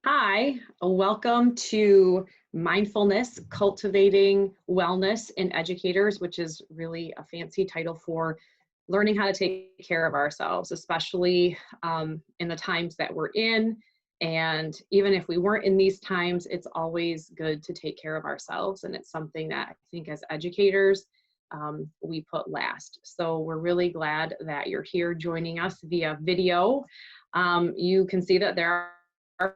Hi, welcome to Mindfulness, Cultivating Wellness in Educators, which is really a fancy title for learning how to take care of ourselves, especially in the times that we're in. And even if we weren't in these times, it's always good to take care of ourselves. And it's something that I think as educators, we put last. So we're really glad that you're here joining us via video. You can see that there are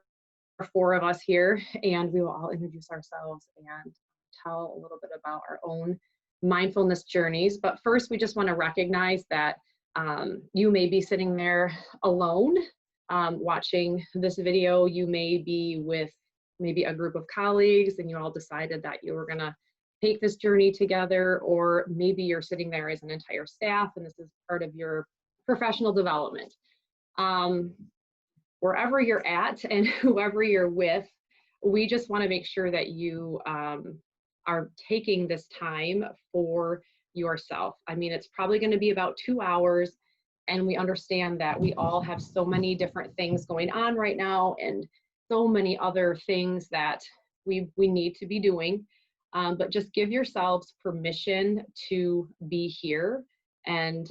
four of us here, and we will all introduce ourselves and tell a little bit about our own mindfulness journeys. But first, we just want to recognize that you may be sitting there alone watching this video. You may be with maybe a group of colleagues and you all decided that you were going to take this journey together, or maybe you're sitting there as an entire staff and this is part of your professional development. Wherever you're at and whoever you're with, we just want to make sure that you are taking this time for yourself. I mean, it's probably going to be about 2 hours, and we understand that we all have so many different things going on right now and so many other things that we need to be doing. But just give yourselves permission to be here and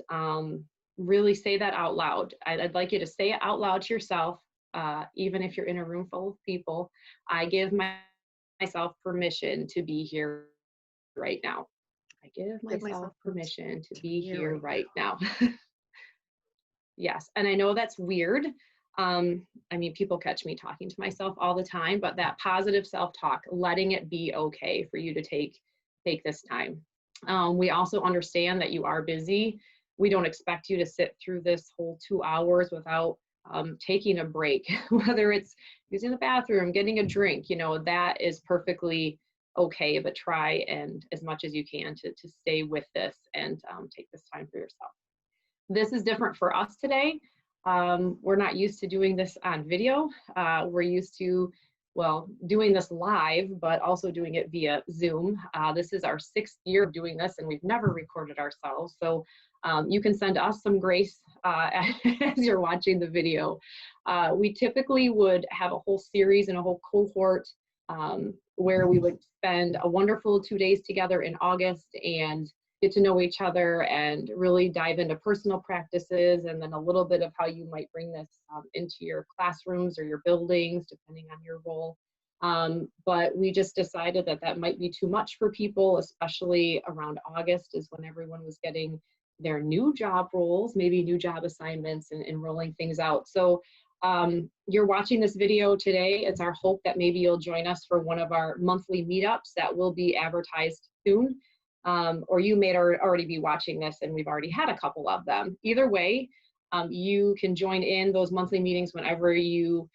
really say that out loud. I'd like you to say it out loud to yourself, even if you're in a room full of people. I give myself permission to be here right now. I give myself permission to be here right now. Yes, and I know that's weird. I mean, people catch me talking to myself all the time, but that positive self-talk, letting it be okay for you to take this time. We also understand that you are busy. We don't expect you to sit through this whole 2 hours without taking a break, whether it's using the bathroom, getting a drink, that is perfectly okay, but try and as much as you can to stay with this and take this time for yourself. This is different for us today. We're not used to doing this on video. We're used to, well, doing this live, but also doing it via Zoom. This is our 6th year of doing this, and we've never recorded ourselves. So you can send us some grace as you're watching the video. We typically would have a whole series and a whole cohort where we would spend a wonderful 2 days together in August and get to know each other and really dive into personal practices, and then a little bit of how you might bring this into your classrooms or your buildings, depending on your role. But we just decided that that might be too much for people, especially around August is when everyone was getting their new job roles, maybe new job assignments and rolling things out. So you're watching this video today. It's our hope that maybe you'll join us for one of our monthly meetups that will be advertised soon. Or you may already be watching this and we've already had a couple of them. Either way, you can join in those monthly meetings whenever you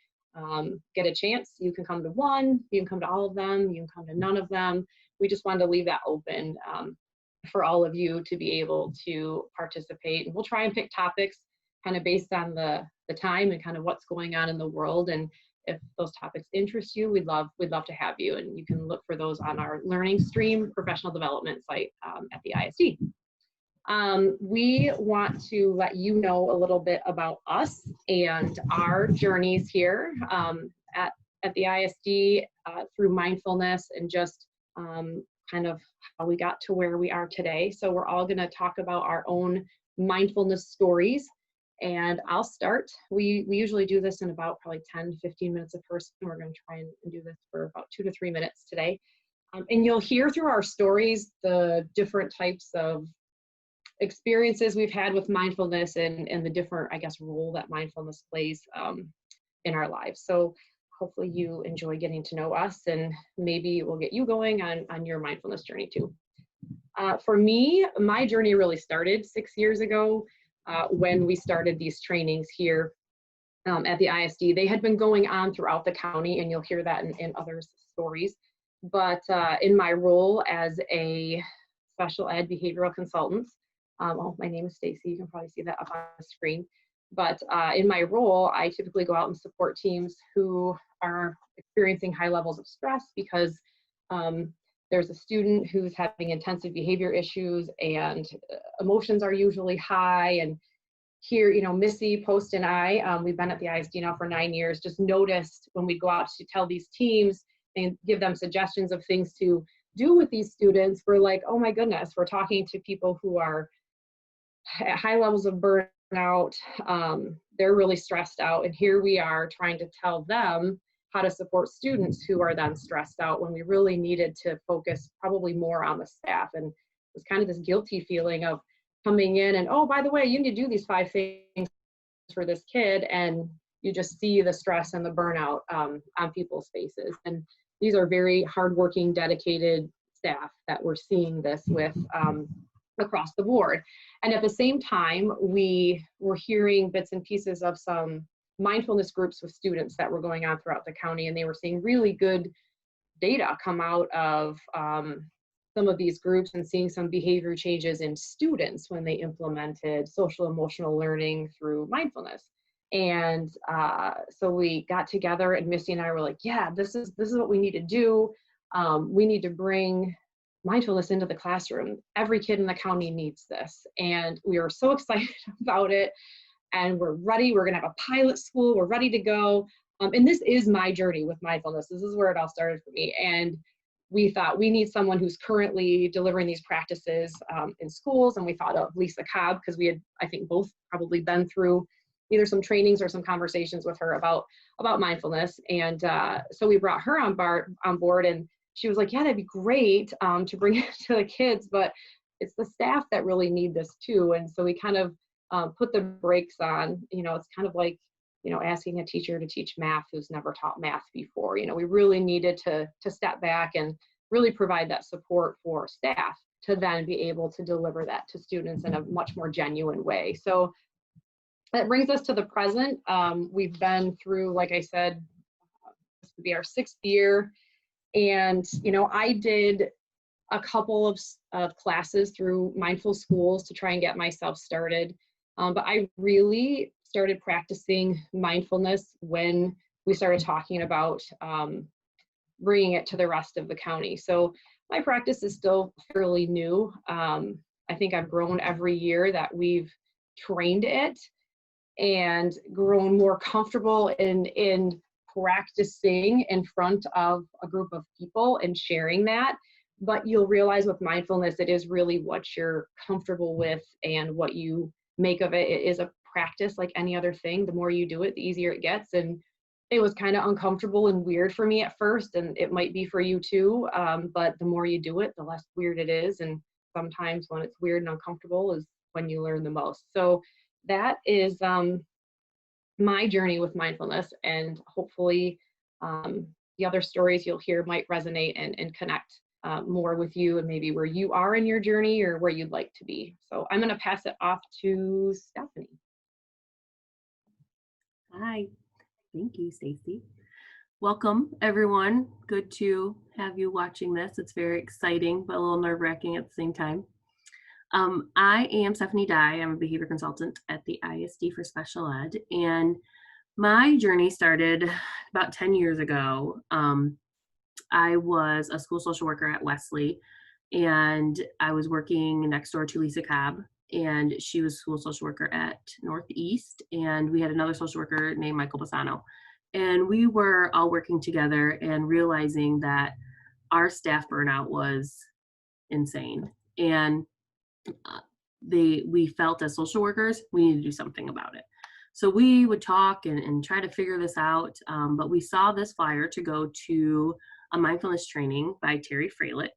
get a chance. You can come to one, you can come to all of them, you can come to none of them. We just wanted to leave that open for all of you to be able to participate. And we'll try and pick topics kind of based on the time and kind of what's going on in the world. And if those topics interest you, we'd love to have you. And you can look for those on our Learning Stream professional development site at the ISD. We want to let you know a little bit about us and our journeys here at the ISD through mindfulness and just kind of how we got to where we are today. So we're all going to talk about our own mindfulness stories. And I'll start. We usually do this in about probably 10, 15 minutes a person. We're going to try and do this for about 2 to 3 minutes today. And you'll hear through our stories the different types of experiences we've had with mindfulness and the different, I guess, role that mindfulness plays in our lives. So hopefully you enjoy getting to know us, and maybe it will get you going on your mindfulness journey too. For me, my journey really started 6 years ago. When we started these trainings here at the ISD. They had been going on throughout the county, and you'll hear that in others' stories. But in my role as a special ed behavioral consultant, my name is Stacy, you can probably see that up on the screen. But in my role, I typically go out and support teams who are experiencing high levels of stress because there's a student who's having intensive behavior issues and emotions are usually high, and here, Missy, Post, and I, we've been at the ISD now for 9 years, just noticed when we go out to tell these teams and give them suggestions of things to do with these students, we're like, oh my goodness, we're talking to people who are at high levels of burnout. They're really stressed out. And here we are trying to tell them how to support students who are then stressed out, when we really needed to focus probably more on the staff. And it was kind of this guilty feeling of coming in and, oh, by the way, you need to do these 5 things for this kid. And you just see the stress and the burnout on people's faces. And these are very hardworking, dedicated staff that we're seeing this with across the board. And at the same time, we were hearing bits and pieces of some mindfulness groups with students that were going on throughout the county, and they were seeing really good data come out of some of these groups, and seeing some behavior changes in students when they implemented social emotional learning through mindfulness. And so we got together, and Missy and I were like, yeah, this is what we need to do. We need to bring mindfulness into the classroom. Every kid in the county needs this. And we are so excited about it. And we're ready. We're going to have a pilot school. We're ready to go. And this is my journey with mindfulness. This is where it all started for me. And we thought we need someone who's currently delivering these practices in schools. And we thought of Lisa Cobb, because we had, I think, both probably been through either some trainings or some conversations with her about mindfulness. And so we brought her on board, and she was like, yeah, that'd be great to bring it to the kids, but it's the staff that really need this too. And so we kind of put the brakes on. It's kind of like, asking a teacher to teach math who's never taught math before. We really needed to step back and really provide that support for staff to then be able to deliver that to students in a much more genuine way. So that brings us to the present. We've been through, like I said, this would be our 6th year. And, I did a couple of classes through Mindful Schools to try and get myself started. But I really started practicing mindfulness when we started talking about bringing it to the rest of the county. So my practice is still fairly new. I think I've grown every year that we've trained it, and grown more comfortable in practicing in front of a group of people and sharing that. But you'll realize with mindfulness, it is really what you're comfortable with and what you make of it. It is a practice like any other thing. The more you do it, the easier it gets. And it was kind of uncomfortable and weird for me at first, and it might be for you too. But the more you do it, the less weird it is. And sometimes when it's weird and uncomfortable is when you learn the most. So that is my journey with mindfulness, and hopefully the other stories you'll hear might resonate and connect more with you, and maybe where you are in your journey or where you'd like to be. So I'm going to pass it off to Stephanie. Hi, thank you, Stacy. Welcome, everyone. Good to have you watching this. It's very exciting, but a little nerve-wracking at the same time. I am Stephanie Dye. I'm a behavior consultant at the ISD for Special Ed, and my journey started about 10 years ago. I was a school social worker at Wesley, and I was working next door to Lisa Cobb, and she was school social worker at Northeast, and we had another social worker named Michael Bassano. And we were all working together and realizing that our staff burnout was insane. And we felt as social workers, we need to do something about it. So we would talk and try to figure this out. But we saw this flyer to go to a mindfulness training by Terry Freilich.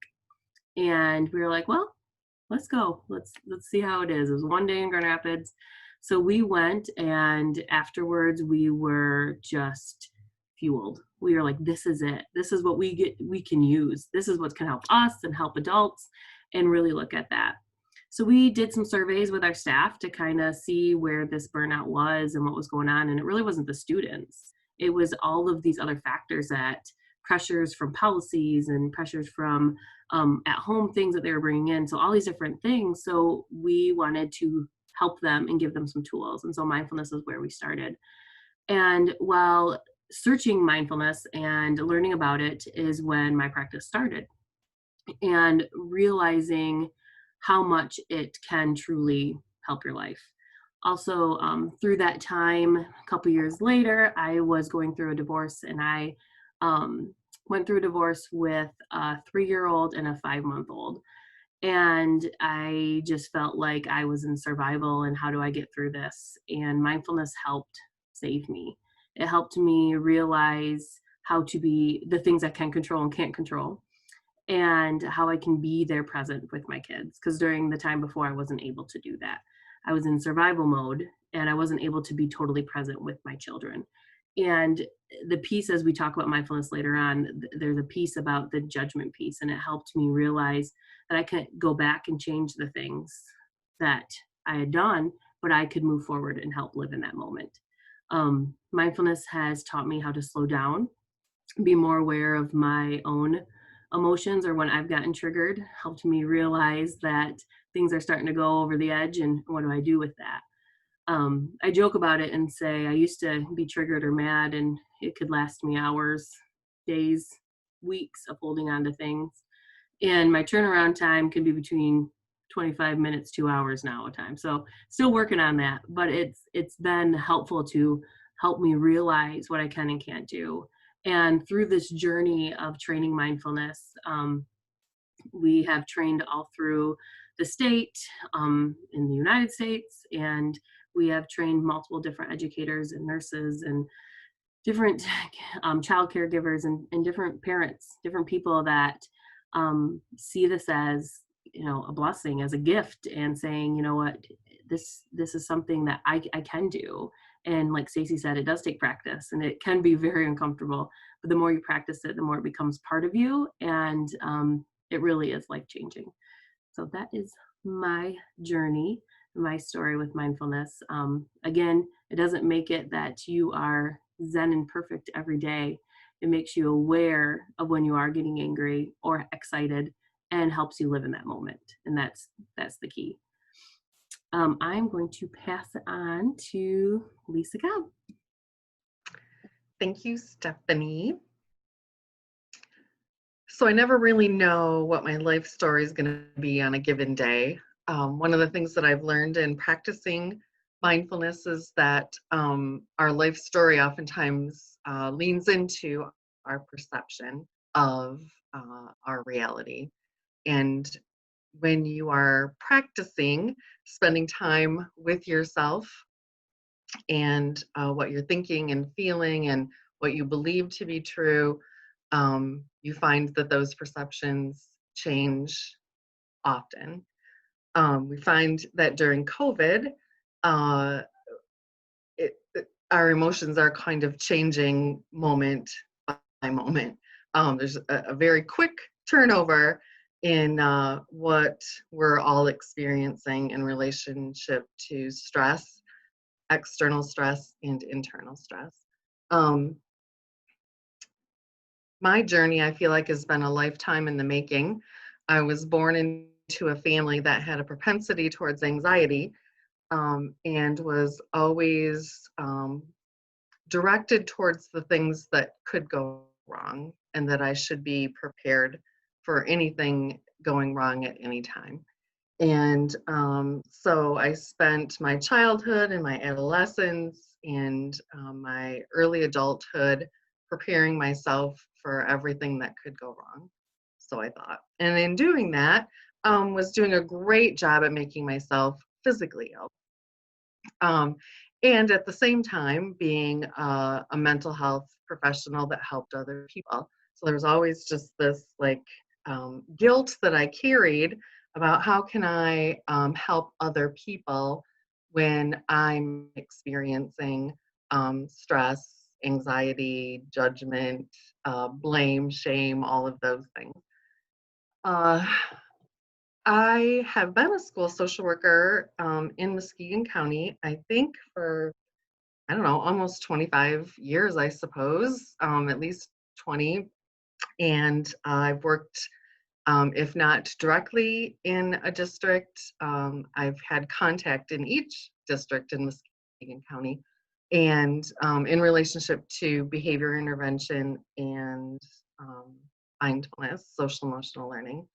And we were like, well, let's go. Let's see how it is. It was one day in Grand Rapids. So we went, and afterwards we were just fueled. We were like, this is it. This is what we can use. This is what can help us and help adults, and really look at that. So we did some surveys with our staff to kind of see where this burnout was and what was going on. And it really wasn't the students. It was all of these other factors, that pressures from policies and pressures from at home things that they were bringing in. So all these different things. So we wanted to help them and give them some tools. And so mindfulness is where we started. And while searching mindfulness and learning about it is when my practice started, and realizing how much it can truly help your life. Also, through that time, a couple years later, I was going through a divorce, and I went through a divorce with a 3-year-old and a 5-month-old. And I just felt like I was in survival, and how do I get through this? And mindfulness helped save me. It helped me realize how to be the things I can control and can't control, and how I can be there present with my kids. Because during the time before, I wasn't able to do that. I was in survival mode, and I wasn't able to be totally present with my children. And the piece, as we talk about mindfulness later on, there's a piece about the judgment piece, and it helped me realize that I could go back and change the things that I had done, but I could move forward and help live in that moment. Mindfulness has taught me how to slow down, be more aware of my own emotions, or when I've gotten triggered, helped me realize that things are starting to go over the edge, and what do I do with that? I joke about it and say I used to be triggered or mad, and it could last me hours, days, weeks of holding on to things. And my turnaround time can be between 25 minutes, 2 hours now a time. So still working on that, but it's been helpful to help me realize what I can and can't do. And through this journey of training mindfulness, we have trained all through the state, in the United States, and we have trained multiple different educators and nurses and different child caregivers, and different parents, different people that see this as, a blessing, as a gift, and saying, you know what, this is something that I can do. And like Stacey said, it does take practice, and it can be very uncomfortable, but the more you practice it, the more it becomes part of you, and it really is life changing. So that is my journey, my story with mindfulness. Again, it doesn't make it that you are zen and perfect every day. It makes you aware of when you are getting angry or excited, and helps you live in that moment. And that's the key. I'm going to pass it on to Lisa Cobb. Thank you, Stephanie. So I never really know what my life story is going to be on a given day. One of the things that I've learned in practicing mindfulness is that our life story oftentimes leans into our perception of our reality. And when you are practicing, spending time with yourself and what you're thinking and feeling and what you believe to be true, you find that those perceptions change often. We find that during COVID, uh, our emotions are kind of changing moment by moment. There's a very quick turnover in what we're all experiencing in relationship to stress, external stress, and internal stress. Um, my journey, I feel like, has been a lifetime in the making. I was born into a family that had a propensity towards anxiety, and was always directed towards the things that could go wrong, and that I should be prepared for anything going wrong at any time. And so I spent my childhood and my adolescence and my early adulthood preparing myself for everything that could go wrong. So I thought. And in doing that, was doing a great job at making myself physically ill. And at the same time, being a mental health professional that helped other people. So there was always just this like guilt that I carried about how can I help other people when I'm experiencing stress, anxiety, judgment, blame, shame, all of those things. Uh, I have been a school social worker in Muskegon County, I think for, I don't know, almost 25 years, I suppose, at least 20. And I've worked, if not directly in a district, I've had contact in each district in Muskegon County, and in relationship to behavior intervention and mindfulness, social emotional learning.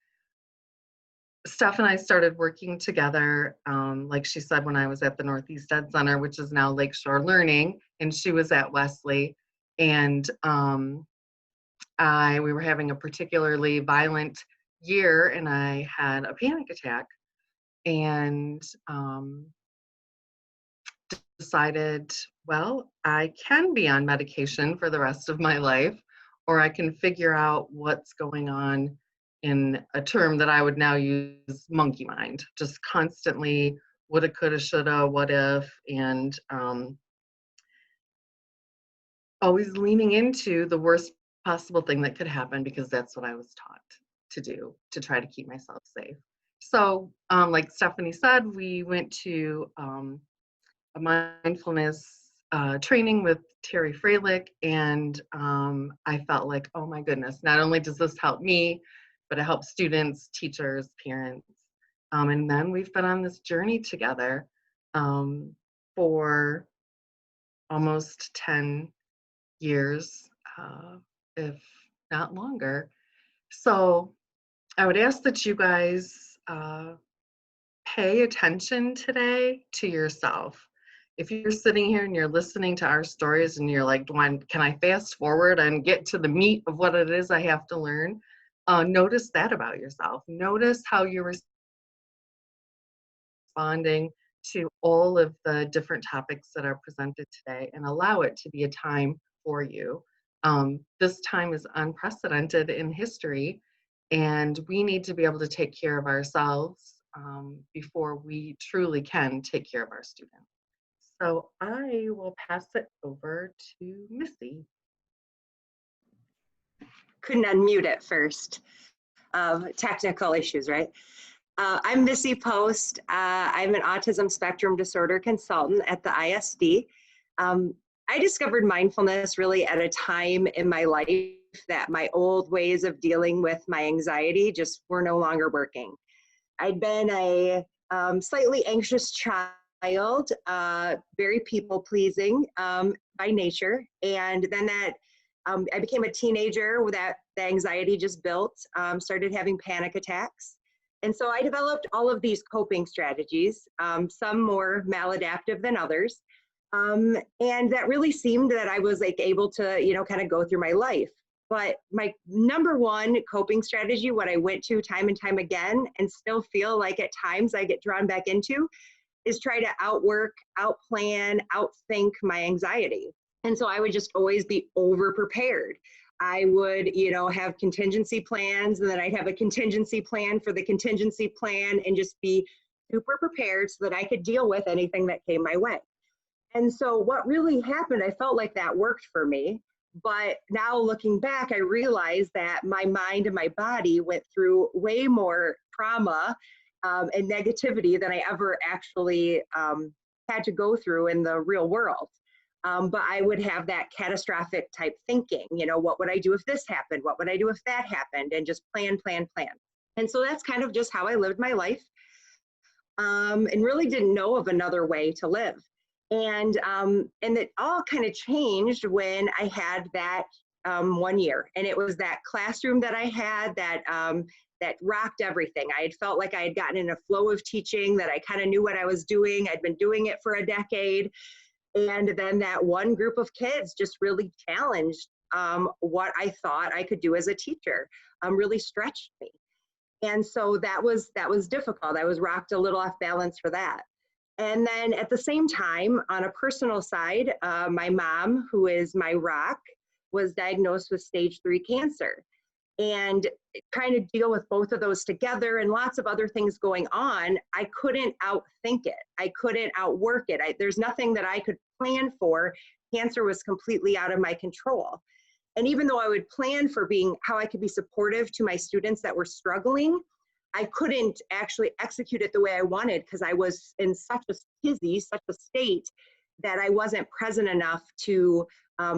Steph and I started working together, like she said, when I was at the Northeast Ed Center, which is now Lakeshore Learning, and she was at Wesley. And we were having a particularly violent year, and I had a panic attack, and decided, well, I can be on medication for the rest of my life, or I can figure out what's going on in a term that I would now use, monkey mind, just constantly woulda, coulda, shoulda, what if, and always leaning into the worst possible thing that could happen because that's what I was taught to do to try to keep myself safe. So, like Stephanie said, we went to a mindfulness training with Terry Freilich, and I felt like, oh my goodness, not only does this help me, but it helps students, teachers, parents. And then we've been on this journey together for almost 10 years, if not longer. So I would ask that you guys pay attention today to yourself. If you're sitting here and you're listening to our stories and you're like, can I fast forward and get to the meat of what it is I have to learn? Notice that about yourself. Notice how you're responding to all of the different topics that are presented today, and allow it to be a time for you. This time is unprecedented in history, and we need to be able to take care of ourselves before we truly can take care of our students. So I will pass it over to Missy. Couldn't unmute it first. Technical issues, right? I'm Missy Post. I'm an autism spectrum disorder consultant at the ISD. I discovered mindfulness really at a time in my life that my old ways of dealing with my anxiety just were no longer working. I'd been a slightly anxious child, very people-pleasing by nature, and then I became a teenager with that the anxiety just built, started having panic attacks. And so I developed all of these coping strategies, some more maladaptive than others. And that really seemed that I was like able to, kind of go through my life. But my number one coping strategy, what I went to time and time again, and still feel like at times I get drawn back into, is try to outwork, outplan, outthink my anxiety. And so I would just always be over prepared. I would, have contingency plans, and then I'd have a contingency plan for the contingency plan, and just be super prepared so that I could deal with anything that came my way. And so what really happened, I felt like that worked for me. But now looking back, I realized that my mind and my body went through way more trauma and negativity than I ever actually had to go through in the real world. But I would have that catastrophic type thinking, what would I do if this happened? What would I do if that happened? And just plan. And so that's kind of just how I lived my life, and really didn't know of another way to live. And it all kind of changed when I had that 1 year. And it was that classroom that I had that rocked everything. I had felt like I had gotten in a flow of teaching, that I kind of knew what I was doing. I'd been doing it for a decade. And then that one group of kids just really challenged what I thought I could do as a teacher, really stretched me. And so that was difficult. I was rocked a little off balance for that. And then at the same time, on a personal side, my mom, who is my rock, was diagnosed with stage 3 cancer. And trying to deal with both of those together and lots of other things going on, I couldn't outthink it. I couldn't outwork it. There's nothing that I could plan for. Cancer was completely out of my control. And even though I would plan for how I could be supportive to my students that were struggling, I couldn't actually execute it the way I wanted, because I was in such a tizzy, such a state, that I wasn't present enough to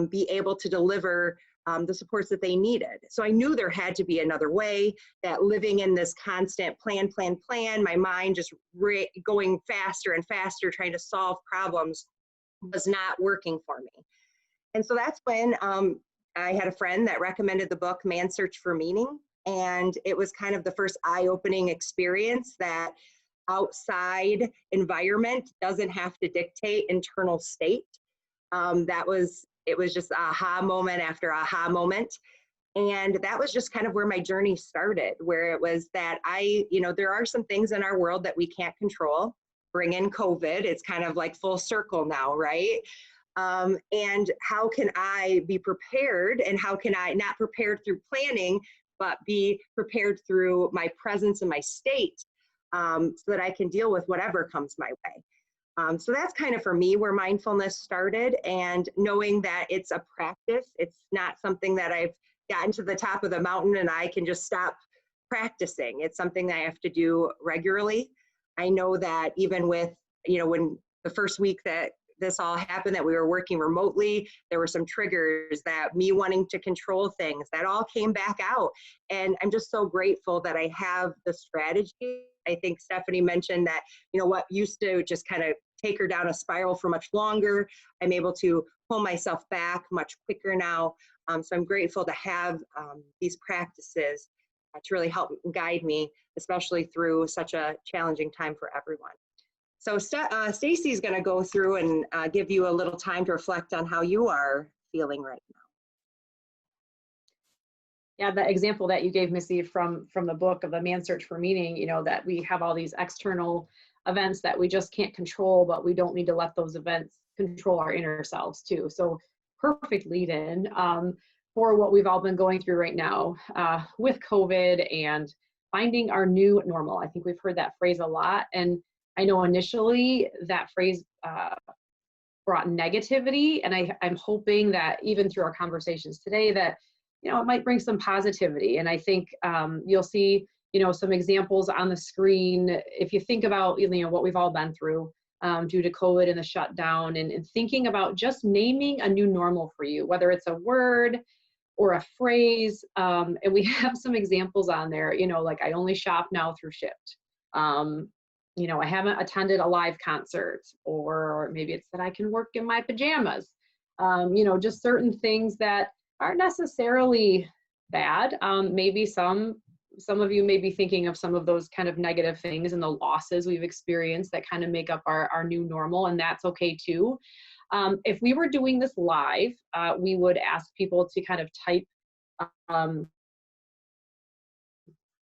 be able to deliver the supports that they needed. So I knew there had to be another way, that living in this constant plan, my mind just going faster and faster, trying to solve problems, was not working for me. And so that's when I had a friend that recommended the book Man's Search for Meaning. And it was kind of the first eye-opening experience that outside environment doesn't have to dictate internal state. It was just aha moment after aha moment. And that was just kind of where my journey started, where it was that there are some things in our world that we can't control. Bring in COVID, it's kind of like full circle now, right? And how can I be prepared, and how can I not prepared through planning, but be prepared through my presence and my state, so that I can deal with whatever comes my way. So that's kind of for me where mindfulness started, and knowing that it's a practice. It's not something that I've gotten to the top of the mountain and I can just stop practicing. It's something that I have to do regularly. I know that even with, when the first week that this all happened, that we were working remotely, there were some triggers, that me wanting to control things, that all came back out. And I'm just so grateful that I have the strategy. I think Stephanie mentioned that, what used to just kind of take her down a spiral for much longer, I'm able to pull myself back much quicker now. So I'm grateful to have these practices to really help guide me, especially through such a challenging time for everyone. So Stacy is going to go through and give you a little time to reflect on how you are feeling right now. Yeah, the example that you gave, Missy, from the book of The Man's Search for Meaning, that we have all these external events that we just can't control, but we don't need to let those events control our inner selves too. So perfect lead in for what we've all been going through right now with COVID and finding our new normal. I think we've heard that phrase a lot. And I know initially that phrase brought negativity. And I'm hoping that even through our conversations today that, it might bring some positivity. And I think you'll see, some examples on the screen. If you think about, what we've all been through due to COVID and the shutdown, and thinking about just naming a new normal for you, whether it's a word or a phrase. And we have some examples on there, like I only shop now through Shipt. I haven't attended a live concert, or maybe it's that I can work in my pajamas. Just certain things that aren't necessarily bad. Maybe some of you may be thinking of some of those kind of negative things and the losses we've experienced that kind of make up our new normal, and that's okay too. If we were doing this live, we would ask people to kind of type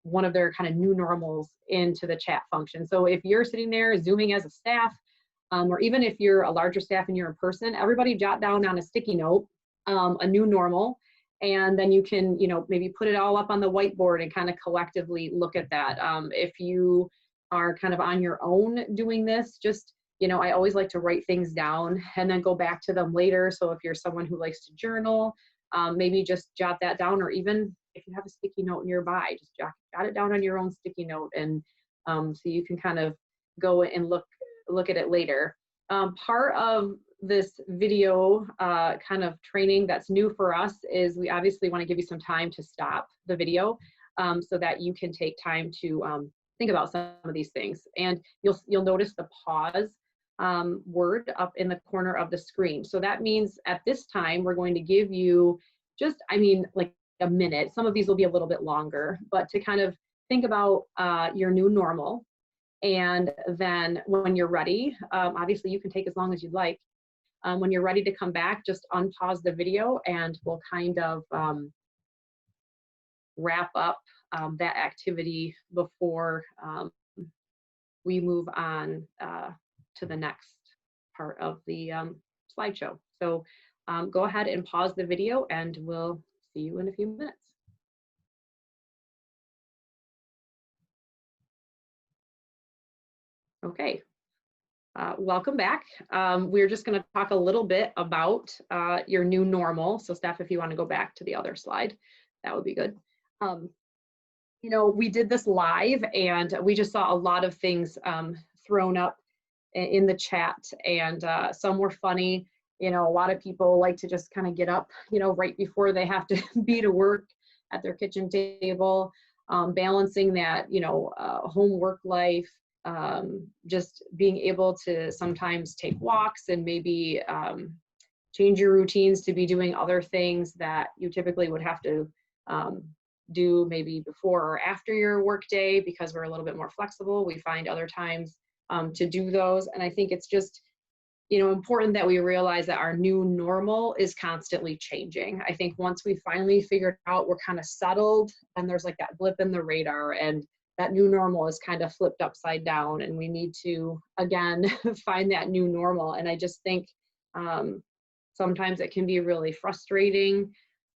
one of their kind of new normals into the chat function. So if you're sitting there Zooming as a staff, or even if you're a larger staff and you're in person, everybody jot down on a sticky note a new normal, and then you can, maybe put it all up on the whiteboard and kind of collectively look at that. If you are kind of on your own doing this, just, I always like to write things down and then go back to them later. So if you're someone who likes to journal, maybe just jot that down, or even if you have a sticky note nearby, just jot it down on your own sticky note, and so you can kind of go and look at it later. Part of this video kind of training that's new for us is we obviously want to give you some time to stop the video so that you can take time to think about some of these things. And you'll notice the pause word up in the corner of the screen. So that means at this time, we're going to give you just, like a minute. Some of these will be a little bit longer, but to kind of think about your new normal. And then when you're ready, obviously you can take as long as you'd like. When you're ready to come back, just unpause the video and we'll kind of wrap up that activity before we move on to the next part of the slideshow. So go ahead and pause the video and we'll see you in a few minutes. Okay. Welcome back. We're just going to talk a little bit about your new normal. So Steph, if you want to go back to the other slide, that would be good. We did this live and we just saw a lot of things thrown up in the chat, and some were funny. A lot of people like to just kind of get up, right before they have to be to work at their kitchen table, balancing that, home work life. Just being able to sometimes take walks and maybe change your routines to be doing other things that you typically would have to do maybe before or after your workday, because we're a little bit more flexible. We find other times to do those. And I think it's just, important that we realize that our new normal is constantly changing. I think once we finally figured out we're kind of settled, and there's like that blip in the radar, and that new normal is kind of flipped upside down, and we need to, again, find that new normal. And I just think sometimes it can be really frustrating.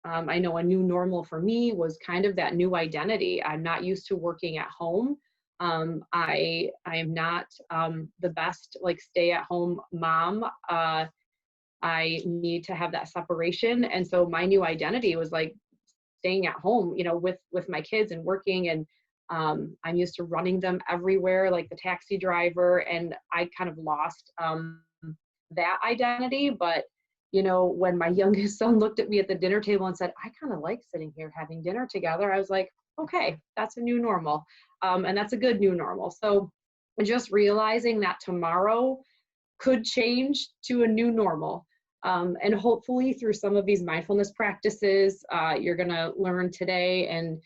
I know a new normal for me was kind of that new identity. I'm not used to working at home. I am not the best like stay-at-home mom. I need to have that separation, and so my new identity was like staying at home, with my kids and working, and I'm used to running them everywhere, like the taxi driver, and I kind of lost that identity. But when my youngest son looked at me at the dinner table and said, I kind of like sitting here having dinner together, I was like, okay, that's a new normal. And that's a good new normal. So just realizing that tomorrow could change to a new normal. And hopefully through some of these mindfulness practices you're going to learn today and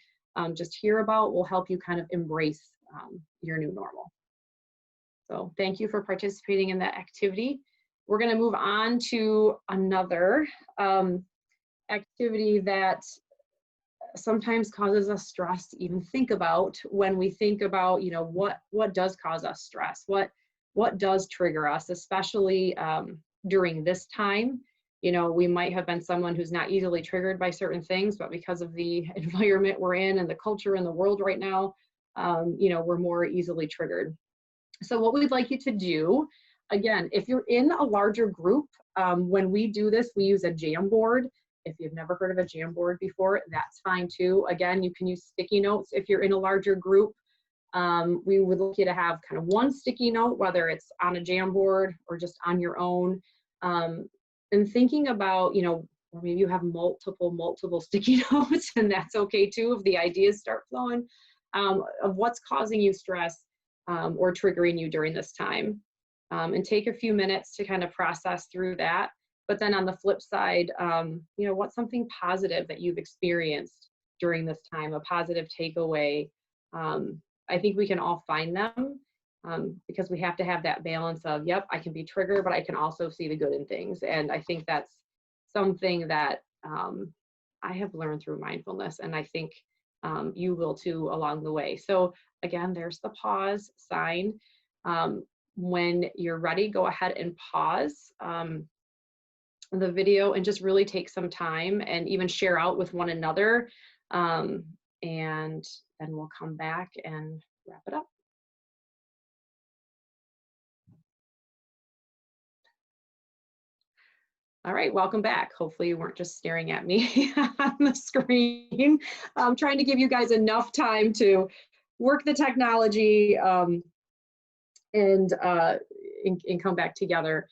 just hear about will help you kind of embrace your new normal. So thank you for participating in that activity. We're going to move on to another activity that sometimes causes us stress to even think about. When we think about, what does cause us stress, what does trigger us, especially during this time. We might have been someone who's not easily triggered by certain things, but because of the environment we're in and the culture in the world right now, we're more easily triggered. So what we'd like you to do, again, if you're in a larger group, when we do this, we use a Jamboard. If you've never heard of a Jamboard before, that's fine too. Again, you can use sticky notes if you're in a larger group. We would like you to have kind of one sticky note, whether it's on a Jamboard or just on your own. And thinking about, or maybe you have multiple sticky notes, and that's okay too if the ideas start flowing, of what's causing you stress or triggering you during this time. And take a few minutes to kind of process through that. But then on the flip side, what's something positive that you've experienced during this time, a positive takeaway? I think we can all find them because we have to have that balance of, yep, I can be triggered, but I can also see the good in things. And I think that's something that I have learned through mindfulness, and I think you will too along the way. So again, there's the pause sign. When you're ready, go ahead and pause the video and just really take some time and even share out with one another. And then we'll come back and wrap it up. All right, welcome back. Hopefully you weren't just staring at me on the screen. I'm trying to give you guys enough time to work the technology and come back together.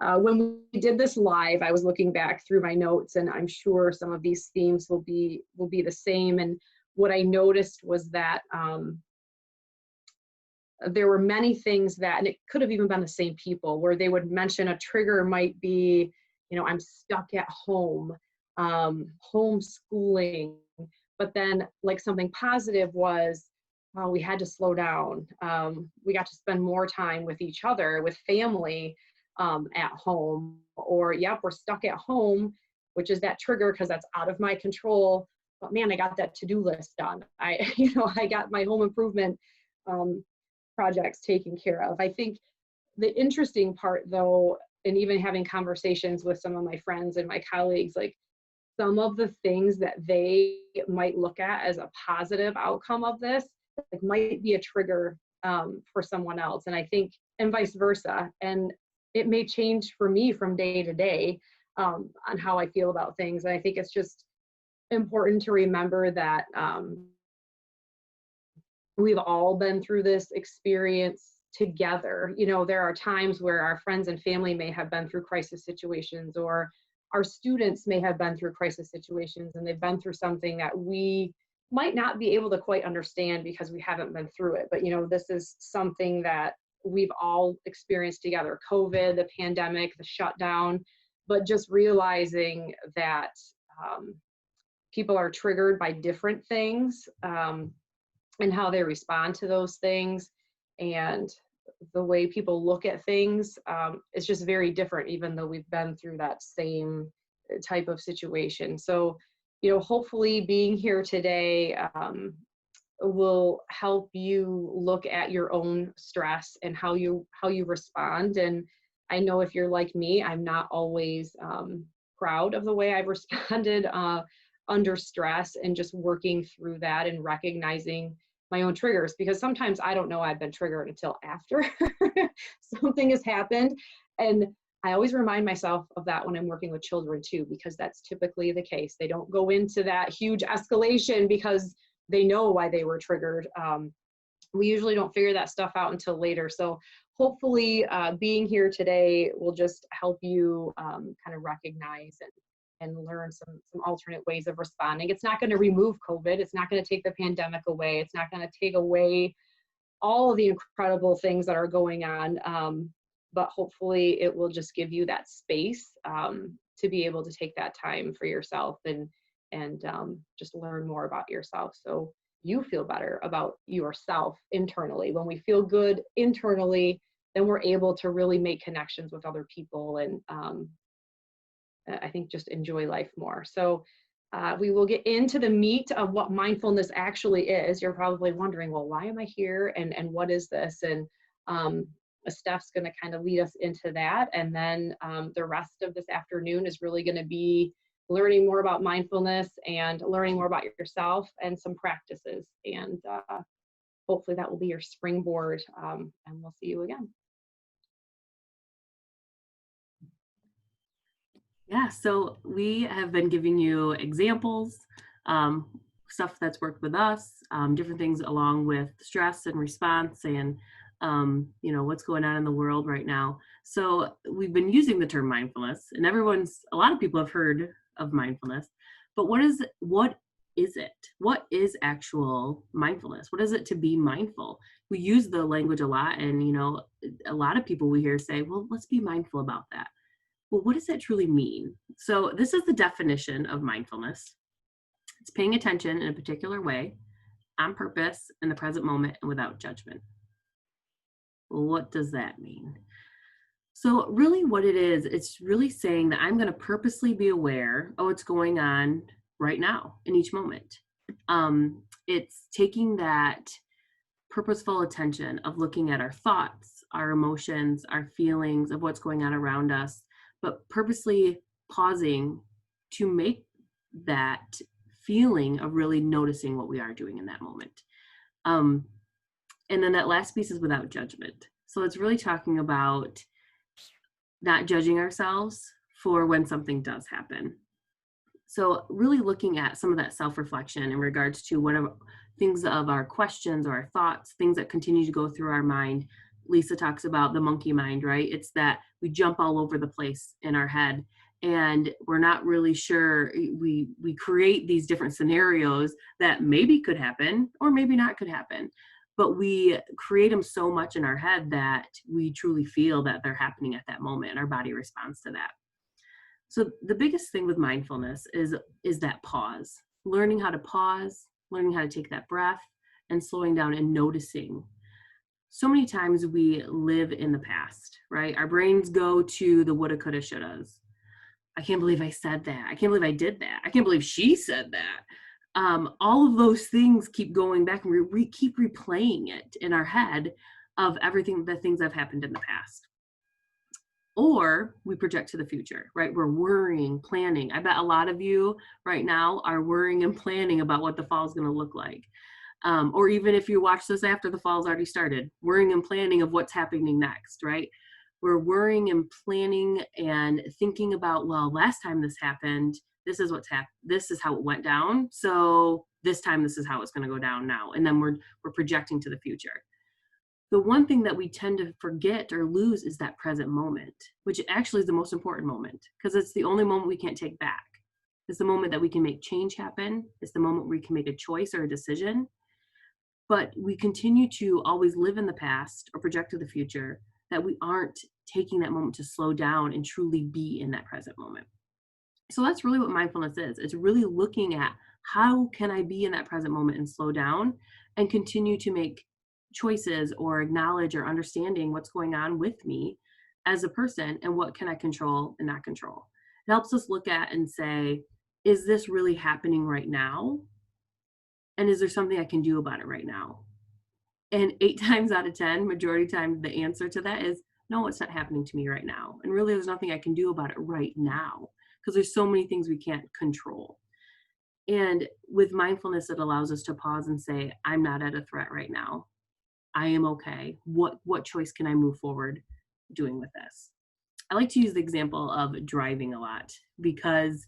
When we did this live, I was looking back through my notes, and I'm sure some of these themes will be the same. And what I noticed was that there were many things that, and it could have even been the same people, where they would mention a trigger might be, I'm stuck at home, homeschooling, but then like something positive was, we had to slow down. We got to spend more time with each other, with family at home. Or, yep, we're stuck at home, which is that trigger because that's out of my control. But man, I got that to-do list done. I got my home improvement projects taken care of. I think the interesting part though, and even having conversations with some of my friends and my colleagues, like some of the things that they might look at as a positive outcome of this, like might be a trigger for someone else. And I think, and vice versa. And it may change for me from day to day on how I feel about things. And I think it's just important to remember that we've all been through this experience together. There are times where our friends and family may have been through crisis situations, or our students may have been through crisis situations, and they've been through something that we might not be able to quite understand because we haven't been through it. But this is something that we've all experienced together: COVID, the pandemic, the shutdown. But just realizing that people are triggered by different things, and how they respond to those things, and the way people look at things is just very different, even though we've been through that same type of situation. So, hopefully being here today will help you look at your own stress and how you respond. And I know if you're like me, I'm not always proud of the way I've responded under stress, and just working through that and recognizing my own triggers, because sometimes I don't know I've been triggered until after something has happened. And I always remind myself of that when I'm working with children too, because that's typically the case. They don't go into that huge escalation because they know why they were triggered. We usually don't figure that stuff out until later. So hopefully being here today will just help you kind of recognize and learn some alternate ways of responding. It's not going to remove COVID. It's not going to take the pandemic away. It's not going to take away all of the incredible things that are going on. But hopefully it will just give you that space to be able to take that time for yourself and just learn more about yourself, so you feel better about yourself internally. When we feel good internally, then we're able to really make connections with other people, and I think just enjoy life more. So we will get into the meat of what mindfulness actually is. You're probably wondering, well, why am I here? And what is this? And Steph's going to kind of lead us into that. And then the rest of this afternoon is really going to be learning more about mindfulness and learning more about yourself and some practices. And hopefully that will be your springboard. And we'll see you again. Yeah, so we have been giving you examples, stuff that's worked with us, different things along with stress and response and, what's going on in the world right now. So we've been using the term mindfulness, and a lot of people have heard of mindfulness, but what is it? What is actual mindfulness? What is it to be mindful? We use the language a lot, and, a lot of people we hear say, well, let's be mindful about that. Well, what does that truly mean? So this is the definition of mindfulness. It's paying attention in a particular way, on purpose, in the present moment, and without judgment. Well, what does that mean? So really what it is, it's really saying that I'm going to purposely be aware of what's going on right now in each moment. It's taking that purposeful attention of looking at our thoughts, our emotions, our feelings of what's going on around us, but purposely pausing to make that feeling of really noticing what we are doing in that moment. And then that last piece is without judgment. So it's really talking about not judging ourselves for when something does happen. So really looking at some of that self-reflection in regards to whatever things of our questions or our thoughts, things that continue to go through our mind. Lisa talks about the monkey mind, right? It's that we jump all over the place in our head and we're not really sure. We create these different scenarios that maybe could happen or maybe not could happen, but we create them so much in our head that we truly feel that they're happening at that moment, and our body responds to that. So the biggest thing with mindfulness is that pause, learning how to pause, learning how to take that breath and slowing down and noticing. So many times we live in the past, right? Our brains go to the woulda, coulda, shouldas. I can't believe I said that. I can't believe I did that. I can't believe she said that. All of those things keep going back, and we keep replaying it in our head of the things that have happened in the past. Or we project to the future, right? We're worrying, planning. I bet a lot of you right now are worrying and planning about what the fall is going to look like. Or even if you watch this after the fall's already started, worrying and planning of what's happening next, right? We're worrying and planning and thinking about, well, last time this happened, this is what's happened. This is how it went down. So this time, this is how it's going to go down now. And then we're projecting to the future. The one thing that we tend to forget or lose is that present moment, which actually is the most important moment, because it's the only moment we can't take back. It's the moment that we can make change happen. It's the moment where we can make a choice or a decision. But we continue to always live in the past or project to the future, that we aren't taking that moment to slow down and truly be in that present moment. So that's really what mindfulness is. It's really looking at how can I be in that present moment and slow down and continue to make choices or acknowledge or understanding what's going on with me as a person and what can I control and not control. It helps us look at and say, is this really happening right now? And is there something I can do about it right now? And 8 times out of 10, majority of the time, the answer to that is, no, it's not happening to me right now. And really, there's nothing I can do about it right now because there's so many things we can't control. And with mindfulness, it allows us to pause and say, I'm not at a threat right now. I am okay. What choice can I move forward doing with this? I like to use the example of driving a lot because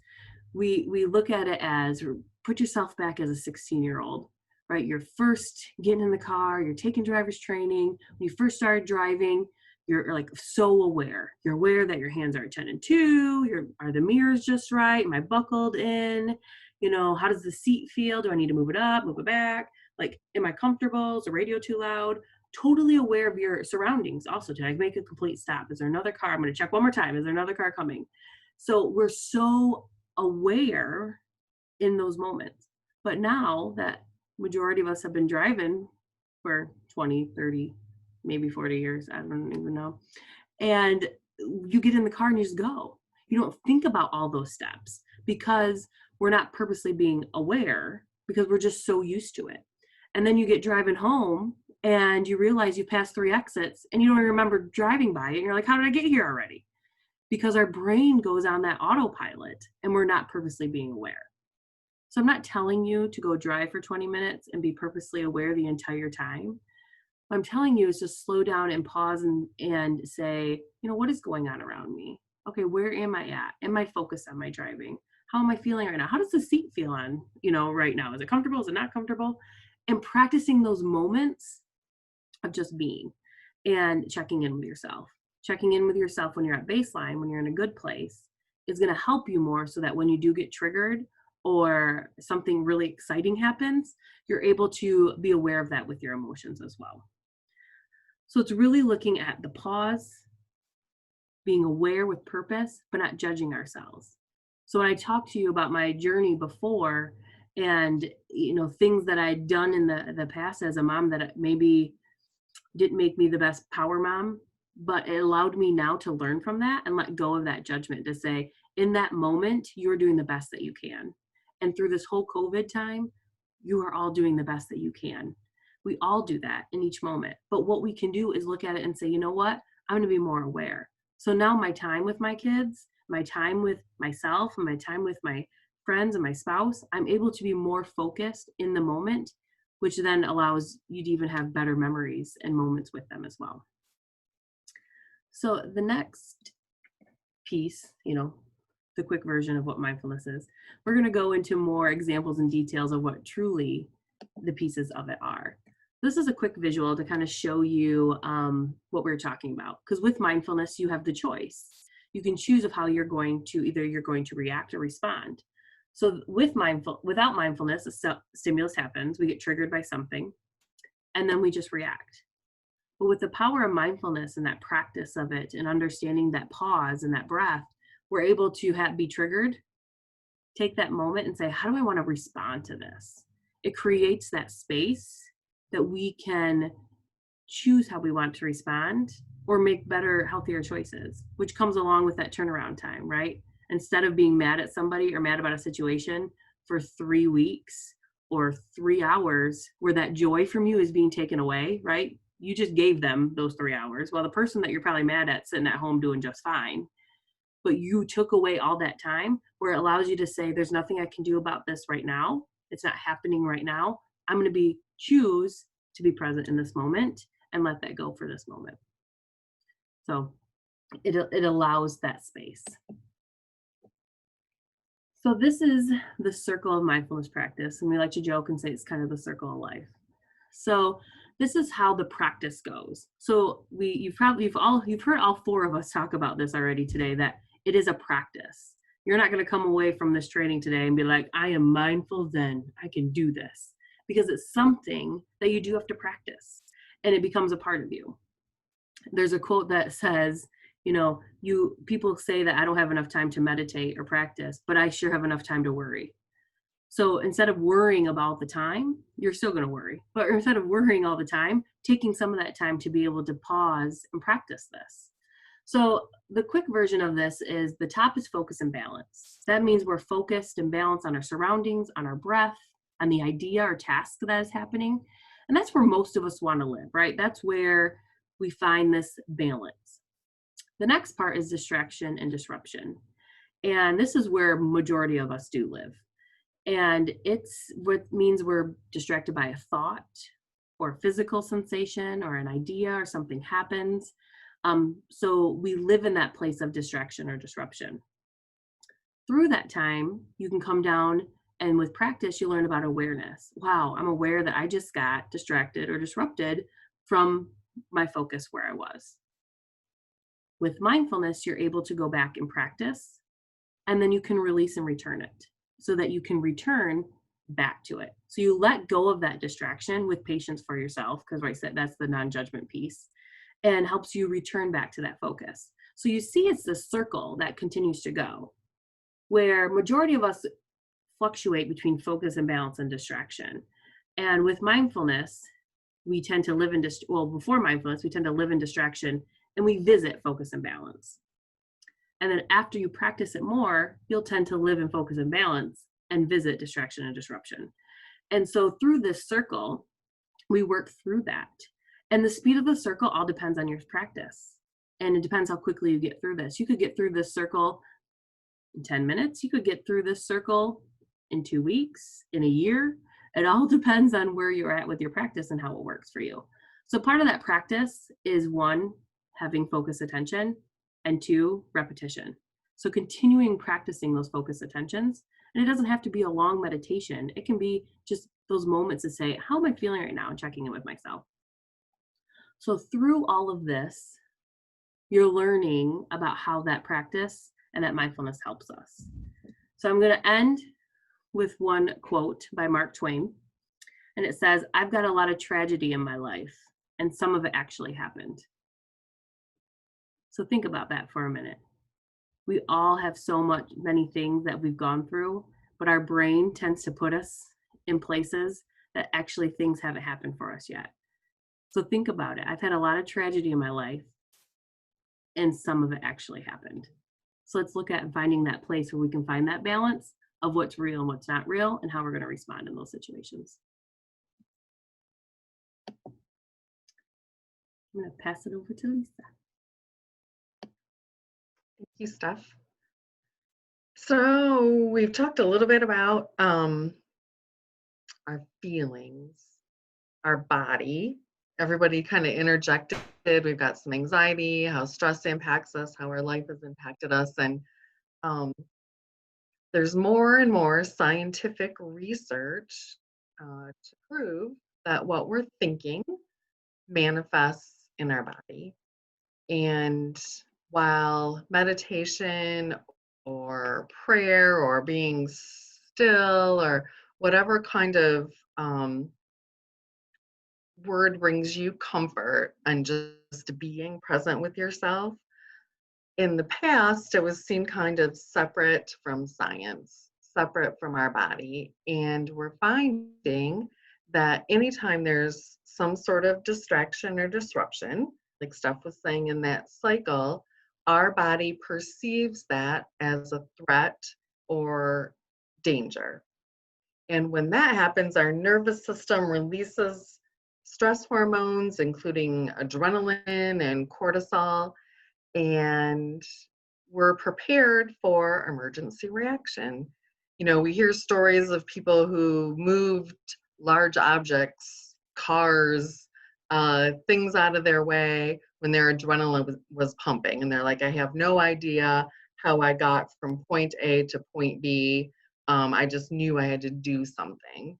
we look at it as, put yourself back as a 16-year-old, right? You're first getting in the car, you're taking driver's training. When you first started driving, you're like so aware. You're aware that your hands are at 10 and 2, are the mirrors just right? Am I buckled in? You know, how does the seat feel? Do I need to move it up, move it back? Like, am I comfortable? Is the radio too loud? Totally aware of your surroundings. Also, did I make a complete stop? Is there another car? I'm going to check one more time. Is there another car coming? So we're so aware in those moments. But now that majority of us have been driving for 20, 30, maybe 40 years, I don't even know. And you get in the car and you just go. You don't think about all those steps because we're not purposely being aware because we're just so used to it. And then you get driving home and you realize you passed 3 exits and you don't even remember driving by it. And you're like, how did I get here already? Because our brain goes on that autopilot and we're not purposely being aware. So I'm not telling you to go drive for 20 minutes and be purposely aware the entire time. What I'm telling you is just slow down and pause and say, you know, what is going on around me? Okay, where am I at? Am I focused on my driving? How am I feeling right now? How does the seat feel on, right now? Is it comfortable? Is it not comfortable? And practicing those moments of just being and checking in with yourself. Checking in with yourself when you're at baseline, when you're in a good place, is going to help you more so that when you do get triggered or something really exciting happens, you're able to be aware of that with your emotions as well. So it's really looking at the pause, being aware with purpose, but not judging ourselves. So when I talked to you about my journey before and, things that I'd done in the past as a mom that maybe didn't make me the best power mom, but it allowed me now to learn from that and let go of that judgment to say, in that moment, you're doing the best that you can. And through this whole COVID time, you are all doing the best that you can. We all do that in each moment. But what we can do is look at it and say, you know what? I'm going to be more aware. So now my time with my kids, my time with myself, and my time with my friends and my spouse, I'm able to be more focused in the moment, which then allows you to even have better memories and moments with them as well. So the next piece, the quick version of what mindfulness is, we're going to go into more examples and details of what truly the pieces of it are. This is a quick visual to kind of show you what we're talking about. Because with mindfulness, you have the choice. You can choose of how you're going to react or respond. So without mindfulness, a stimulus happens, we get triggered by something, and then we just react. But with the power of mindfulness and that practice of it and understanding that pause and that breath, we're able to be triggered, take that moment and say, how do I want to respond to this? It creates that space that we can choose how we want to respond or make better, healthier choices, which comes along with that turnaround time, right? Instead of being mad at somebody or mad about a situation for 3 weeks or 3 hours where that joy from you is being taken away, right? You just gave them those 3 hours while the person that you're probably mad at sitting at home doing just fine. But you took away all that time where it allows you to say, there's nothing I can do about this right now. It's not happening right now. I'm going to choose to be present in this moment and let that go for this moment. So it allows that space. So this is the circle of mindfulness practice. And we like to joke and say it's kind of the circle of life. So this is how the practice goes. So you've heard all 4 of us talk about this already today, that it is a practice. You're not going to come away from this training today and be like, I am mindful then, I can do this. Because it's something that you do have to practice and it becomes a part of you. There's a quote that says, You know, people say that I don't have enough time to meditate or practice, but I sure have enough time to worry. So instead of worrying about the time, you're still going to worry. But instead of worrying all the time, taking some of that time to be able to pause and practice this. So the quick version of this is the top is focus and balance. That means we're focused and balanced on our surroundings, on our breath, on the idea or task that is happening. And that's where most of us want to live, right? That's where we find this balance. The next part is distraction and disruption. And this is where majority of us do live. And it's what means we're distracted by a thought or a physical sensation or an idea or something happens. So we live in that place of distraction or disruption. Through that time, you can come down, and with practice, you learn about awareness. Wow, I'm aware that I just got distracted or disrupted from my focus where I was. With mindfulness, you're able to go back and practice, and then you can release and return it so that you can return back to it. So you let go of that distraction with patience for yourself, because I said that's the non-judgment piece, and helps you return back to that focus. So you see it's the circle that continues to go, where majority of us fluctuate between focus and balance and distraction. And with mindfulness, we tend to live in, before mindfulness, we tend to live in distraction, and we visit focus and balance. And then after you practice it more, you'll tend to live in focus and balance and visit distraction and disruption. And so through this circle, we work through that. And the speed of the circle all depends on your practice. And it depends how quickly you get through this. You could get through this circle in 10 minutes. You could get through this circle in 2 weeks, in a year. It all depends on where you're at with your practice and how it works for you. So part of that practice is 1, having focus attention, and 2, repetition. So continuing practicing those focus attentions. And it doesn't have to be a long meditation. It can be just those moments to say, how am I feeling right now? And checking in with myself. So through all of this, you're learning about how that practice and that mindfulness helps us. So I'm going to end with one quote by Mark Twain. And it says, I've got a lot of tragedy in my life, and some of it actually happened. So think about that for a minute. We all have many things that we've gone through, but our brain tends to put us in places that actually things haven't happened for us yet. So think about it. I've had a lot of tragedy in my life, and some of it actually happened. So let's look at finding that place where we can find that balance of what's real and what's not real, and how we're going to respond in those situations. I'm going to pass it over to Lisa. Thank you, Steph. So we've talked a little bit about our feelings, our body. Everybody kind of interjected. We've got some anxiety, how stress impacts us, how our life has impacted us. And there's more and more scientific research to prove that what we're thinking manifests in our body. And while meditation or prayer or being still or whatever kind of word brings you comfort and just being present with yourself, in the past it was seen kind of separate from science, separate from our body. And we're finding that anytime there's some sort of distraction or disruption, like Steph was saying in that cycle, our body perceives that as a threat or danger. And when that happens, our nervous system releases stress hormones, including adrenaline and cortisol, and we're prepared for emergency reaction. You know, we hear stories of people who moved large objects, cars, things out of their way when their adrenaline was pumping. And they're like, I have no idea how I got from point A to point B. I just knew I had to do something.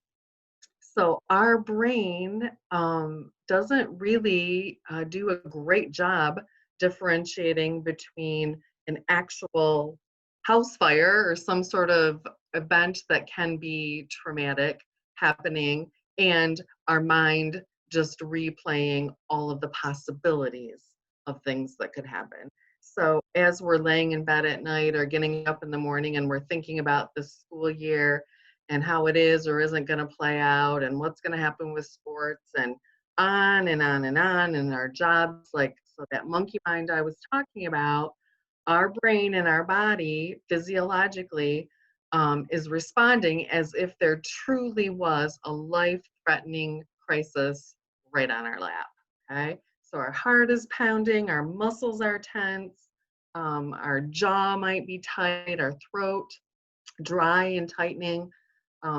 So our brain doesn't really do a great job differentiating between an actual house fire or some sort of event that can be traumatic happening and our mind just replaying all of the possibilities of things that could happen. So as we're laying in bed at night or getting up in the morning and we're thinking about the school year and how it is or isn't going to play out and what's going to happen with sports and on and on and on and our jobs, like, so that monkey mind I was talking about, our brain and our body physiologically is responding as if there truly was a life-threatening crisis right on our lap. Okay, so our heart is pounding, our muscles are tense, our jaw might be tight, our throat dry and tightening.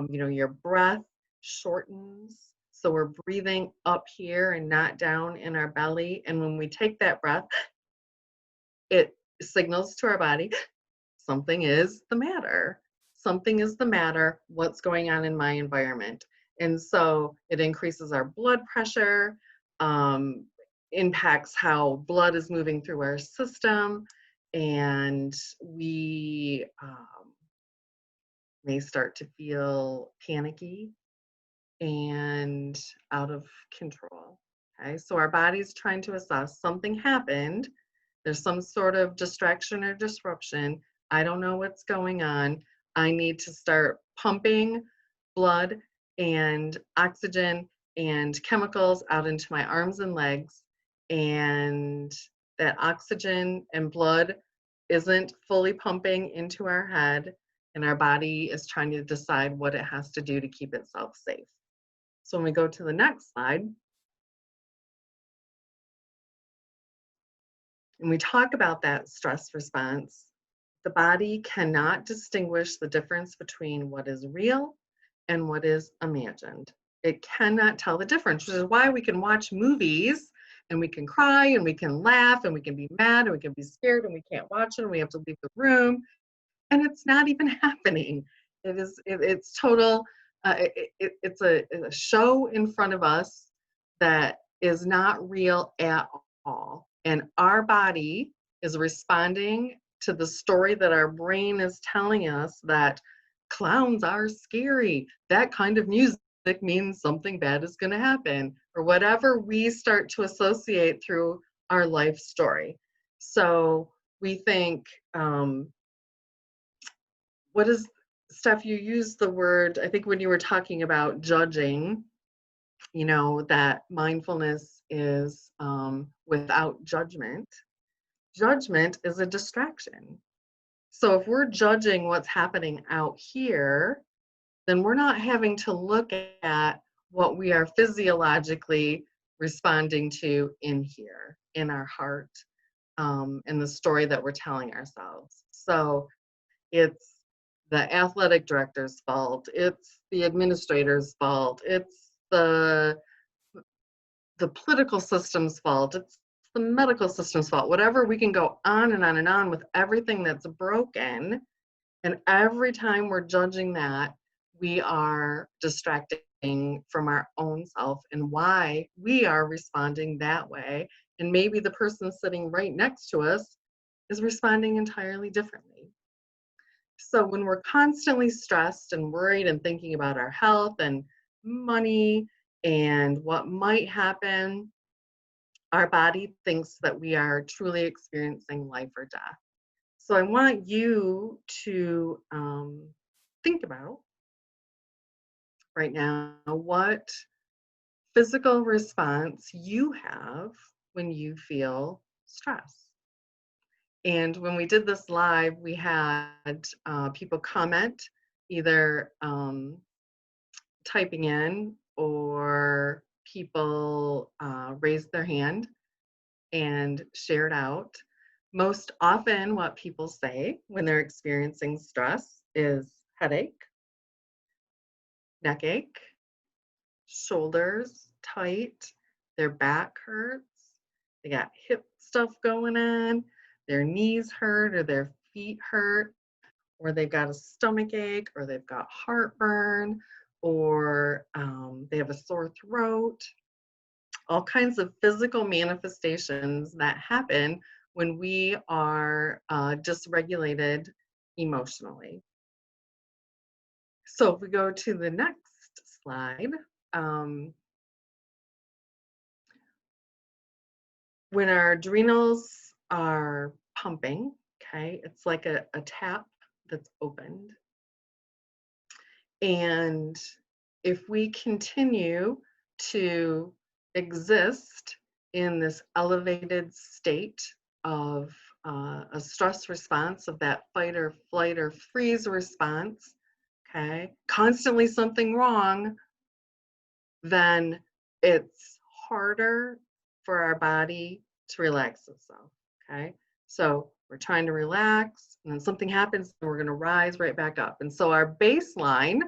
Your breath shortens. So we're breathing up here and not down in our belly. And when we take that breath, it signals to our body something is the matter. Something is the matter. What's going on in my environment? And so it increases our blood pressure, impacts how blood is moving through our system, and we may start to feel panicky and out of control. Okay, so our body's trying to assess something happened. There's some sort of distraction or disruption. I don't know what's going on. I need to start pumping blood and oxygen and chemicals out into my arms and legs. And that oxygen and blood isn't fully pumping into our head, and our body is trying to decide what it has to do to keep itself safe. So when we go to the next slide, and we talk about that stress response, the body cannot distinguish the difference between what is real and what is imagined. It cannot tell the difference, which is why we can watch movies and we can cry and we can laugh and we can be mad and we can be scared and we can't watch it and we have to leave the room, and it's not even happening. It's total, it's a show in front of us that is not real at all. And our body is responding to the story that our brain is telling us, that clowns are scary. That kind of music means something bad is going to happen, or whatever we start to associate through our life story. So we think, what is, Steph, you used the word, I think when you were talking about judging, that mindfulness is without judgment. Judgment is a distraction. So if we're judging what's happening out here, then we're not having to look at what we are physiologically responding to in here, in our heart, in the story that we're telling ourselves. So it's the athletic director's fault, it's the administrator's fault, it's the political system's fault, it's the medical system's fault, whatever. We can go on and on and on with everything that's broken. And every time we're judging that, we are distracting from our own self and why we are responding that way. And maybe the person sitting right next to us is responding entirely differently. So when we're constantly stressed and worried and thinking about our health and money and what might happen, our body thinks that we are truly experiencing life or death. So I want you to think about right now what physical response you have when you feel stress. And when we did this live, we had people comment, either typing in or people raised their hand and shared out. Most often what people say when they're experiencing stress is headache, neck ache, shoulders tight, their back hurts, they got hip stuff going on, their knees hurt or their feet hurt, or they've got a stomach ache, or they've got heartburn, or they have a sore throat. All kinds of physical manifestations that happen when we are dysregulated emotionally. So if we go to the next slide, when our adrenals are pumping, okay? It's like a tap that's opened. And if we continue to exist in this elevated state of a stress response, of that fight or flight or freeze response, okay, constantly something wrong, then it's harder for our body to relax itself, okay? So we're trying to relax, and then something happens, and we're going to rise right back up. And so our baseline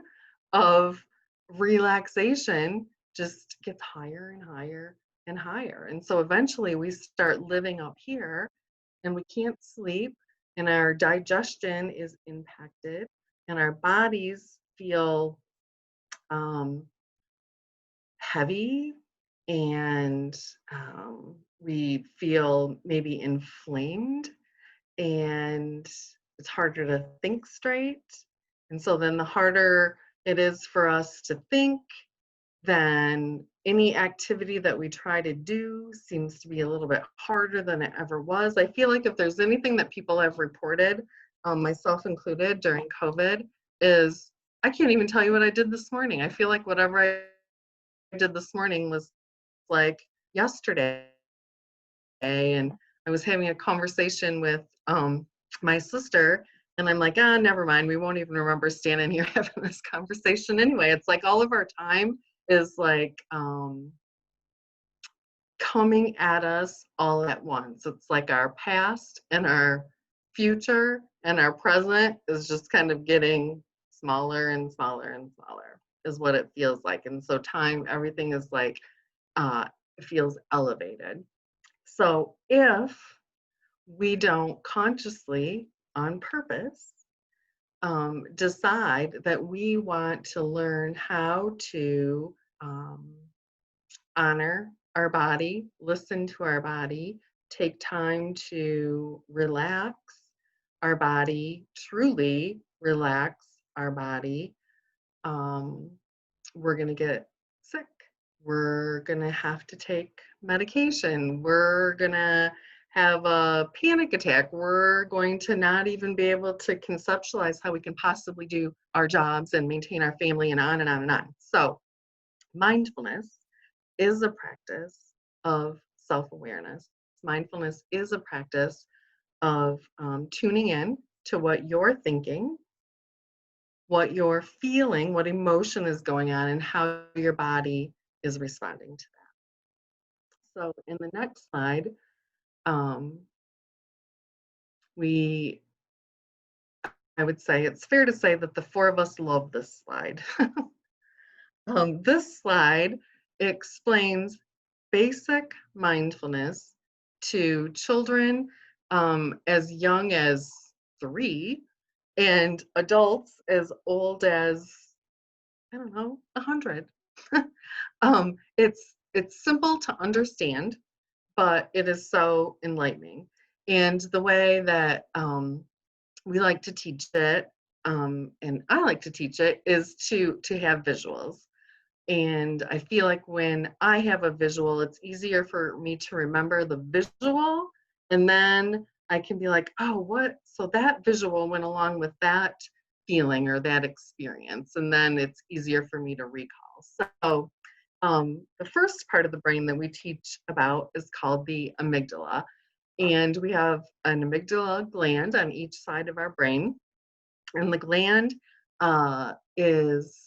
of relaxation just gets higher and higher and higher. And so eventually we start living up here, and we can't sleep, and our digestion is impacted, and our bodies feel heavy, and we feel maybe inflamed, and it's harder to think straight. And so then the harder it is for us to think, then any activity that we try to do seems to be a little bit harder than it ever was. I feel like if there's anything that people have reported, myself included, during COVID, is I can't even tell you what I did this morning. I feel like whatever I did this morning was like yesterday. And I was having a conversation with my sister, and I'm like, never mind, we won't even remember standing here having this conversation anyway. It's like all of our time is like coming at us all at once. It's like our past and our future and our present is just kind of getting smaller and smaller and smaller, is what it feels like. And so time, everything is like, it feels elevated. So if we don't consciously, on purpose, decide that we want to learn how to honor our body, listen to our body, take time to relax our body, truly relax our body, we're going to get sick. We're going to have to take medication. We're going to have a panic attack. We're going to not even be able to conceptualize how we can possibly do our jobs and maintain our family, and on and on and on. So mindfulness is a practice of self-awareness. Mindfulness is a practice of tuning in to what you're thinking, what you're feeling, what emotion is going on, and how your body is responding to that. So in the next slide, I would say it's fair to say that the four of us love this slide. This slide explains basic mindfulness to children as young as 3 and adults as old as, I don't know, 100. It's simple to understand, but it is so enlightening. And the way that we like to teach it, and I like to teach it, is to have visuals. And I feel like when I have a visual, it's easier for me to remember the visual, and then I can be like, oh, what? So that visual went along with that feeling or that experience, and then it's easier for me to recall. So the first part of the brain that we teach about is called the amygdala. And we have an amygdala gland on each side of our brain. And the gland is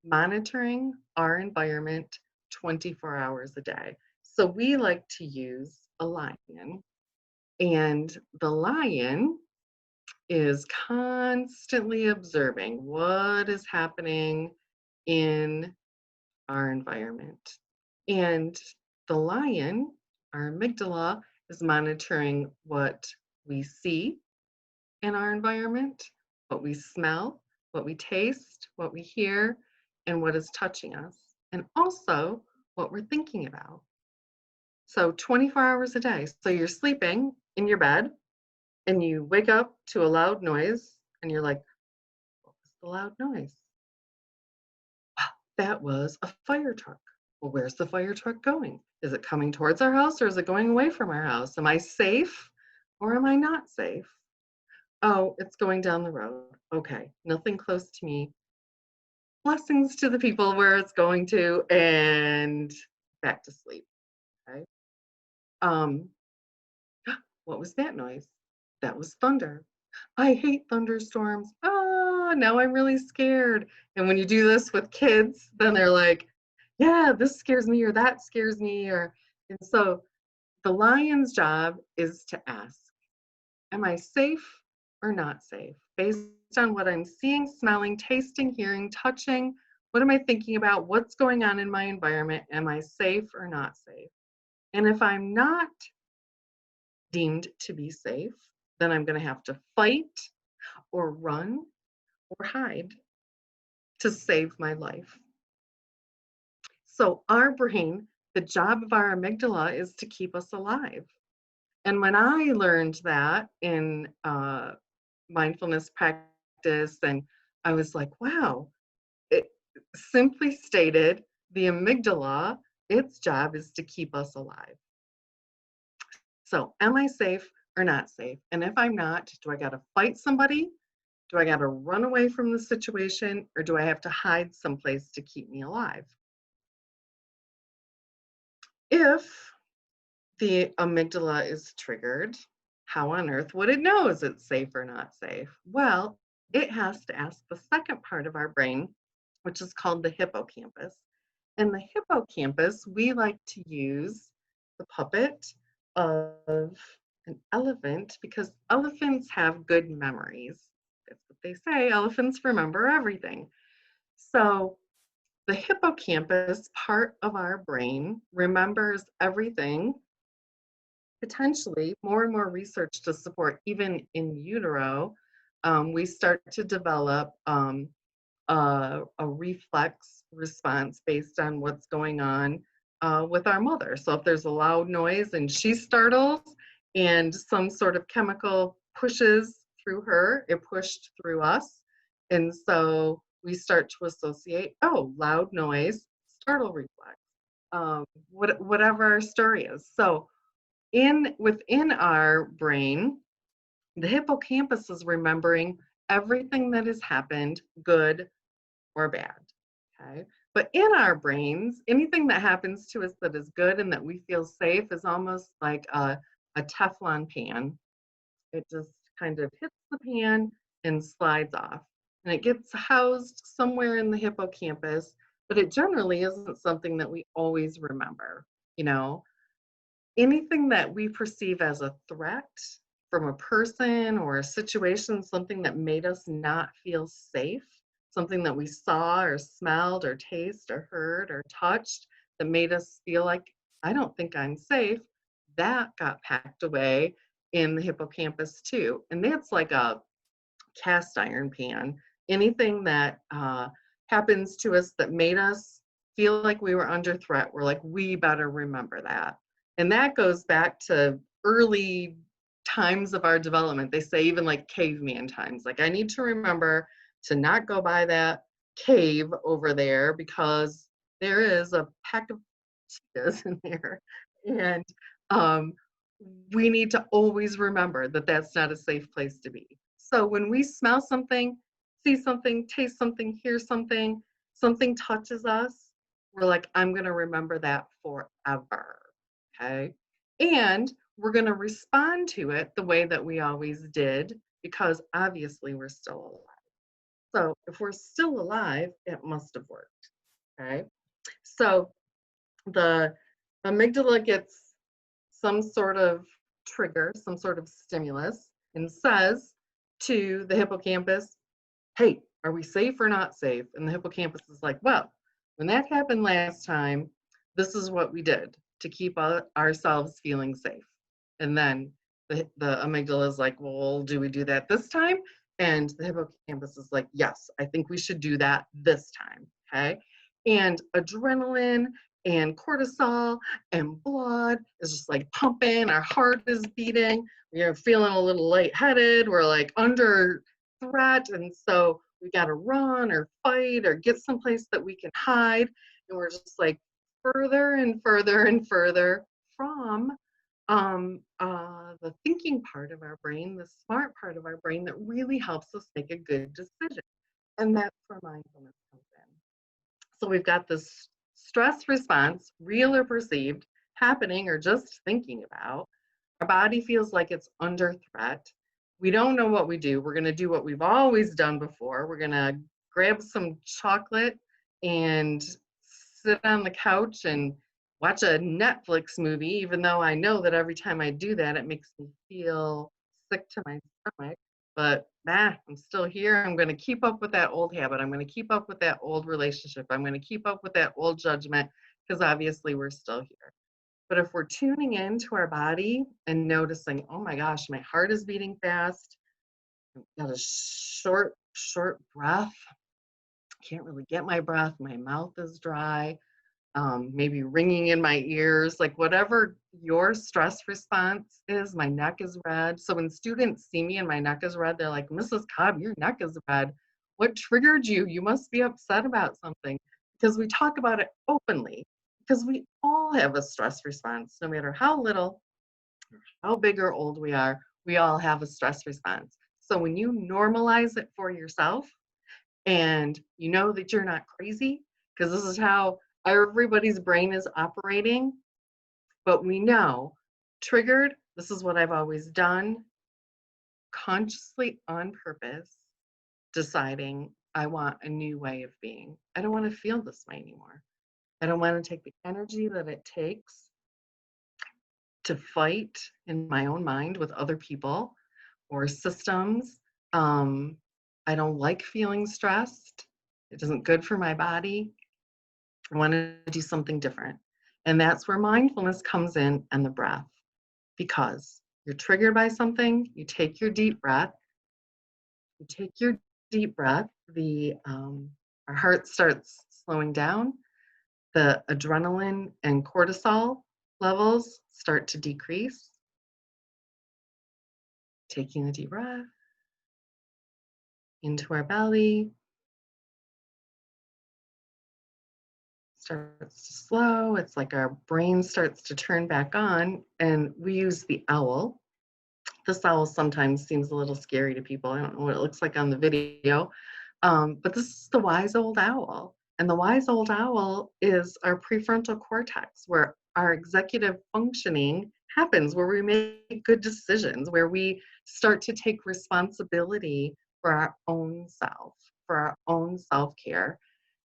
monitoring our environment 24 hours a day. So we like to use a lion. And the lion is constantly observing what is happening in our environment. And the lion, our amygdala, is monitoring what we see in our environment, what we smell, what we taste, what we hear, and what is touching us, and also what we're thinking about. So 24 hours a day. So you're sleeping in your bed and you wake up to a loud noise and you're like, what was the loud noise? That was a fire truck. Well, where's the fire truck going? Is it coming towards our house or is it going away from our house? Am I safe? or am I not safe? Oh, it's going down the road. Okay, nothing close to me. Blessings to the people where it's going to, and back to sleep. Okay. Um, what was that noise? That was thunder. I hate thunderstorms. Ah, now I'm really scared. And when you do this with kids, then they're like, yeah, this scares me or that scares me. And so the lion's job is to ask, am I safe or not safe? Based on what I'm seeing, smelling, tasting, hearing, touching, what am I thinking about? What's going on in my environment? Am I safe or not safe? And if I'm not deemed to be safe, then I'm going to have to fight or run or hide to save my life. So, our brain, the job of our amygdala is to keep us alive. And when I learned that in mindfulness practice, and I was like, wow, it simply stated the amygdala, its job is to keep us alive. So, am I safe or not safe? And if I'm not, do I got to fight somebody? Do I got to run away from the situation? Or do I have to hide someplace to keep me alive? If the amygdala is triggered, how on earth would it know is it safe or not safe? Well, it has to ask the second part of our brain, which is called the hippocampus. And the hippocampus, we like to use the puppet of an elephant because elephants have good memories. That's what they say. Elephants remember everything. So the hippocampus part of our brain remembers everything. Potentially more and more research to support even in utero, we start to develop a reflex response based on what's going on with our mother. So if there's a loud noise and she startles and some sort of chemical pushes through her, it pushed through us. And so we start to associate, oh, loud noise, startle reflex, whatever our story is. So within our brain, the hippocampus is remembering everything that has happened, good or bad. Okay. But in our brains, anything that happens to us that is good and that we feel safe is almost like a Teflon pan. It just kind of hits the pan and slides off. And it gets housed somewhere in the hippocampus, but it generally isn't something that we always remember. You know, anything that we perceive as a threat from a person or a situation, something that made us not feel safe, something that we saw or smelled or tasted or heard or touched that made us feel like, I don't think I'm safe, that got packed away in the hippocampus too. And that's like a cast iron pan. Anything that happens to us that made us feel like we were under threat, we're like, we better remember that. And that goes back to early times of our development. They say even like caveman times, like I need to remember to not go by that cave over there because there is a pack of cheetahs in there. And we need to always remember that that's not a safe place to be. So when we smell something, see something, taste something, hear something, something touches us, we're like, I'm going to remember that forever. Okay. And we're going to respond to it the way that we always did because obviously we're still alive. So if we're still alive, it must have worked. Okay. So the amygdala gets some sort of trigger, some sort of stimulus, and says to the hippocampus, hey, are we safe or not safe? And the hippocampus is like, well, when that happened last time, this is what we did to keep ourselves feeling safe. And then the amygdala is like, well, do we do that this time? And the hippocampus is like, yes, I think we should do that this time. Okay. And adrenaline and cortisol and blood is just like pumping. Our heart is beating. We're feeling a little lightheaded. We're like under threat. And so we got to run or fight or get someplace that we can hide. And we're just like further and further and further from the thinking part of our brain, the smart part of our brain that really helps us make a good decision. And that's where mindfulness comes in. So we've got this stress response, real or perceived, happening or just thinking about. Our body feels like it's under threat. We don't know what we do. We're going to do what we've always done before. We're going to grab some chocolate and sit on the couch and watch a Netflix movie, even though I know that every time I do that, it makes me feel sick to my stomach. But I'm still here. I'm going to keep up with that old habit. I'm going to keep up with that old relationship. I'm going to keep up with that old judgment because obviously we're still here. But if we're tuning into our body and noticing, oh my gosh, my heart is beating fast, I've got a short breath, can't really get my breath, my mouth is dry, maybe ringing in my ears, like whatever your stress response is, my neck is red. So when students see me and my neck is red, they're like, Mrs. Cobb, your neck is red. What triggered you? You must be upset about something. Because we talk about it openly, because we all have a stress response, no matter how little, how big or old we all have a stress response. So when you normalize it for yourself, and you know that you're not crazy, because this is how everybody's brain is operating, but we know triggered, this is what I've always done, consciously on purpose, deciding I want a new way of being. I don't want to feel this way anymore. I don't want to take the energy that it takes to fight in my own mind with other people or systems. I don't like feeling stressed. It isn't good for my body. I want to do something different. And that's where mindfulness comes in, and the breath. Because you're triggered by something, you take your deep breath. You take your deep breath, our heart starts slowing down, the adrenaline and cortisol levels start to decrease. Taking a deep breath into our belly, starts to slow. It's like our brain starts to turn back on, and we use the owl. This owl sometimes seems a little scary to people. I don't know what it looks like on the video, but this is the wise old owl. And the wise old owl is our prefrontal cortex, where our executive functioning happens, where we make good decisions, where we start to take responsibility for our own self, for our own self-care.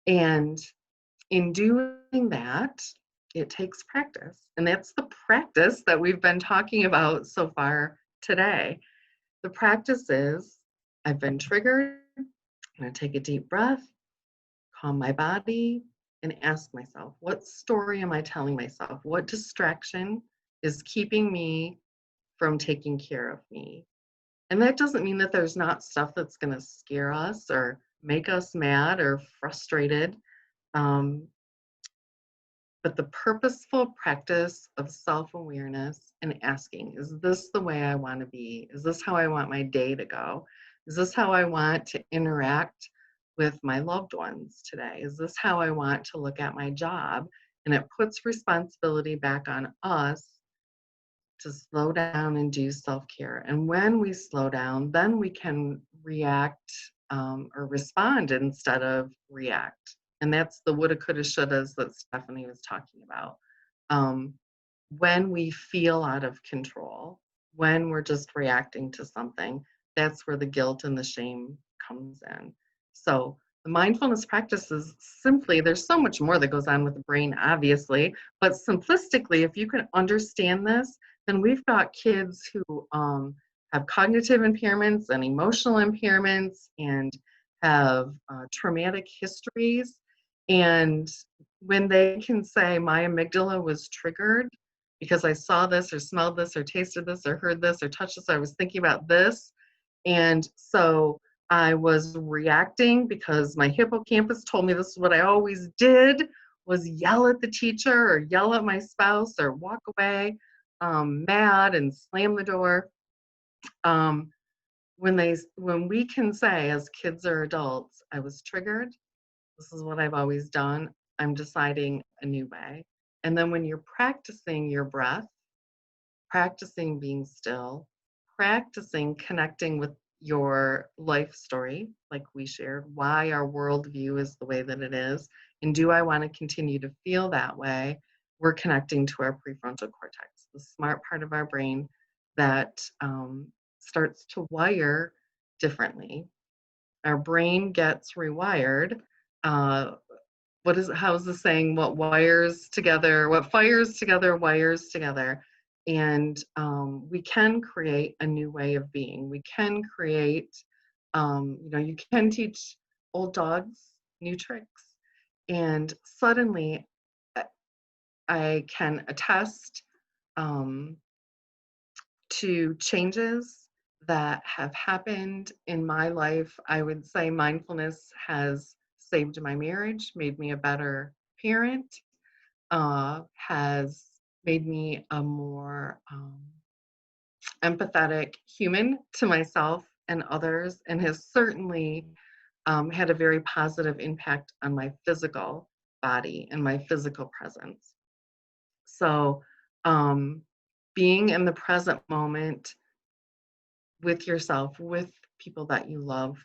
And in doing that, it takes practice. And that's the practice that we've been talking about so far today. The practice is, I've been triggered. I'm going to take a deep breath, calm my body, and ask myself, what story am I telling myself? What distraction is keeping me from taking care of me? And that doesn't mean that there's not stuff that's going to scare us or make us mad or frustrated. Um, But the purposeful practice of self-awareness and asking, is this the way I want to be? Is this how I want my day to go? Is this how I want to interact with my loved ones today? Is this how I want to look at my job? And it puts responsibility back on us to slow down and do self-care. And when we slow down, then we can react or respond instead of react. And that's the woulda, coulda, shouldas that Stephanie was talking about. When we feel out of control, when we're just reacting to something, that's where the guilt and the shame comes in. So the mindfulness practice is simply, there's so much more that goes on with the brain, obviously, but simplistically, if you can understand this, then we've got kids who have cognitive impairments and emotional impairments and have traumatic histories. And when they can say, my amygdala was triggered because I saw this or smelled this or tasted this or heard this or touched this, or I was thinking about this. And so I was reacting because my hippocampus told me this is what I always did, was yell at the teacher or yell at my spouse or walk away mad and slam the door. When we can say as kids or adults, I was triggered, this is what I've always done, I'm deciding a new way. And then when you're practicing your breath, practicing being still, practicing connecting with your life story, like we shared, why our worldview is the way that it is, and do I want to continue to feel that way? We're connecting to our prefrontal cortex, the smart part of our brain that starts to wire differently. Our brain gets rewired. How's the saying? What wires together, what fires together, wires together. And we can create a new way of being. We can create, you can teach old dogs new tricks. And suddenly I can attest to changes that have happened in my life. I would say mindfulness has saved my marriage, made me a better parent, has made me a more empathetic human to myself and others, and has certainly had a very positive impact on my physical body and my physical presence. So, being in the present moment with yourself, with people that you love,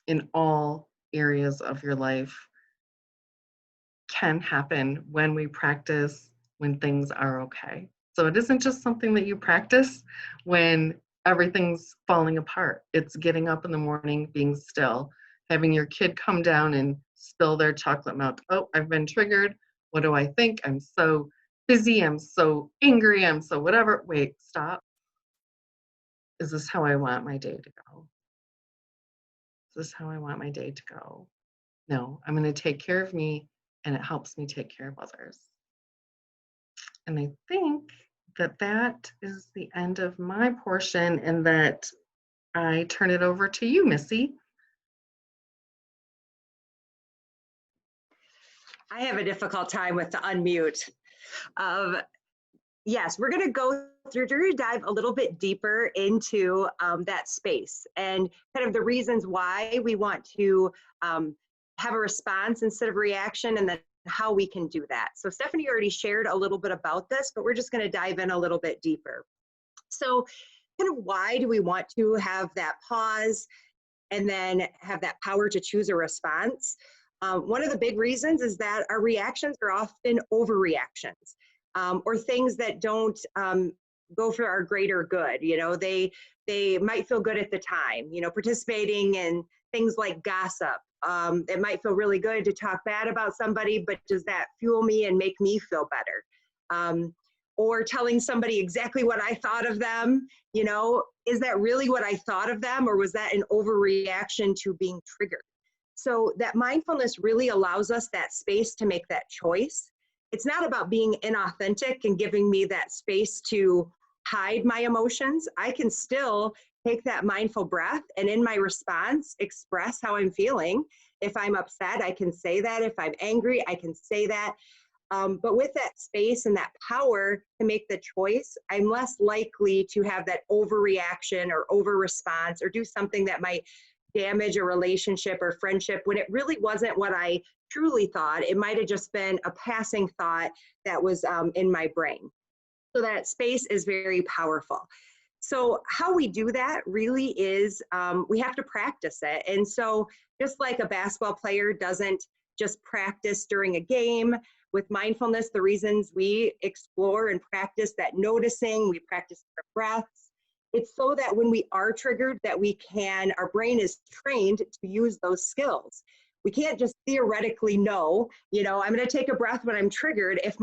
in all areas of your life can happen when we practice when things are okay. So it isn't just something that you practice when everything's falling apart. It's getting up in the morning, being still, having your kid come down and spill their chocolate milk. Oh, I've been triggered. What do I think? I'm so busy. I'm so angry. I'm so whatever. Wait, stop. Is this how I want my day to go? Is this how I want my day to go? No, I'm going to take care of me, and it helps me take care of others. And I think that that is the end of my portion, and that I turn it over to you, Missy. I have a difficult time with the unmute. Yes, we're going to go through, we're going to dive a little bit deeper into that space and kind of the reasons why we want to have a response instead of reaction, and then how we can do that. So Stephanie already shared a little bit about this, but we're just going to dive in a little bit deeper. So kind of why do we want to have that pause and then have that power to choose a response? One of the big reasons is that our reactions are often overreactions. Or things that don't go for our greater good. You know, they might feel good at the time. You know, participating in things like gossip. It might feel really good to talk bad about somebody, but does that fuel me and make me feel better? Or telling somebody exactly what I thought of them. You know, is that really what I thought of them, or was that an overreaction to being triggered? So that mindfulness really allows us that space to make that choice. It's not about being inauthentic and giving me that space to hide my emotions. I can still take that mindful breath and in my response, express how I'm feeling. If I'm upset, I can say that. If I'm angry, I can say that. But with that space and that power to make the choice, I'm less likely to have that overreaction or over response or do something that might damage a relationship or friendship when it really wasn't what I truly thought. It might have just been a passing thought that was in my brain. So that space is very powerful. So how we do that really is we have to practice it. And so just like a basketball player doesn't just practice during a game, with mindfulness, the reasons we explore and practice that noticing, we practice our breaths, it's so that when we are triggered that we can, our brain is trained to use those skills. We can't just theoretically know, you know, I'm going to take a breath when I'm triggered if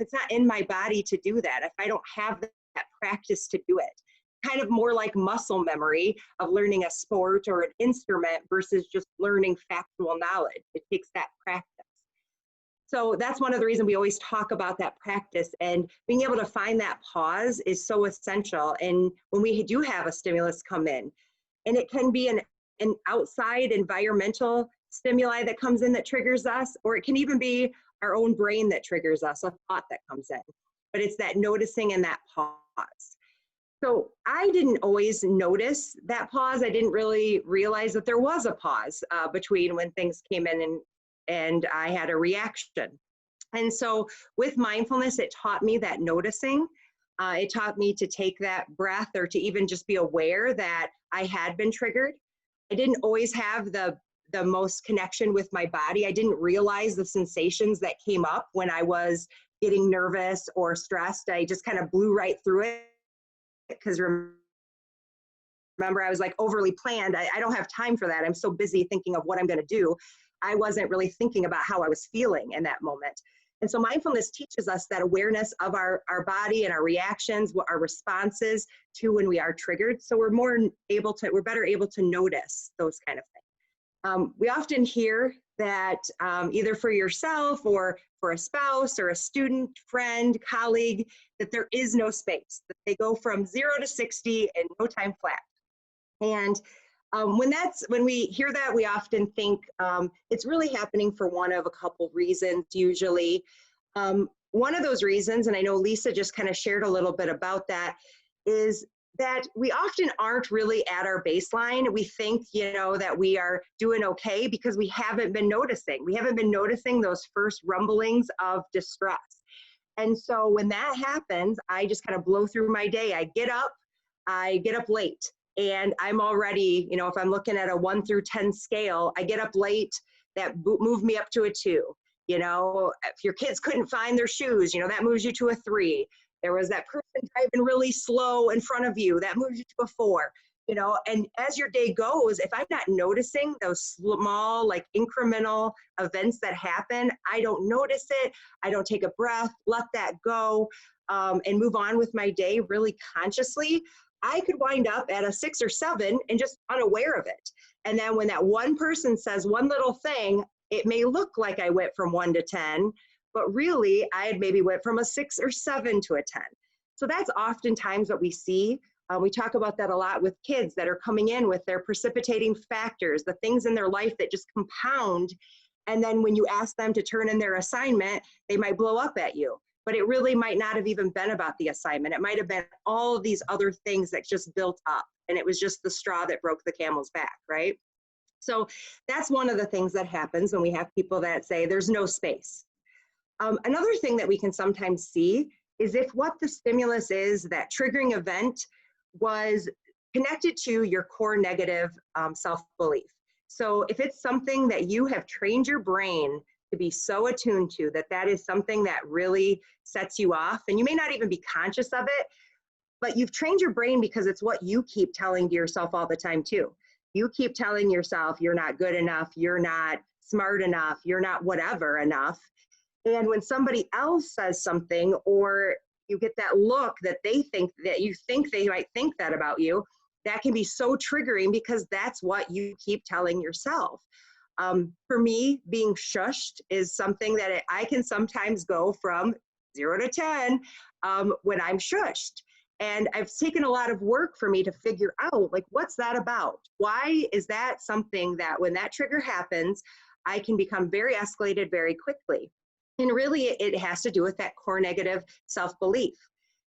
it's not in my body to do that, if I don't have that practice to do it. Kind of more like muscle memory of learning a sport or an instrument versus just learning factual knowledge. It takes that practice. So that's one of the reasons we always talk about that practice, and being able to find that pause is so essential. And when we do have a stimulus come in, and it can be an outside environmental stimuli that comes in that triggers us, or it can even be our own brain that triggers us, a thought that comes in. But it's that noticing and that pause. So I didn't always notice that pause. I didn't really realize that there was a pause between when things came in and I had a reaction. And so with mindfulness, it taught me that noticing, It taught me to take that breath, or to even just be aware that I had been triggered. I didn't always have the most connection with my body. I didn't realize the sensations that came up when I was getting nervous or stressed. I just kind of blew right through it, because remember, I was like overly planned. I don't have time for that. I'm so busy thinking of what I'm going to do. I wasn't really thinking about how I was feeling in that moment. And so mindfulness teaches us that awareness of our body and our reactions, what our responses to when we are triggered. So we're better able to notice those kind of things. We often hear that either for yourself or for a spouse or a student, friend, colleague, that there is no space, that they go from 0 to 60 in no time flat. And when we hear that, we often think it's really happening for one of a couple reasons usually. One of those reasons, and I know Lisa just kind of shared a little bit about that, is that we often aren't really at our baseline. We think, that we are doing okay because we haven't been noticing. We haven't been noticing those first rumblings of distress. And so when that happens, I just kind of blow through my day. I get up late. And I'm already, if I'm looking at a 1 through 10 scale, I get up late, that move me up to a 2. If your kids couldn't find their shoes, that moves you to a 3. There was that person driving really slow in front of you, that moves you to a 4. And as your day goes, if I'm not noticing those small, like incremental events that happen, I don't notice it. I don't take a breath, let that go, and move on with my day really consciously. I could wind up at a 6 or 7 and just unaware of it. And then when that one person says one little thing, it may look like I went from 1 to 10, but really I had maybe went from a 6 or 7 to a 10. So that's oftentimes what we see. We talk about that a lot with kids that are coming in with their precipitating factors, the things in their life that just compound. And then when you ask them to turn in their assignment, they might blow up at you. But it really might not have even been about the assignment. It might have been all of these other things that just built up. And it was just the straw that broke the camel's back, right? So that's one of the things that happens when we have people that say there's no space. Another thing that we can sometimes see is if what the stimulus is, that triggering event, was connected to your core negative self-belief. So if it's something that you have trained your brain to be so attuned to, that is something that really sets you off, and you may not even be conscious of it, but you've trained your brain because it's what you keep telling to yourself all the time too. You keep telling yourself you're not good enough, you're not smart enough, you're not whatever enough. And when somebody else says something, or you get that look that you think they might think that about you, that can be so triggering because that's what you keep telling yourself. For me, being shushed is something that I can sometimes go from 0 to 10 when I'm shushed. And it's taken a lot of work for me to figure out, like, what's that about? Why is that something that when that trigger happens, I can become very escalated very quickly? And really, it has to do with that core negative self-belief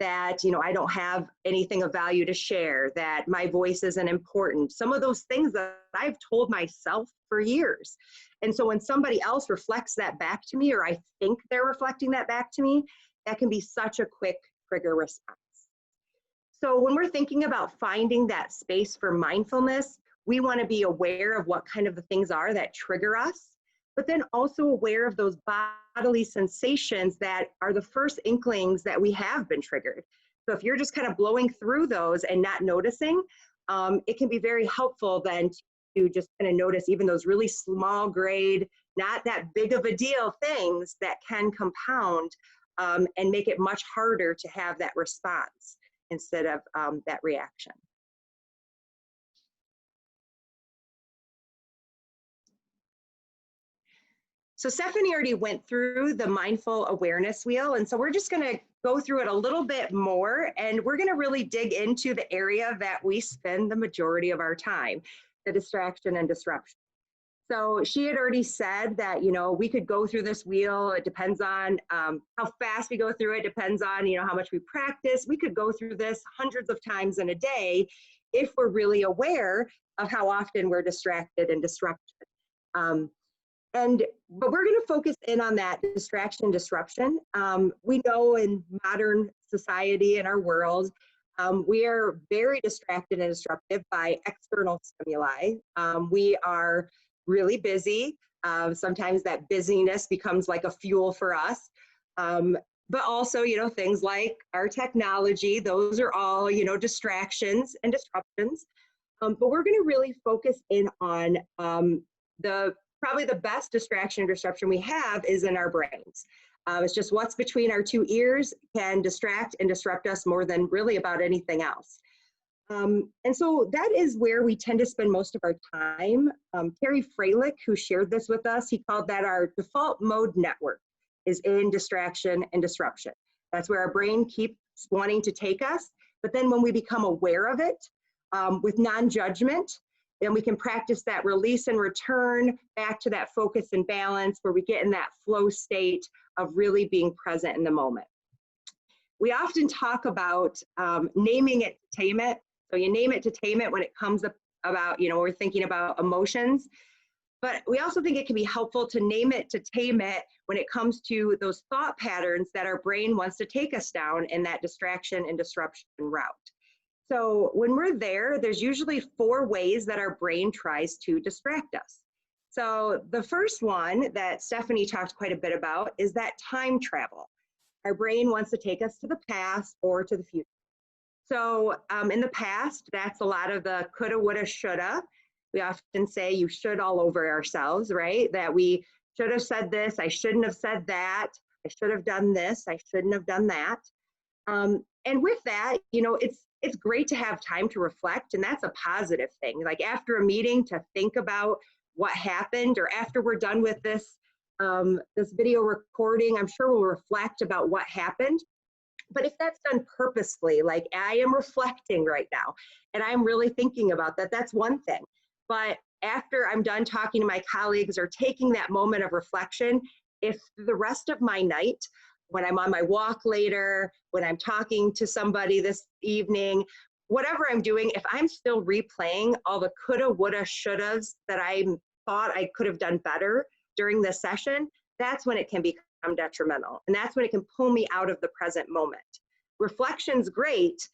that, I don't have anything of value to share, that my voice isn't important. Some of those things that I've told myself for years. And so when somebody else reflects that back to me, or I think they're reflecting that back to me, that can be such a quick trigger response. So when we're thinking about finding that space for mindfulness, we want to be aware of what kind of the things are that trigger us, but then also aware of those bodily sensations that are the first inklings that we have been triggered. So if you're just kind of blowing through those and not noticing, it can be very helpful then to just kind of notice even those really small grade, not that big of a deal things that can compound and make it much harder to have that response instead of that reaction. So Stephanie already went through the mindful awareness wheel, and so we're just going to go through it a little bit more, and we're going to really dig into the area that we spend the majority of our time, the distraction and disruption. So she had already said that, we could go through this wheel. It depends on how fast we go through it, depends on, how much we practice. We could go through this hundreds of times in a day if we're really aware of how often we're distracted and disrupted. But we're going to focus in on that distraction disruption. We know in modern society in our world, we are very distracted and disruptive by external stimuli. We are really busy. Sometimes that busyness becomes like a fuel for us. But also, things like our technology, those are all, distractions and disruptions. But we're going to really focus in on probably the best distraction and disruption we have is in our brains. It's just what's between our two ears can distract and disrupt us more than really about anything else. And so that is where we tend to spend most of our time. Terry Freilich, who shared this with us, he called that our default mode network is in distraction and disruption. That's where our brain keeps wanting to take us. But then when we become aware of it with non-judgment, then we can practice that release and return back to that focus and balance where we get in that flow state of really being present in the moment. We often talk about naming it to tame it. So you name it to tame it when it comes up about, we're thinking about emotions. But we also think it can be helpful to name it to tame it when it comes to those thought patterns that our brain wants to take us down in that distraction and disruption route. So when we're there, there's usually 4 ways that our brain tries to distract us. So the first one that Stephanie talked quite a bit about is that time travel. Our brain wants to take us to the past or to the future. So in the past, that's a lot of the coulda, woulda, shoulda. We often say you should all over ourselves, right? That we should have said this, I shouldn't have said that, I should have done this, I shouldn't have done that. And with that, it's great to have time to reflect, and that's a positive thing. Like after a meeting to think about what happened, or after we're done with this video recording, I'm sure we'll reflect about what happened. But if that's done purposefully, like I am reflecting right now, and I'm really thinking about that, that's one thing. But after I'm done talking to my colleagues or taking that moment of reflection, if the rest of my night, when I'm on my walk later, when I'm talking to somebody this evening, whatever I'm doing, if I'm still replaying all the coulda, woulda, shouldas that I thought I could have done better during this session, that's when it can become detrimental. And that's when it can pull me out of the present moment. Reflection's great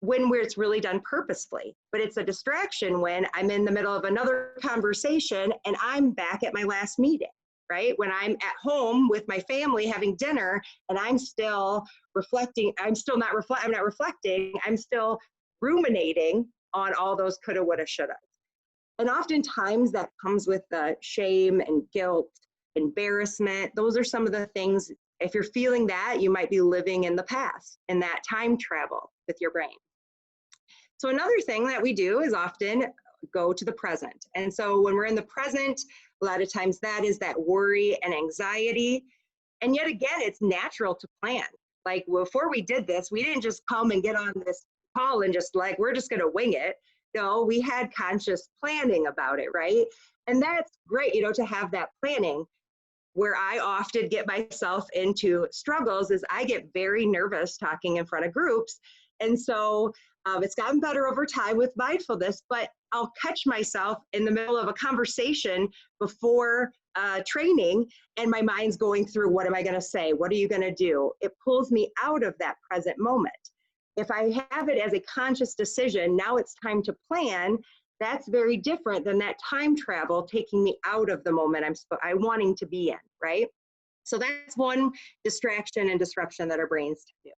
when it's really done purposefully, but it's a distraction when I'm in the middle of another conversation and I'm back at my last meeting. Right? When I'm at home with my family having dinner and I'm still reflecting, I'm not reflecting, I'm still ruminating on all those coulda, woulda, shoulda. And oftentimes that comes with the shame and guilt, embarrassment. Those are some of the things, if you're feeling that, you might be living in the past and that time travel with your brain. So another thing that we do is often go to the present. And so when we're in the present, a lot of times that is that worry and anxiety. And yet again, it's natural to plan. Like before we did this, we didn't just come and get on this call and just like, we're just going to wing it. No, we had conscious planning about it, right? And that's great, to have that planning. Where I often get myself into struggles is I get very nervous talking in front of groups. And so it's gotten better over time with mindfulness, but I'll catch myself in the middle of a conversation before training, and my mind's going through, what am I going to say? What are you going to do? It pulls me out of that present moment. If I have it as a conscious decision, now it's time to plan, that's very different than that time travel taking me out of the moment I'm wanting to be in, right? So that's one distraction and disruption that our brains do.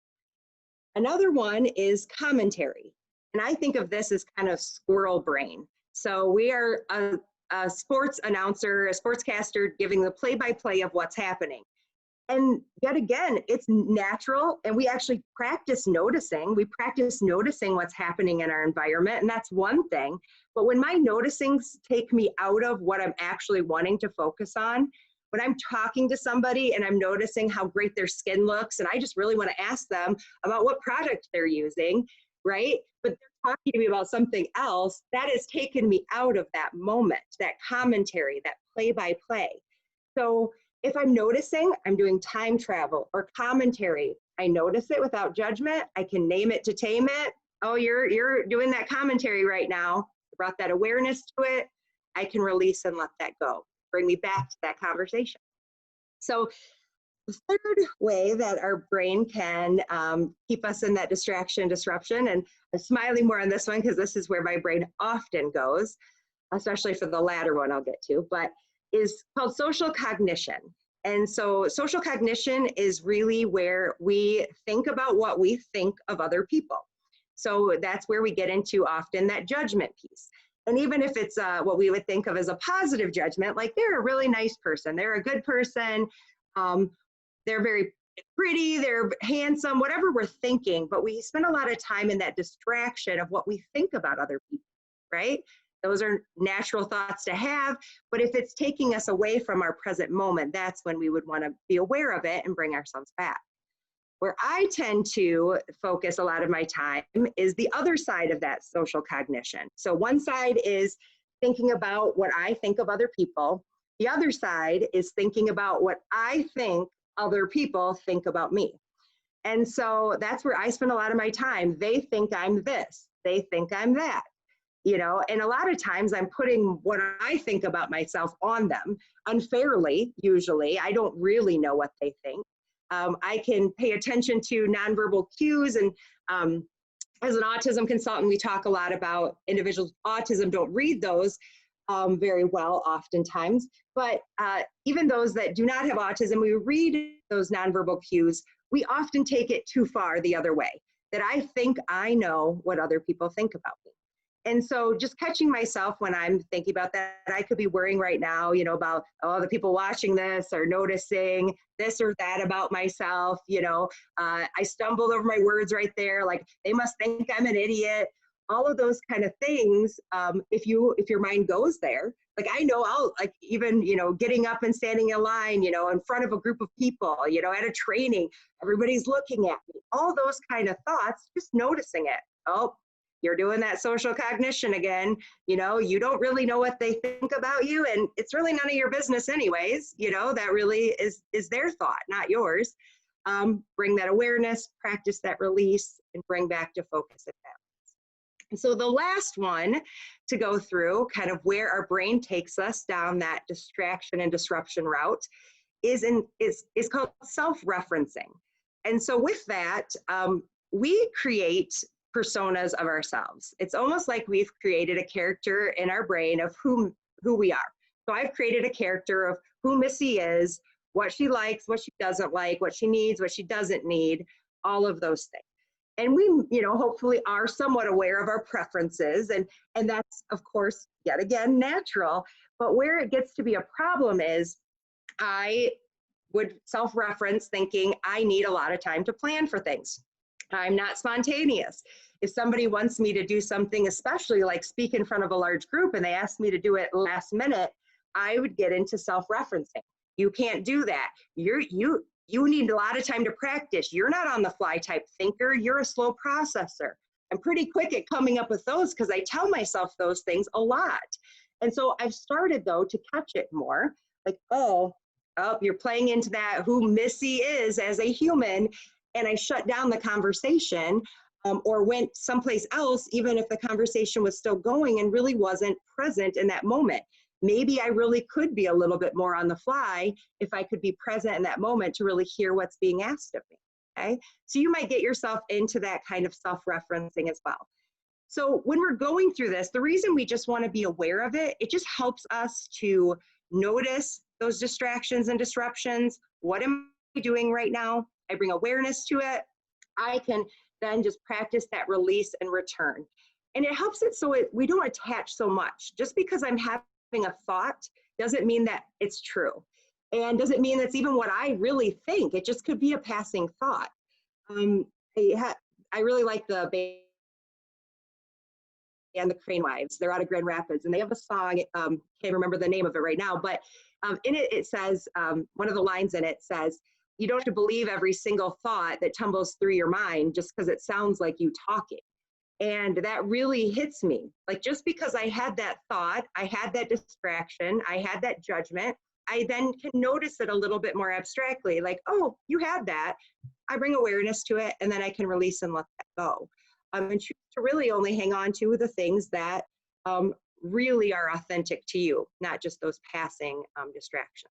Another one is commentary. And I think of this as kind of squirrel brain. So we are a sports announcer, a sportscaster giving the play-by-play of what's happening. And yet again, it's natural, and we actually practice noticing. We practice noticing what's happening in our environment, and that's one thing. But when my noticings take me out of what I'm actually wanting to focus on, when I'm talking to somebody and I'm noticing how great their skin looks, and I just really want to ask them about what product they're using, right? But they're talking to me about something else, that has taken me out of that moment, that commentary, that play-by-play. So if I'm noticing, I'm doing time travel or commentary, I notice it without judgment, I can name it to tame it. Oh, you're doing that commentary right now. I brought that awareness to it. I can release and let that go. bring me back to that conversation. So the third way that our brain can keep us in that distraction, disruption, and I'm smiling more on this one because this is where my brain often goes, especially for the latter one I'll get to, but is called social cognition. And so social cognition is really where we think about what we think of other people. So that's where we get into often that judgment piece. And even if it's what we would think of as a positive judgment, like they're a really nice person, they're a good person, they're very pretty, they're handsome, whatever we're thinking, but we spend a lot of time in that distraction of what we think about other people, right? Those are natural thoughts to have, but if it's taking us away from our present moment, that's when we would want to be aware of it and bring ourselves back. Where I tend to focus a lot of my time is the other side of that social cognition. So one side is thinking about what I think of other people. The other side is thinking about what I think other people think about me. And so that's where I spend a lot of my time. They think I'm this, they think I'm that, you know, and a lot of times I'm putting what I think about myself on them unfairly, usually. I don't really know what they think. I can pay attention to nonverbal cues, and as an autism consultant, we talk a lot about individuals with autism don't read those very well oftentimes, but even those that do not have autism, we read those nonverbal cues, we often take it too far the other way, that I think I know what other people think about me. And so just catching myself when I'm thinking about that, I could be worrying right now, you know, about, oh, the people watching this are noticing this or that about myself, you know, I stumbled over my words right there, like they must think I'm an idiot. All of those kind of things, if your mind goes there, like I know I'll like even, you know, getting up and standing in line, you know, in front of a group of people, you know, at a training, everybody's looking at me, all those kind of thoughts, just noticing it. Oh, you're doing that social cognition again. You know, you don't really know what they think about you, and it's really none of your business anyways. You know, that really is their thought, not yours. Bring that awareness, practice that release, and bring back to focus and balance. And so the last one to go through, kind of where our brain takes us down that distraction and disruption route, is called self-referencing. And so with that, we create personas of ourselves. It's almost like we've created a character in our brain of who we are. So I've created a character of who Missy is, what she likes, what she doesn't like, what she needs, what she doesn't need, all of those things. And we, you know, hopefully are somewhat aware of our preferences, and that's, of course, yet again, natural. But where it gets to be a problem is I would self-reference thinking I need a lot of time to plan for things. I'm not spontaneous. If somebody wants me to do something, especially like speak in front of a large group, and they ask me to do it last minute, I would get into self-referencing. You can't do that. You need a lot of time to practice. You're not on the fly type thinker. You're a slow processor. I'm pretty quick at coming up with those because I tell myself those things a lot. And so I've started, though, to catch it more. Like, oh, you're playing into that who Missy is as a human. And I shut down the conversation or went someplace else, even if the conversation was still going and really wasn't present in that moment. Maybe I really could be a little bit more on the fly if I could be present in that moment to really hear what's being asked of me, okay? So you might get yourself into that kind of self-referencing as well. So when we're going through this, the reason we just want to be aware of it, it just helps us to notice those distractions and disruptions. What am I doing right now? I bring awareness to it. I can then just practice that release and return. And it helps it so we don't attach so much. Just because I'm having a thought doesn't mean that it's true. And doesn't mean that's even what I really think. It just could be a passing thought. I really like the band and the Crane Wives. They're out of Grand Rapids, and they have a song, can't remember the name of it right now, but in it, it says, one of the lines in it says, you don't have to believe every single thought that tumbles through your mind just because it sounds like you talking. And that really hits me. Like, just because I had that thought, I had that distraction, I had that judgment, I then can notice it a little bit more abstractly. Like, oh, you had that. I bring awareness to it, and then I can release and let that go. And choose to really only hang on to the things that really are authentic to you, not just those passing distractions.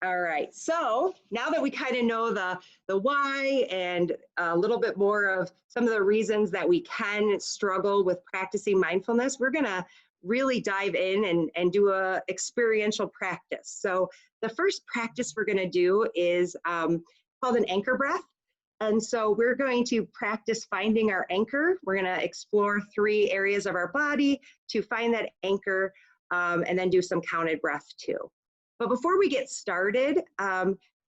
All right, so now that we kind of know the why and a little bit more of some of the reasons that we can struggle with practicing mindfulness, we're gonna really dive in and do a experiential practice. So the first practice we're gonna do is called an anchor breath. And so we're going to practice finding our anchor. We're gonna explore 3 areas of our body to find that anchor, and then do some counted breath too. But before we get started,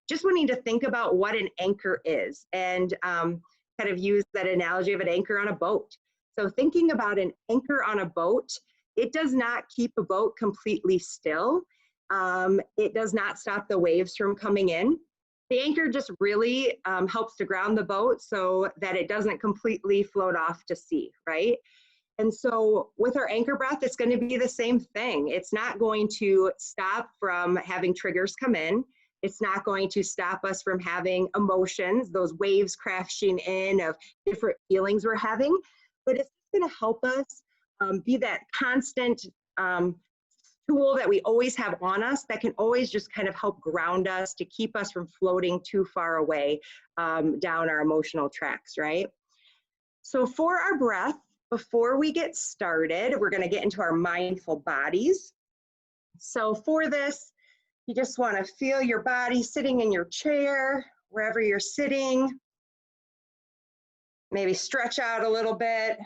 just wanting to think about what an anchor is and kind of use that analogy of an anchor on a boat. So thinking about an anchor on a boat, it does not keep a boat completely still. It does not stop the waves from coming in. The anchor just really helps to ground the boat so that it doesn't completely float off to sea, right? And so with our anchor breath, it's going to be the same thing. It's not going to stop from having triggers come in. It's not going to stop us from having emotions, those waves crashing in of different feelings we're having, but it's going to help us be that constant tool that we always have on us that can always just kind of help ground us to keep us from floating too far away down our emotional tracks, right? So for our breath, before we get started, we're going to get into our mindful bodies. So for this, you just want to feel your body sitting in your chair, wherever you're sitting. Maybe stretch out a little bit.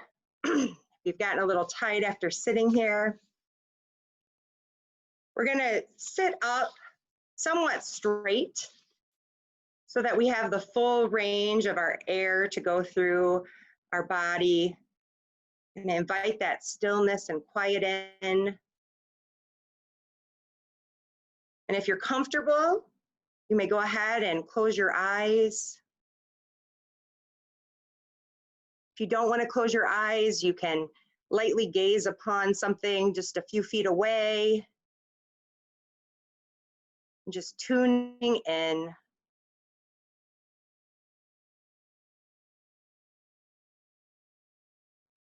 You've gotten a little tight after sitting here. We're going to sit up somewhat straight so that we have the full range of our air to go through our body. And invite that stillness and quiet in. And if you're comfortable, you may go ahead and close your eyes. If you don't want to close your eyes, you can lightly gaze upon something just a few feet away. And just tuning in.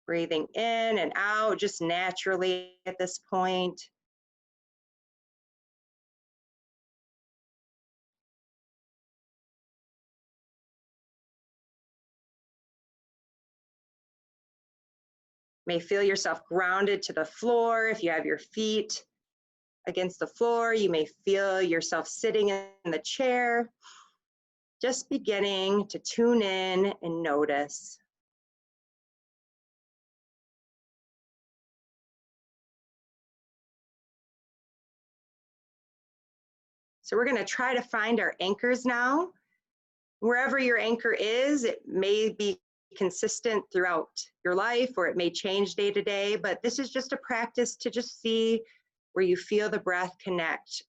Breathing in and out just naturally at this point. You may feel yourself grounded to the floor. If you have your feet against the floor, you may feel yourself sitting in the chair. Just beginning to tune in and notice. So we're going to try to find our anchors now. Wherever your anchor is, it may be consistent throughout your life or it may change day to day, but this is just a practice to just see where you feel the breath connection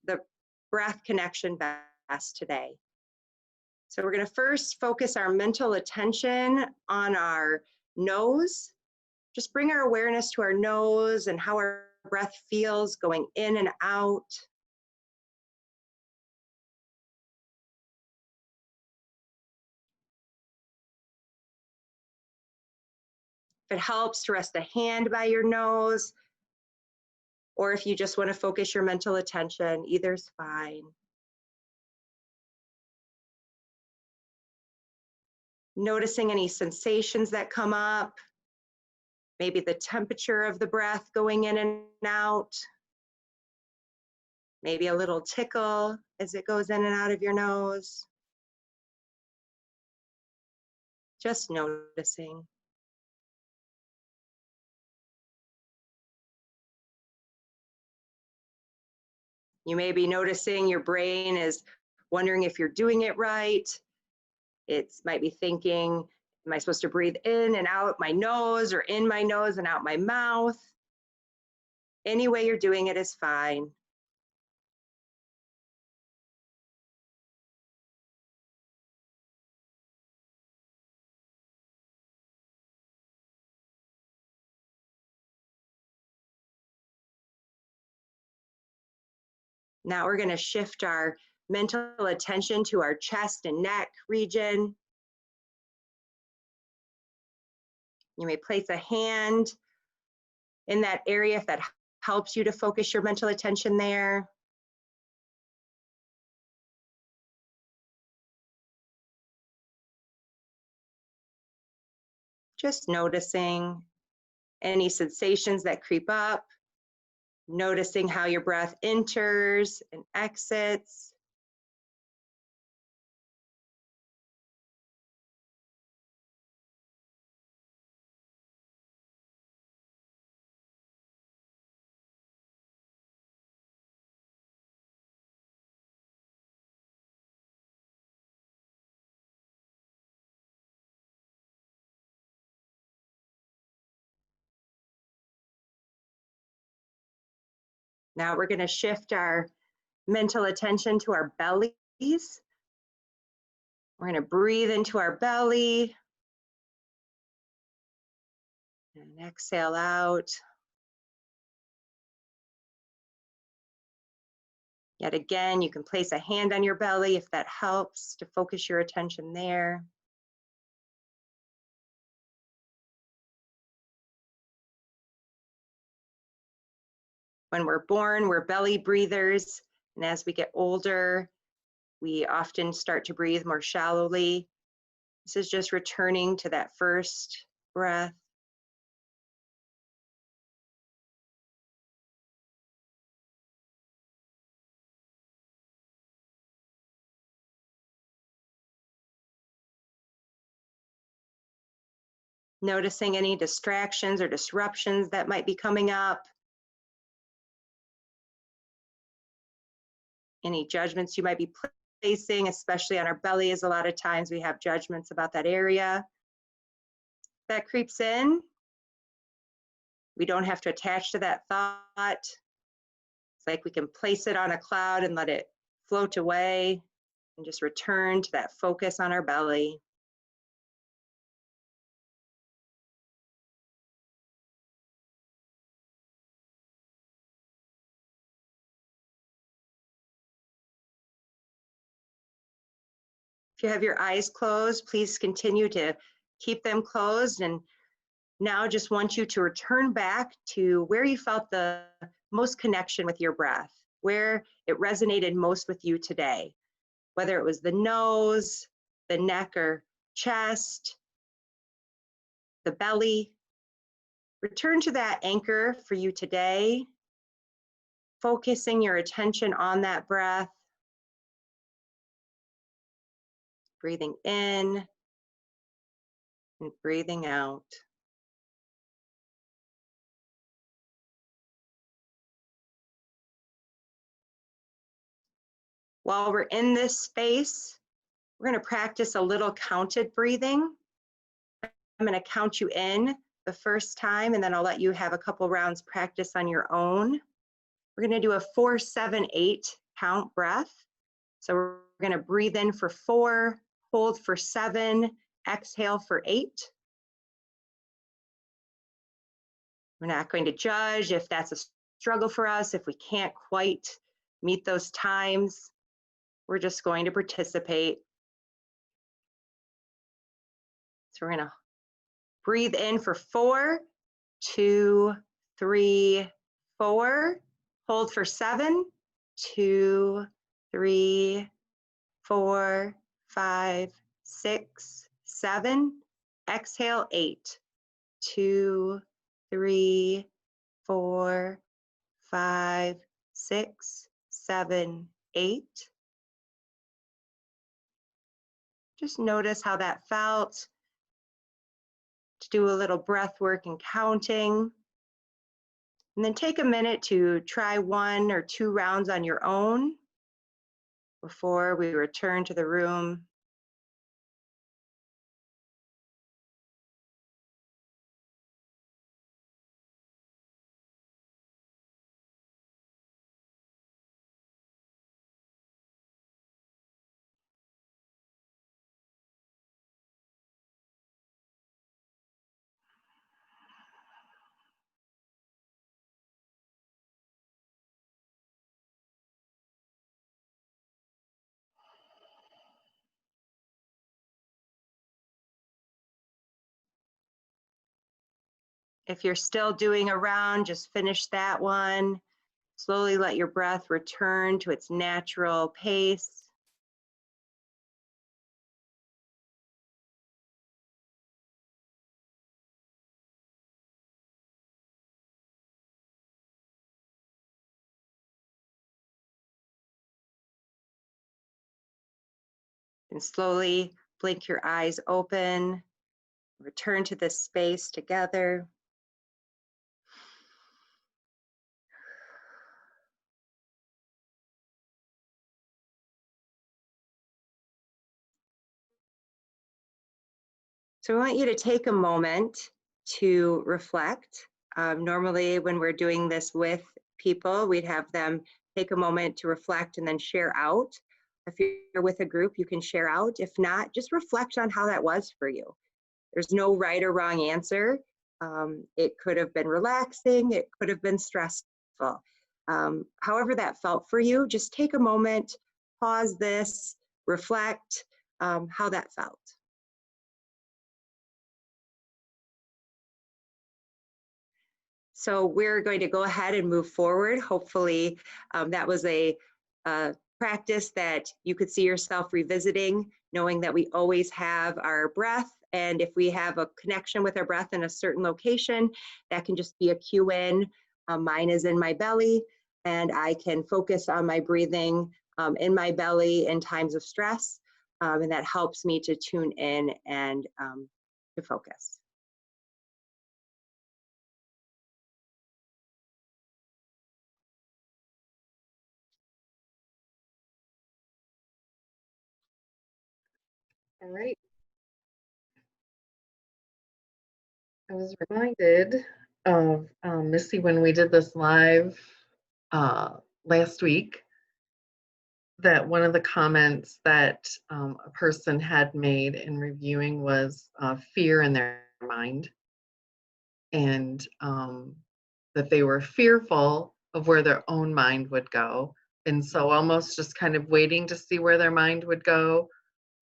best today. So we're going to first focus our mental attention on our nose. Just bring our awareness to our nose and how our breath feels going in and out. If it helps to rest a hand by your nose, or if you just want to focus your mental attention, either's fine. Noticing any sensations that come up, maybe the temperature of the breath going in and out, maybe a little tickle as it goes in and out of your nose. Just noticing. You may be noticing your brain is wondering if you're doing it right. It might be thinking, am I supposed to breathe in and out my nose or in my nose and out my mouth? Any way you're doing it is fine. Now we're going to shift our mental attention to our chest and neck region. You may place a hand in that area if that helps you to focus your mental attention there. Just noticing any sensations that creep up, noticing how your breath enters and exits. Now we're going to shift our mental attention to our bellies. We're going to breathe into our belly and exhale out. Yet again, you can place a hand on your belly if that helps to focus your attention there. When we're born, we're belly breathers, and as we get older, we often start to breathe more shallowly. This is just returning to that first breath. Noticing any distractions or disruptions that might be coming up. Any judgments you might be placing, especially on our bellies. A lot of times we have judgments about that area. That creeps in. We don't have to attach to that thought. It's like we can place it on a cloud and let it float away and just return to that focus on our belly. If you have your eyes closed, please continue to keep them closed. And now just want you to return back to where you felt the most connection with your breath, where it resonated most with you today, whether it was the nose, the neck or chest, the belly. Return to that anchor for you today, focusing your attention on that breath. Breathing in and breathing out. While we're in this space, we're going to practice a little counted breathing. I'm going to count you in the first time, and then I'll let you have a couple rounds practice on your own. We're going to do a 4-7-8 count breath. So we're going to breathe in for 4, hold for 7, exhale for 8. We're not going to judge if that's a struggle for us, if we can't quite meet those times. We're just going to participate. So we're going to breathe in for 4, 2, 3, 4. Hold for 7, 2, 3, 4, 5, 6, 7. Exhale, 8, 2, 3, 4, 5, 6, 7, 8. Just notice how that felt. To do a little breath work and counting. And then take a minute to try 1 or 2 rounds on your own before we return to the room. If you're still doing a round, just finish that one. Slowly let your breath return to its natural pace. And slowly blink your eyes open. Return to this space together. So I want you to take a moment to reflect. Normally, when we're doing this with people, we'd have them take a moment to reflect and then share out. If you're with a group, you can share out. If not, just reflect on how that was for you. There's no right or wrong answer. It could have been relaxing, it could have been stressful. However that felt for you, just take a moment, pause this, reflect how that felt. So we're going to go ahead and move forward. Hopefully that was a practice that you could see yourself revisiting, knowing that we always have our breath. And if we have a connection with our breath in a certain location, that can just be a cue in. Mine is in my belly, and I can focus on my breathing in my belly in times of stress. And that helps me to tune in and to focus. All right. I was reminded of Missy when we did this live last week, that one of the comments that a person had made in reviewing was fear in their mind, and that they were fearful of where their own mind would go. And so almost just kind of waiting to see where their mind would go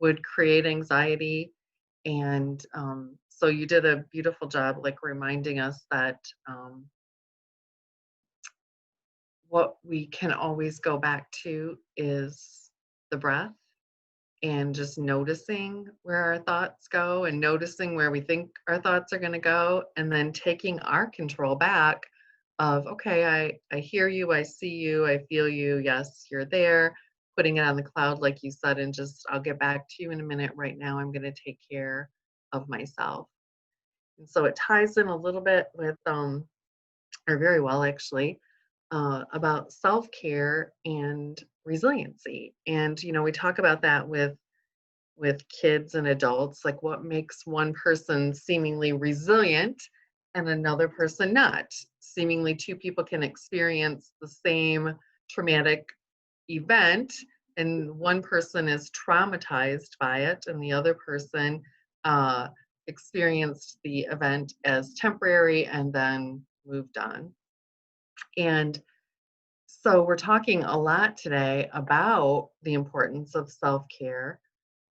would create anxiety. And so you did a beautiful job, like reminding us that what we can always go back to is the breath, and just noticing where our thoughts go and noticing where we think our thoughts are going to go, and then taking our control back of, okay, I hear you, I see you, I feel you, yes, you're there, putting it on the cloud like you said, and just, I'll get back to you in a minute. Right now I'm going to take care of myself. And so it ties in a little bit with or very well actually, about self-care and resiliency. And we talk about that with kids and adults, like what makes one person seemingly resilient and another person not. Seemingly two people can experience the same traumatic event, and one person is traumatized by it and the other person experienced the event as temporary and then moved on. And so we're talking a lot today about the importance of self-care.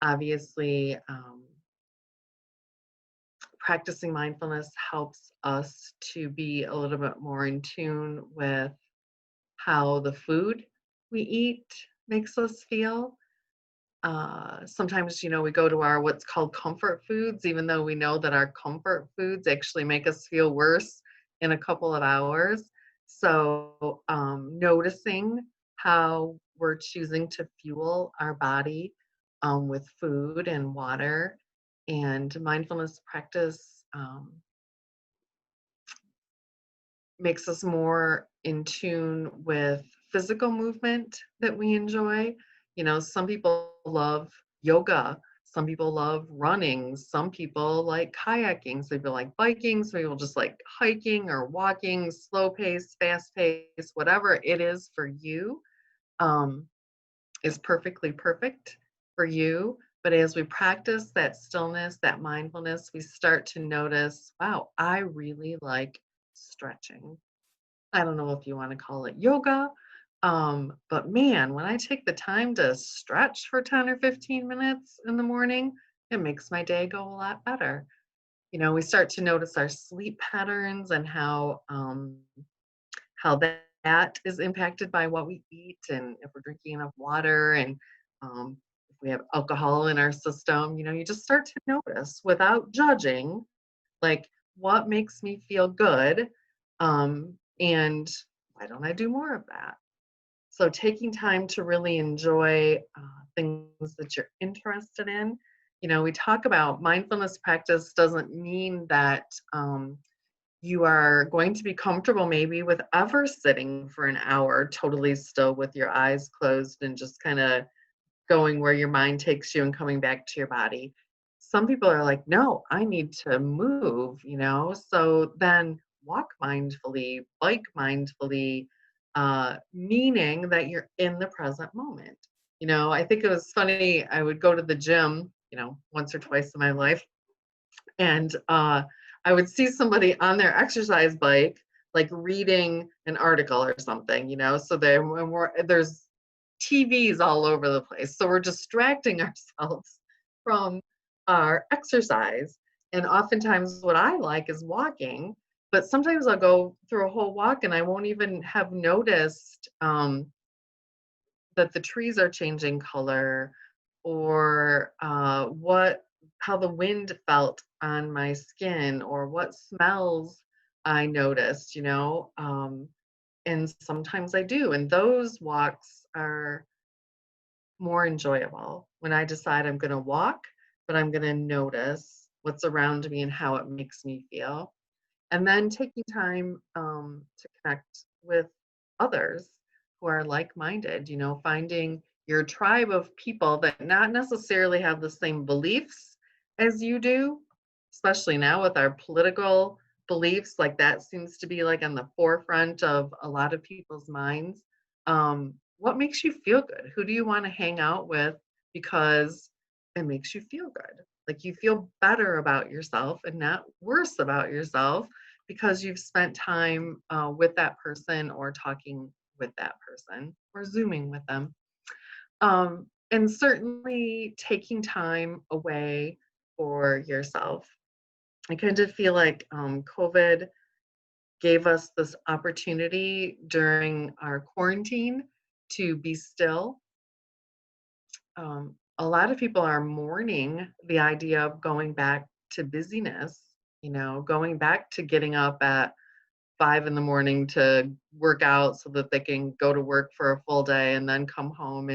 Obviously, practicing mindfulness helps us to be a little bit more in tune with how the food we eat makes us feel. Sometimes, we go to our what's called comfort foods, even though we know that our comfort foods actually make us feel worse in a couple of hours. So, noticing how we're choosing to fuel our body with food and water, and mindfulness practice makes us more in tune with physical movement that we enjoy. Some people love yoga, some people love running, some people like kayaking, some people like biking, some people just like hiking or walking, slow pace, fast pace, whatever it is for you is perfectly perfect for you. But as we practice that stillness, that mindfulness, we start to notice, wow, I really like stretching. I don't know if you want to call it yoga, but man, when I take the time to stretch for 10 or 15 minutes in the morning, it makes my day go a lot better. we start to notice our sleep patterns and how that is impacted by what we eat and if we're drinking enough water and if we have alcohol in our system. You just start to notice without judging, like, what makes me feel good, and why don't I do more of that? So taking time to really enjoy things that you're interested in. We talk about mindfulness practice doesn't mean that you are going to be comfortable maybe with ever sitting for an hour totally still with your eyes closed and just kind of going where your mind takes you and coming back to your body. Some people are like, no, I need to move. So then walk mindfully, bike mindfully, meaning that you're in the present moment. I think it was funny. I would go to the gym, once or twice in my life, and I would see somebody on their exercise bike, like reading an article or something. So there's TVs all over the place. So we're distracting ourselves from our exercise. And oftentimes, what I like is walking, but sometimes I'll go through a whole walk and I won't even have noticed that the trees are changing color or how the wind felt on my skin or what smells I noticed. And sometimes I do. And those walks are more enjoyable when I decide I'm going to walk, but I'm going to notice what's around me and how it makes me feel. And then taking time to connect with others who are like-minded, finding your tribe of people that not necessarily have the same beliefs as you do, especially now with our political beliefs, like that seems to be like on the forefront of a lot of people's minds. What makes you feel good? Who do you want to hang out with because it makes you feel good? Like you feel better about yourself and not worse about yourself because you've spent time with that person or talking with that person or Zooming with them. And certainly taking time away for yourself. I kind of feel like COVID gave us this opportunity during our quarantine to be still. A lot of people are mourning the idea of going back to busyness, going back to getting up at 5 in the morning to work out so that they can go to work for a full day and then come home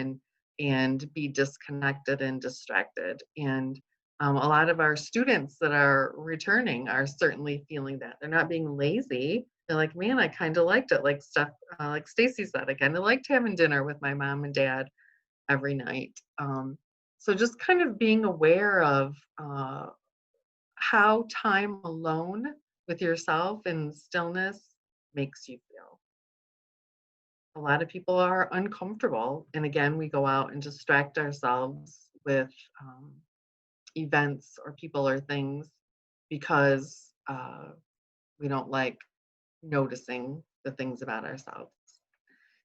and be disconnected and distracted. And a lot of our students that are returning are certainly feeling that. They're not being lazy. They're like, man, I kind of liked it. Like Stacy said, I kind of liked having dinner with my mom and dad every night. So just kind of being aware of how time alone with yourself and stillness makes you feel. A lot of people are uncomfortable. And again, we go out and distract ourselves with events or people or things because we don't like noticing the things about ourselves.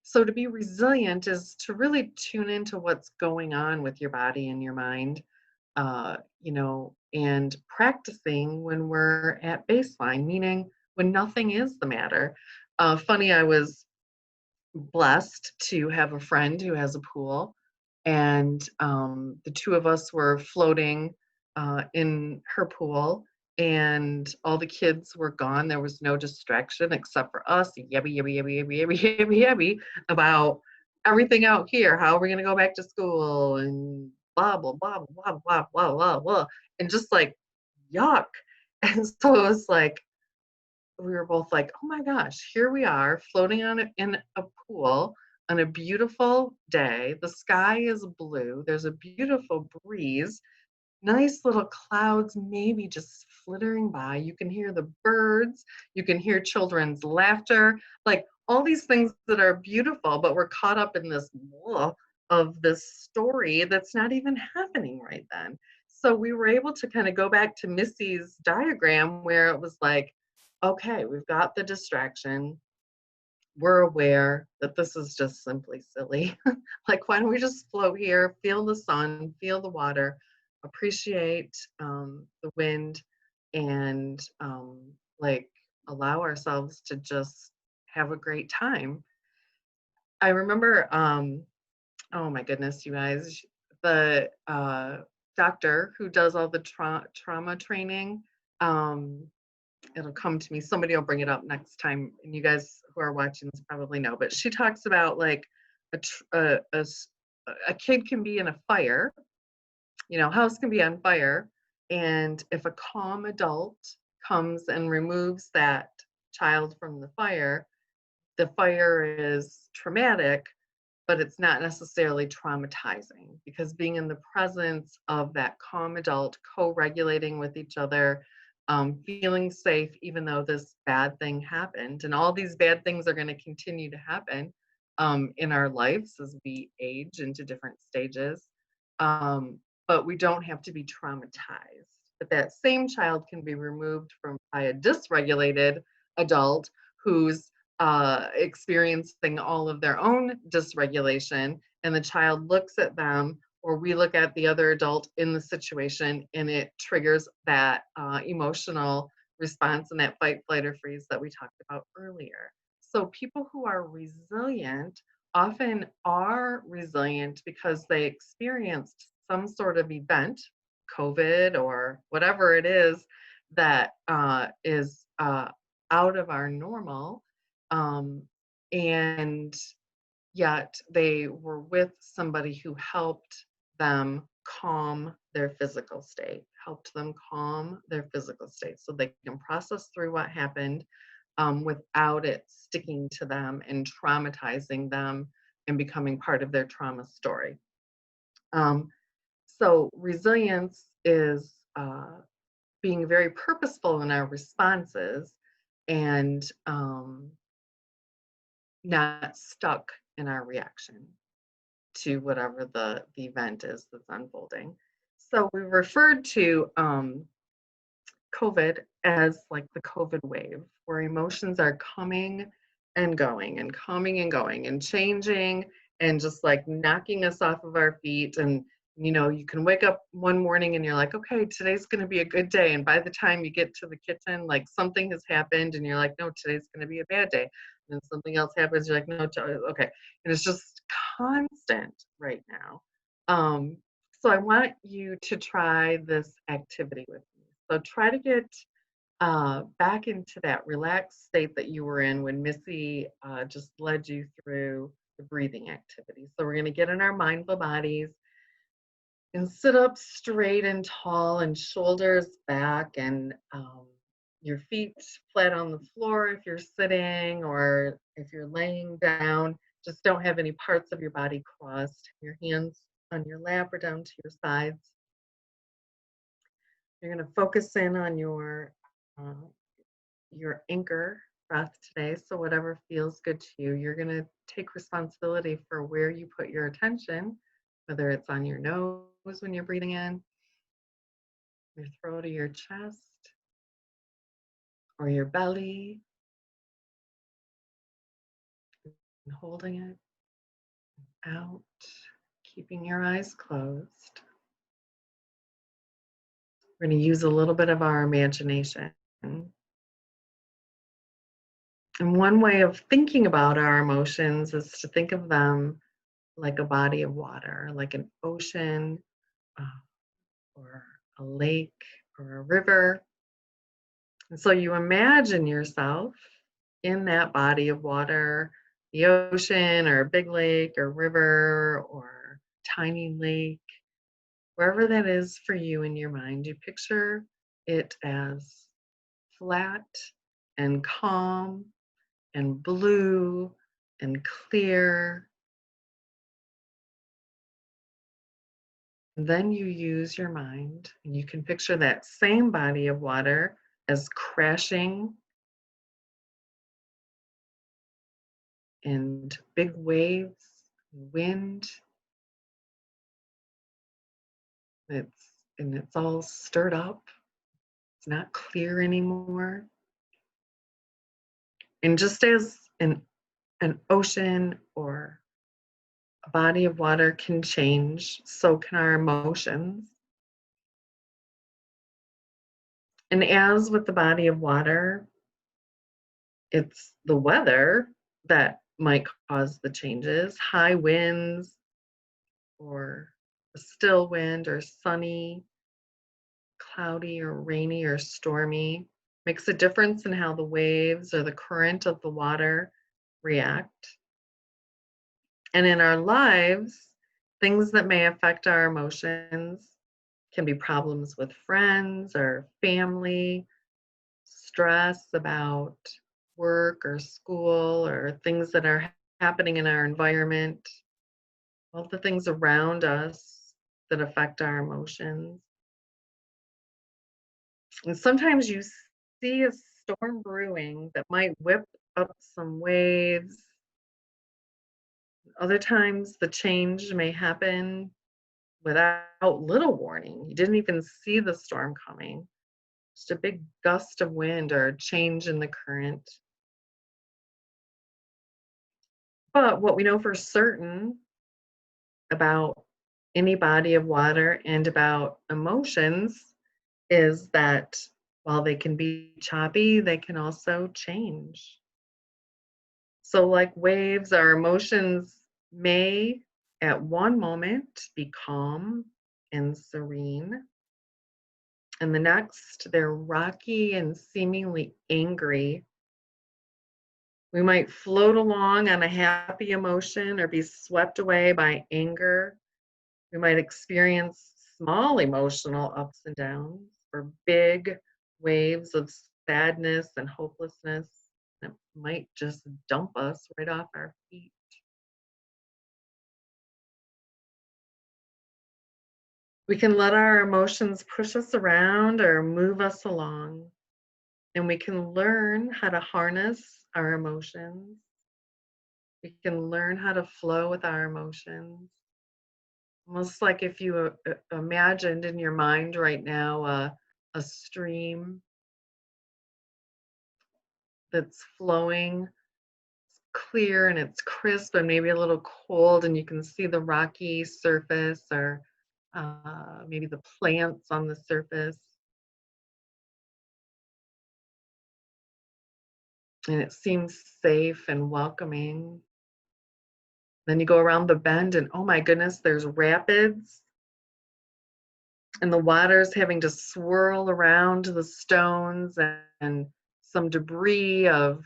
So to be resilient is to really tune into what's going on with your body and your mind, and practicing when we're at baseline, meaning when nothing is the matter. Funny, I was blessed to have a friend who has a pool, and the two of us were floating in her pool, and all the kids were gone. There was no distraction except for us, yabby, yabby, yabby, yabby, yabby, yabby, yabby, about everything out here. How are we going to go back to school? And blah, blah, blah, blah, blah, blah, blah, blah. And just like, yuck. And so it was like, we were both like, oh my gosh, here we are floating in a pool on a beautiful day. The sky is blue. There's a beautiful breeze, nice little clouds maybe just flittering by. You can hear the birds. You can hear children's laughter, like all these things that are beautiful, but we're caught up in this blah of this story that's not even happening right then. So we were able to kind of go back to Missy's diagram where it was like, okay, we've got the distraction. We're aware that this is just simply silly. Like, why don't we just float here, feel the sun, feel the water, appreciate the wind, and like allow ourselves to just have a great time. I remember, oh my goodness, you guys, the doctor who does all the trauma training, um, it'll come to me. Somebody will bring it up next time, and you guys who are watching this probably know. But she talks about like a kid can be in a fire, house can be on fire, and if a calm adult comes and removes that child from the fire is traumatic, but it's not necessarily traumatizing, because being in the presence of that calm adult, co-regulating with each other, feeling safe, even though this bad thing happened, and all these bad things are going to continue to happen in our lives as we age into different stages. But we don't have to be traumatized. But that same child can be removed from by a dysregulated adult who's experiencing all of their own dysregulation, and the child looks at them, or we look at the other adult in the situation, and it triggers that emotional response and that fight, flight, or freeze that we talked about earlier. So people who are resilient often are resilient because they experienced some sort of event, COVID or whatever it is that is out of our normal, and yet they were with somebody who helped them calm their physical state, so they can process through what happened without it sticking to them and traumatizing them and becoming part of their trauma story. So resilience is being very purposeful in our responses, and not stuck in our reaction to whatever the event is that's unfolding. So we referred to COVID as like the COVID wave, where emotions are coming and going and coming and going and changing and just like knocking us off of our feet. And you can wake up one morning and you're like, okay, today's going to be a good day. And by the time you get to the kitchen, like something has happened and you're like, no, today's going to be a bad day. And then something else happens, you're like, no, okay. And it's just constant right now. So I want you to try this activity with me. So try to get back into that relaxed state that you were in when Missy just led you through the breathing activity. So we're going to get in our mindful bodies and sit up straight and tall and shoulders back, and your feet flat on the floor if you're sitting, or if you're laying down, just don't have any parts of your body crossed. Your hands on your lap or down to your sides. You're going to focus in on your anchor breath today. So whatever feels good to you, you're going to take responsibility for where you put your attention, whether it's on your nose when you're breathing in, your throat or your chest, or your belly, and holding it out, keeping your eyes closed. We're going to use a little bit of our imagination. And one way of thinking about our emotions is to think of them like a body of water, like an ocean, or a lake, or a river. And so you imagine yourself in that body of water, the ocean, or a big lake, or river, or tiny lake, wherever that is for you in your mind. You picture it as flat and calm and blue and clear. And then you use your mind, and you can picture that same body of water as crashing and big waves, wind. It's all stirred up. It's not clear anymore. And just as an ocean or a body of water can change, so can our emotions. And as with the body of water, it's the weather that might cause the changes. High winds or a still wind or sunny, cloudy or rainy or stormy makes a difference in how the waves or the current of the water react. And in our lives, things that may affect our emotions can be problems with friends or family, stress about work or school, or things that are happening in our environment, all the things around us that affect our emotions. And sometimes you see a storm brewing that might whip up some waves. Other times the change may happen without little warning. You didn't even see the storm coming. Just a big gust of wind or a change in the current. But what we know for certain about any body of water and about emotions is that while they can be choppy, they can also change. So, like waves, our emotions may at one moment be calm and serene, and the next they're rocky and seemingly angry. We might float along on a happy emotion or be swept away by anger. We might experience small emotional ups and downs or big waves of sadness and hopelessness that might just dump us right off our feet. We can let our emotions push us around or move us along, and we can learn how to harness our emotions. We can learn how to flow with our emotions. Almost like if you imagined in your mind right now a stream that's flowing clear and it's crisp and maybe a little cold, and you can see the rocky surface or maybe the plants on the surface. And it seems safe and welcoming. Then you go around the bend, and oh my goodness, there's rapids, and the water's having to swirl around the stones and some debris of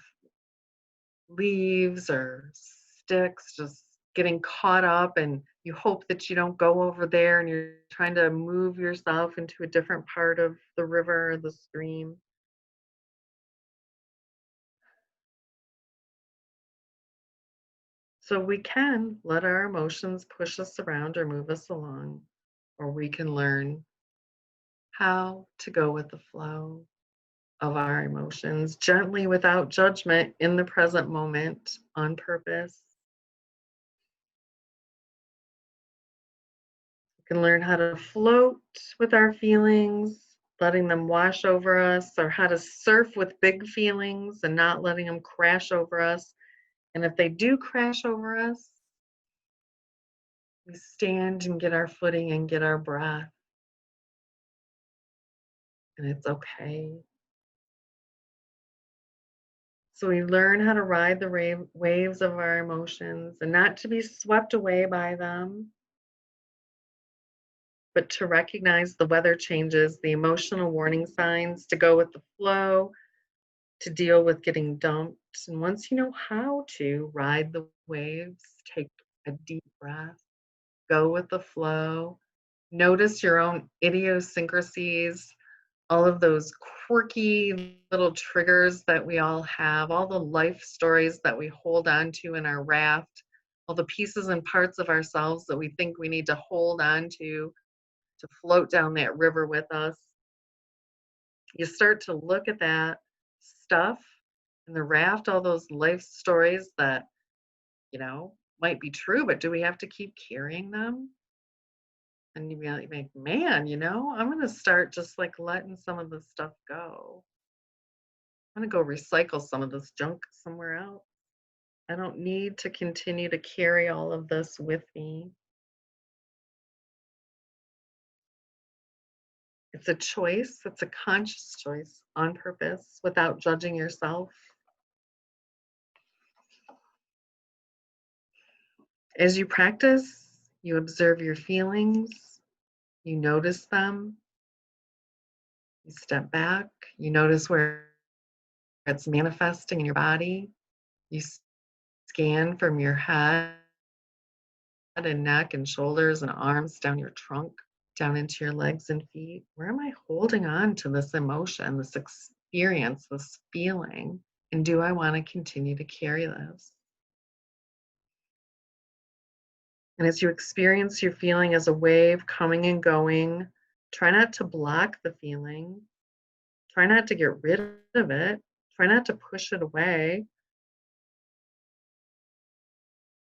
leaves or sticks just getting caught up, and you hope that you don't go over there, and you're trying to move yourself into a different part of the river or the stream. So we can let our emotions push us around or move us along, or we can learn how to go with the flow of our emotions gently without judgment in the present moment on purpose. We can learn how to float with our feelings, letting them wash over us, or how to surf with big feelings and not letting them crash over us. And if they do crash over us, we stand and get our footing and get our breath, and it's okay. So we learn how to ride the waves of our emotions and not to be swept away by them, but to recognize the weather changes, the emotional warning signs, to go with the flow, to deal with getting dumped. And once you know how to ride the waves, take a deep breath, go with the flow, notice your own idiosyncrasies, all of those quirky little triggers that we all have, all the life stories that we hold on to in our raft, all the pieces and parts of ourselves that we think we need to hold on to float down that river with us. You start to look at that stuff in the raft, all those life stories that, might be true, but do we have to keep carrying them? And you be like, man, I'm going to start just like letting some of this stuff go. I'm going to go recycle some of this junk somewhere else. I don't need to continue to carry all of this with me. It's a choice, it's a conscious choice on purpose without judging yourself. As you practice, you observe your feelings, you notice them, you step back, you notice where it's manifesting in your body, you scan from your head and neck and shoulders and arms down your trunk, down into your legs and feet. Where am I holding on to this emotion, this experience, this feeling? And do I want to continue to carry this? And as you experience your feeling as a wave coming and going, try not to block the feeling. Try not to get rid of it. Try not to push it away.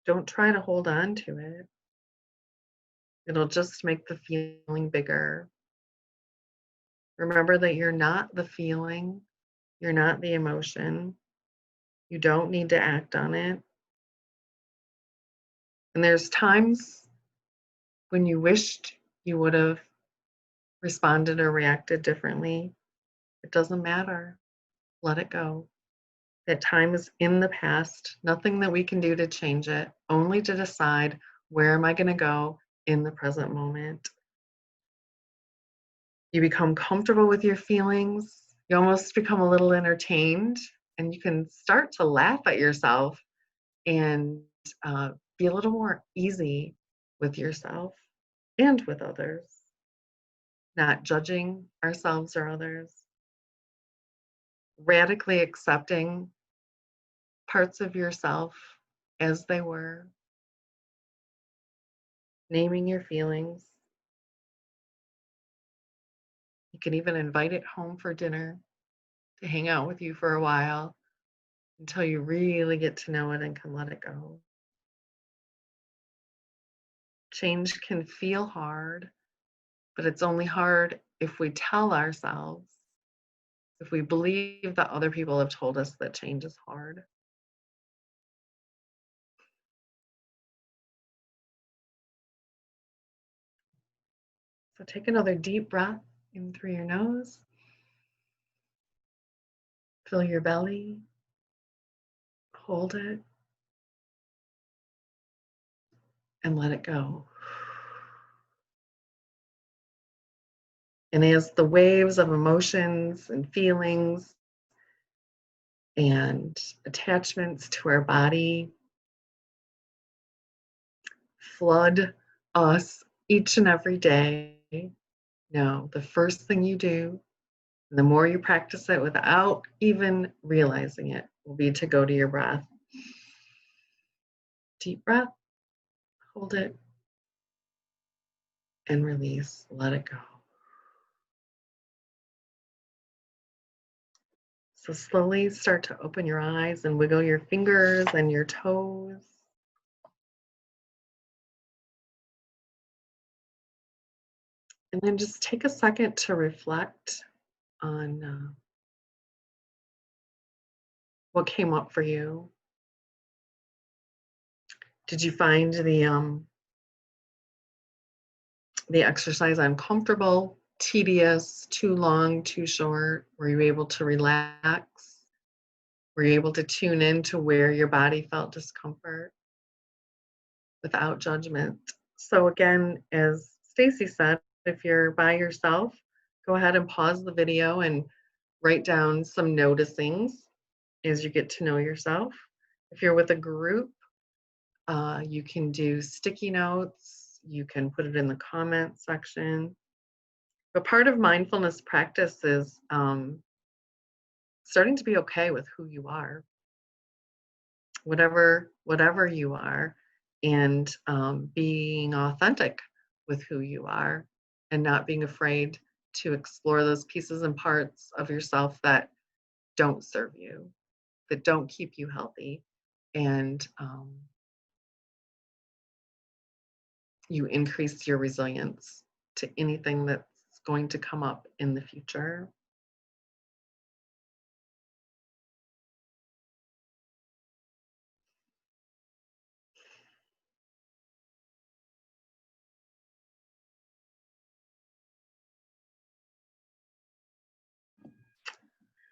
Don't try to hold on to it. It'll just make the feeling bigger. Remember that you're not the feeling, you're not the emotion. You don't need to act on it. And there's times when you wished you would have responded or reacted differently. It doesn't matter. Let it go. That time is in the past. Nothing that we can do to change it, only to decide where am I going to go in the present moment. You become comfortable with your feelings. You almost become a little entertained, and you can start to laugh at yourself and be a little more easy with yourself and with others, not judging ourselves or others, radically accepting parts of yourself as they were, naming your feelings. You can even invite it home for dinner to hang out with you for a while until you really get to know it and can let it go. Change can feel hard, but it's only hard if we tell ourselves, if we believe that other people have told us that change is hard. So take another deep breath in through your nose. Fill your belly. Hold it. And let it go. And as the waves of emotions and feelings and attachments to our body flood us each and every day, know the first thing you do, and the more you practice it without even realizing it, will be to go to your breath. Deep breath, hold it, and release. Let it go. So slowly start to open your eyes and wiggle your fingers and your toes. And then just take a second to reflect on what came up for you. Did you find the exercise uncomfortable, tedious, too long, too short? Were you able to relax? Were you able to tune in to where your body felt discomfort without judgment? So again, as Stacy said, if you're by yourself, go ahead and pause the video and write down some noticings as you get to know yourself. If you're with a group, you can do sticky notes. You can put it in the comment section. But part of mindfulness practice is starting to be okay with who you are, whatever you are, and being authentic with who you are, and not being afraid to explore those pieces and parts of yourself that don't serve you, that don't keep you healthy, and you increase your resilience to anything that's going to come up in the future.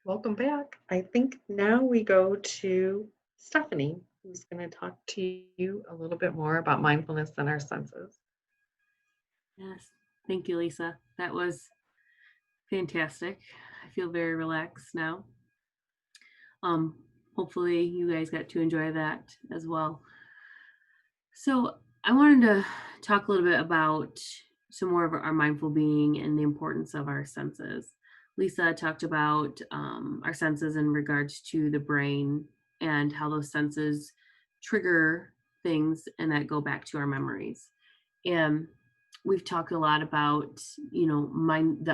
Welcome back. I think now we go to Stephanie, who's going to talk to you a little bit more about mindfulness and our senses. Yes. Thank you, Lisa. That was fantastic. I feel very relaxed now. Hopefully you guys got to enjoy that as well. So I wanted to talk a little bit about some more of our mindful being and the importance of our senses. Lisa talked about our senses in regards to the brain and how those senses trigger things and that go back to our memories. And we've talked a lot about,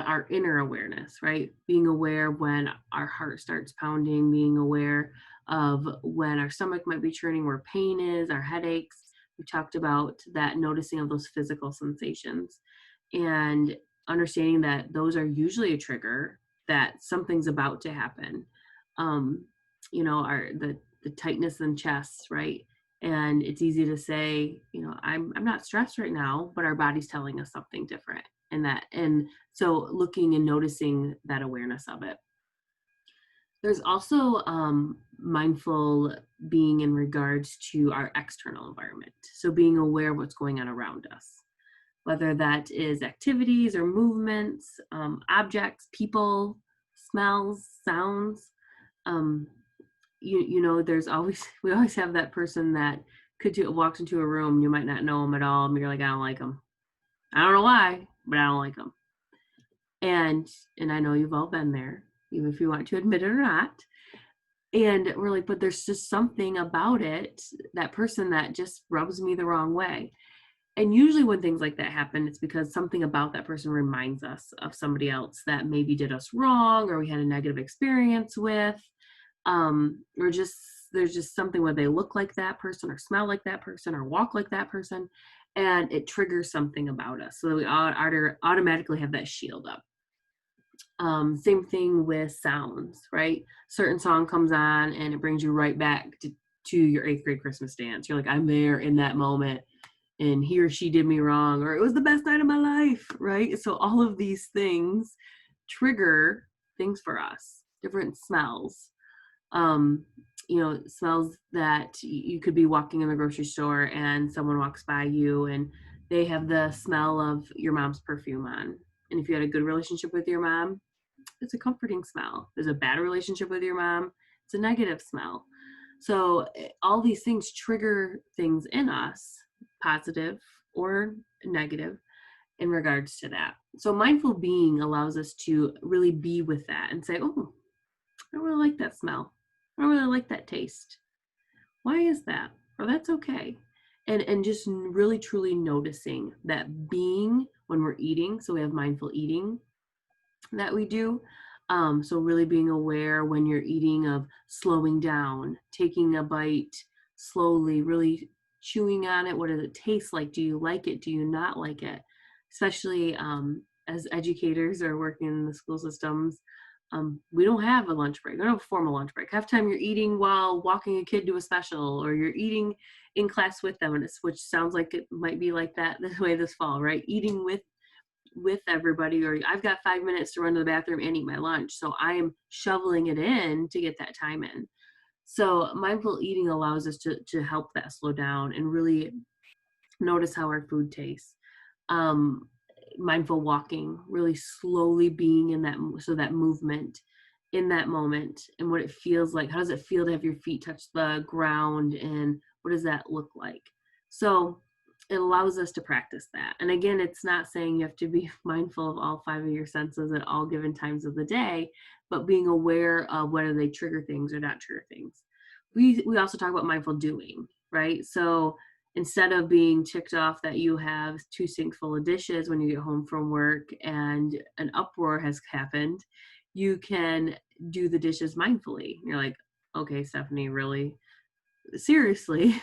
our inner awareness, right? Being aware when our heart starts pounding, being aware of when our stomach might be churning, where pain is, our headaches. We talked about that, noticing of those physical sensations and understanding that those are usually a trigger that something's about to happen. The tightness in chest, right? And it's easy to say, I'm not stressed right now, but our body's telling us something different. And so looking and noticing that awareness of it. There's also mindful being in regards to our external environment. So being aware of what's going on around us, whether that is activities or movements, objects, people, smells, sounds. There's always, we always have that person that walks into a room, you might not know them at all, and you're like, I don't like them. I don't know why, but I don't like them. And I know you've all been there, even if you want to admit it or not. And we're like, but there's just something about it, that person that just rubs me the wrong way. And usually when things like that happen, it's because something about that person reminds us of somebody else that maybe did us wrong, or we had a negative experience with, or just, there's just something where they look like that person or smell like that person or walk like that person, and it triggers something about us. So that we automatically have that shield up. Same thing with sounds, right? Certain song comes on and it brings you right back to your 8th grade Christmas dance. You're like, I'm there in that moment, and he or she did me wrong, or it was the best night of my life, right? So all of these things trigger things for us, different smells. Smells that you could be walking in the grocery store and someone walks by you and they have the smell of your mom's perfume on. And if you had a good relationship with your mom, it's a comforting smell. There's a bad relationship with your mom, it's a negative smell. So all these things trigger things in us, positive or negative, in regards to that. So mindful being allows us to really be with that and say, oh, I don't really like that smell. I don't really like that taste. Why is that? Or that's okay. And just really truly noticing that being when we're eating. So we have mindful eating that we do. So really being aware when you're eating of slowing down, taking a bite slowly, really chewing on it. What does it taste like? Do you like it? Do you not like it? Especially as educators or working in the school systems, we don't have a lunch break. We don't have a formal lunch break. Half time you're eating while walking a kid to a special, or you're eating in class with them, and which sounds like it might be like that this way this fall, right? Eating with everybody, or I've got 5 minutes to run to the bathroom and eat my lunch. So I am shoveling it in to get that time in. So mindful eating allows us to help that slow down and really notice how our food tastes. Mindful walking, really slowly being in that, so that movement in that moment and what it feels like. How does it feel to have your feet touch the ground, and what does that look like? So it allows us to practice that. And again, it's not saying you have to be mindful of all 5 of your senses at all given times of the day, but being aware of whether they trigger things or not trigger things. We also talk about mindful doing, right? So instead of being ticked off that you have 2 sinks full of dishes when you get home from work and an uproar has happened, you can do the dishes mindfully. You're like, okay, Stephanie, really? Seriously?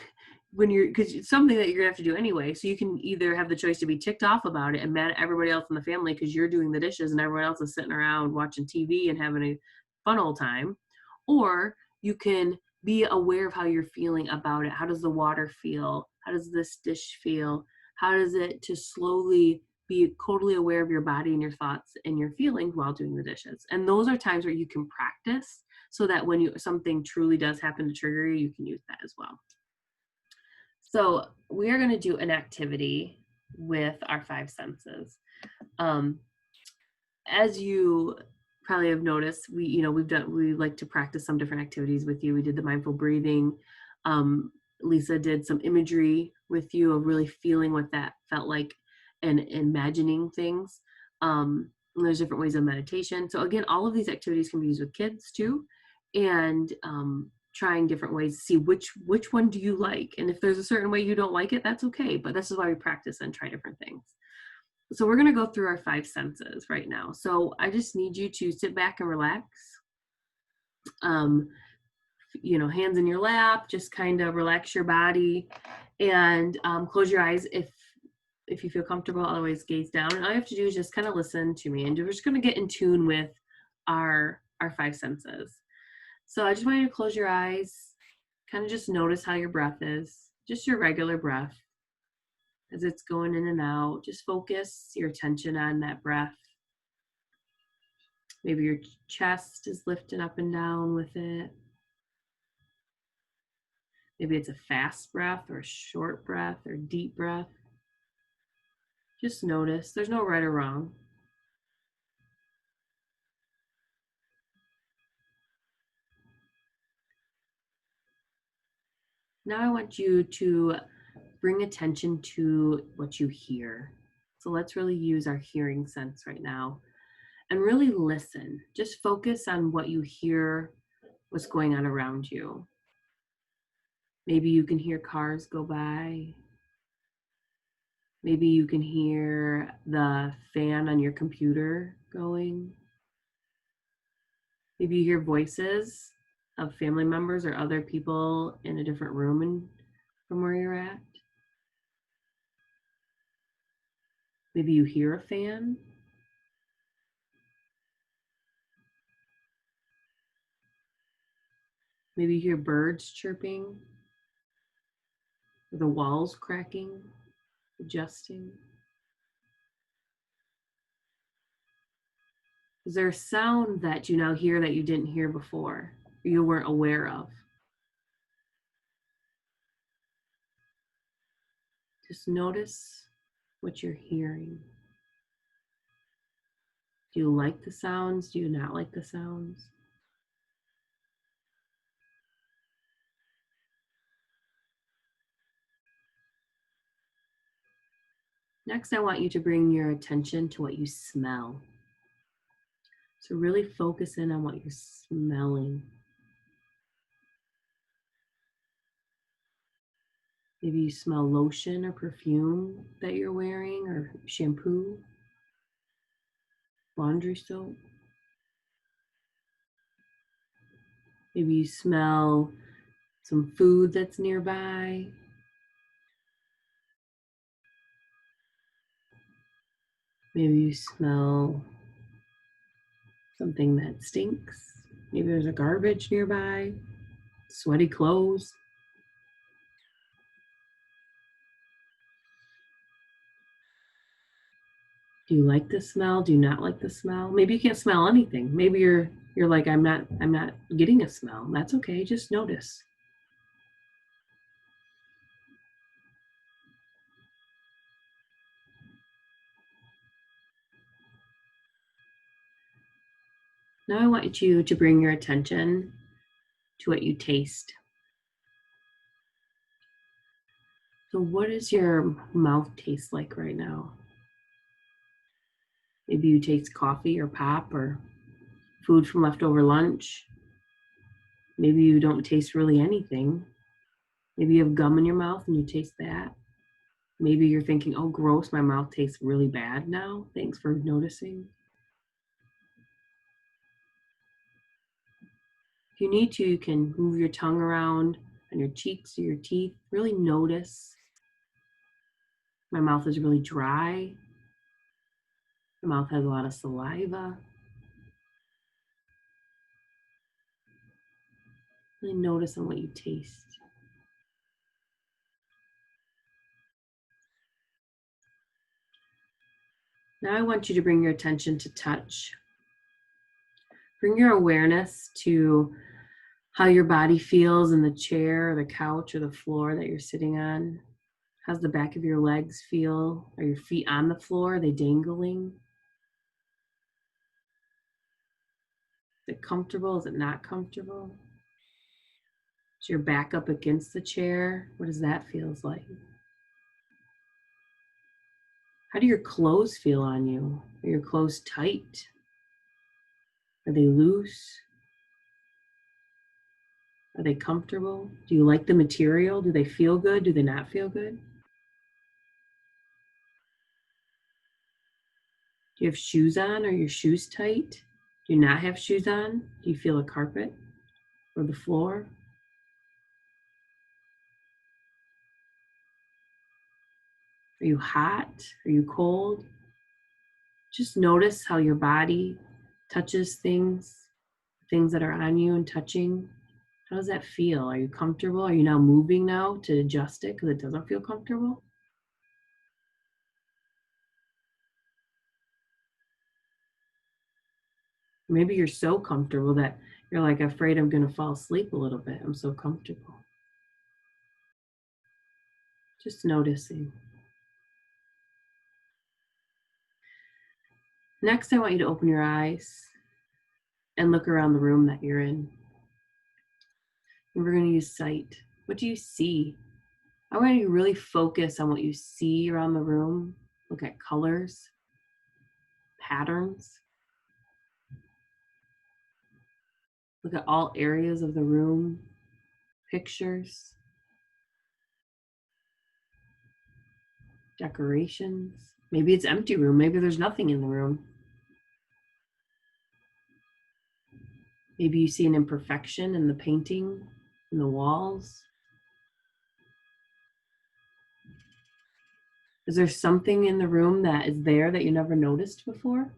Because it's something that you're gonna have to do anyway. So you can either have the choice to be ticked off about it and mad at everybody else in the family because you're doing the dishes and everyone else is sitting around watching TV and having a fun old time, or you can be aware of how you're feeling about it. How does the water feel? How does this dish feel? How does it to slowly be totally aware of your body and your thoughts and your feelings while doing the dishes. And those are times where you can practice so that when something truly does happen to trigger you, you can use that as well. So we are going to do an activity with our 5 senses. As you probably have noticed, we like to practice some different activities with you. We did the mindful breathing. Lisa did some imagery with you of really feeling what that felt like and imagining things. And there's different ways of meditation. So again, all of these activities can be used with kids too, and trying different ways to see which one do you like. And if there's a certain way you don't like it, that's okay. But this is why we practice and try different things. So we're going to go through our 5 senses right now. So I just need you to sit back and relax. Hands in your lap, just kind of relax your body and close your eyes if you feel comfortable, otherwise gaze down. And all you have to do is just kind of listen to me, and we're just going to get in tune with our 5 senses. So I just want you to close your eyes, kind of just notice how your breath is, just your regular breath as it's going in and out. Just focus your attention on that breath. Maybe your chest is lifting up and down with it. Maybe it's a fast breath or a short breath or deep breath. Just notice. There's no right or wrong. Now I want you to bring attention to what you hear. So let's really use our hearing sense right now and really listen. Just focus on what you hear, what's going on around you. Maybe you can hear cars go by. Maybe you can hear the fan on your computer going. Maybe you hear voices of family members or other people in a different room from where you're at. Maybe you hear a fan. Maybe you hear birds chirping, or the walls cracking, adjusting. Is there a sound that you now hear that you didn't hear before, or you weren't aware of? Just notice what you're hearing. Do you like the sounds? Do you not like the sounds? Next, I want you to bring your attention to what you smell. So really focus in on what you're smelling. Maybe you smell lotion or perfume that you're wearing, or shampoo, laundry soap. Maybe you smell some food that's nearby. Maybe you smell something that stinks. Maybe there's a garbage nearby, sweaty clothes. Do you like the smell? Do you not like the smell? Maybe you can't smell anything. Maybe you're like, I'm not getting a smell. That's okay. Just notice. Now I want you to bring your attention to what you taste. So what does your mouth taste like right now? Maybe you taste coffee or pop or food from leftover lunch. Maybe you don't taste really anything. Maybe you have gum in your mouth and you taste that. Maybe you're thinking, oh, gross, my mouth tastes really bad now. Thanks for noticing. If you need to, you can move your tongue around on your cheeks or your teeth. Really notice. My mouth is really dry. My mouth has a lot of saliva. Really notice on what you taste. Now I want you to bring your attention to touch. Bring your awareness to how your body feels in the chair or the couch or the floor that you're sitting on. How's the back of your legs feel? Are your feet on the floor? Are they dangling? Is it comfortable? Is it not comfortable? Is your back up against the chair? What does that feel like? How do your clothes feel on you? Are your clothes tight? Are they loose? Are they comfortable? Do you like the material? Do they feel good? Do they not feel good? Do you have shoes on? Are your shoes tight? Do you not have shoes on? Do you feel a carpet or the floor? Are you hot? Are you cold? Just notice how your body touches things that are on you and touching. How does that feel? Are you comfortable? Are you now moving now to adjust it because it doesn't feel comfortable? Maybe you're so comfortable that you're like afraid I'm going to fall asleep a little bit. I'm so comfortable. Just noticing. Next, I want you to open your eyes and look around the room that you're in. And we're going to use sight. What do you see? I want you to really focus on what you see around the room. Look at colors, patterns. Look at all areas of the room, pictures, decorations. Maybe it's empty room. Maybe there's nothing in the room. Maybe you see an imperfection in the painting, in the walls. Is there something in the room that is there that you never noticed before?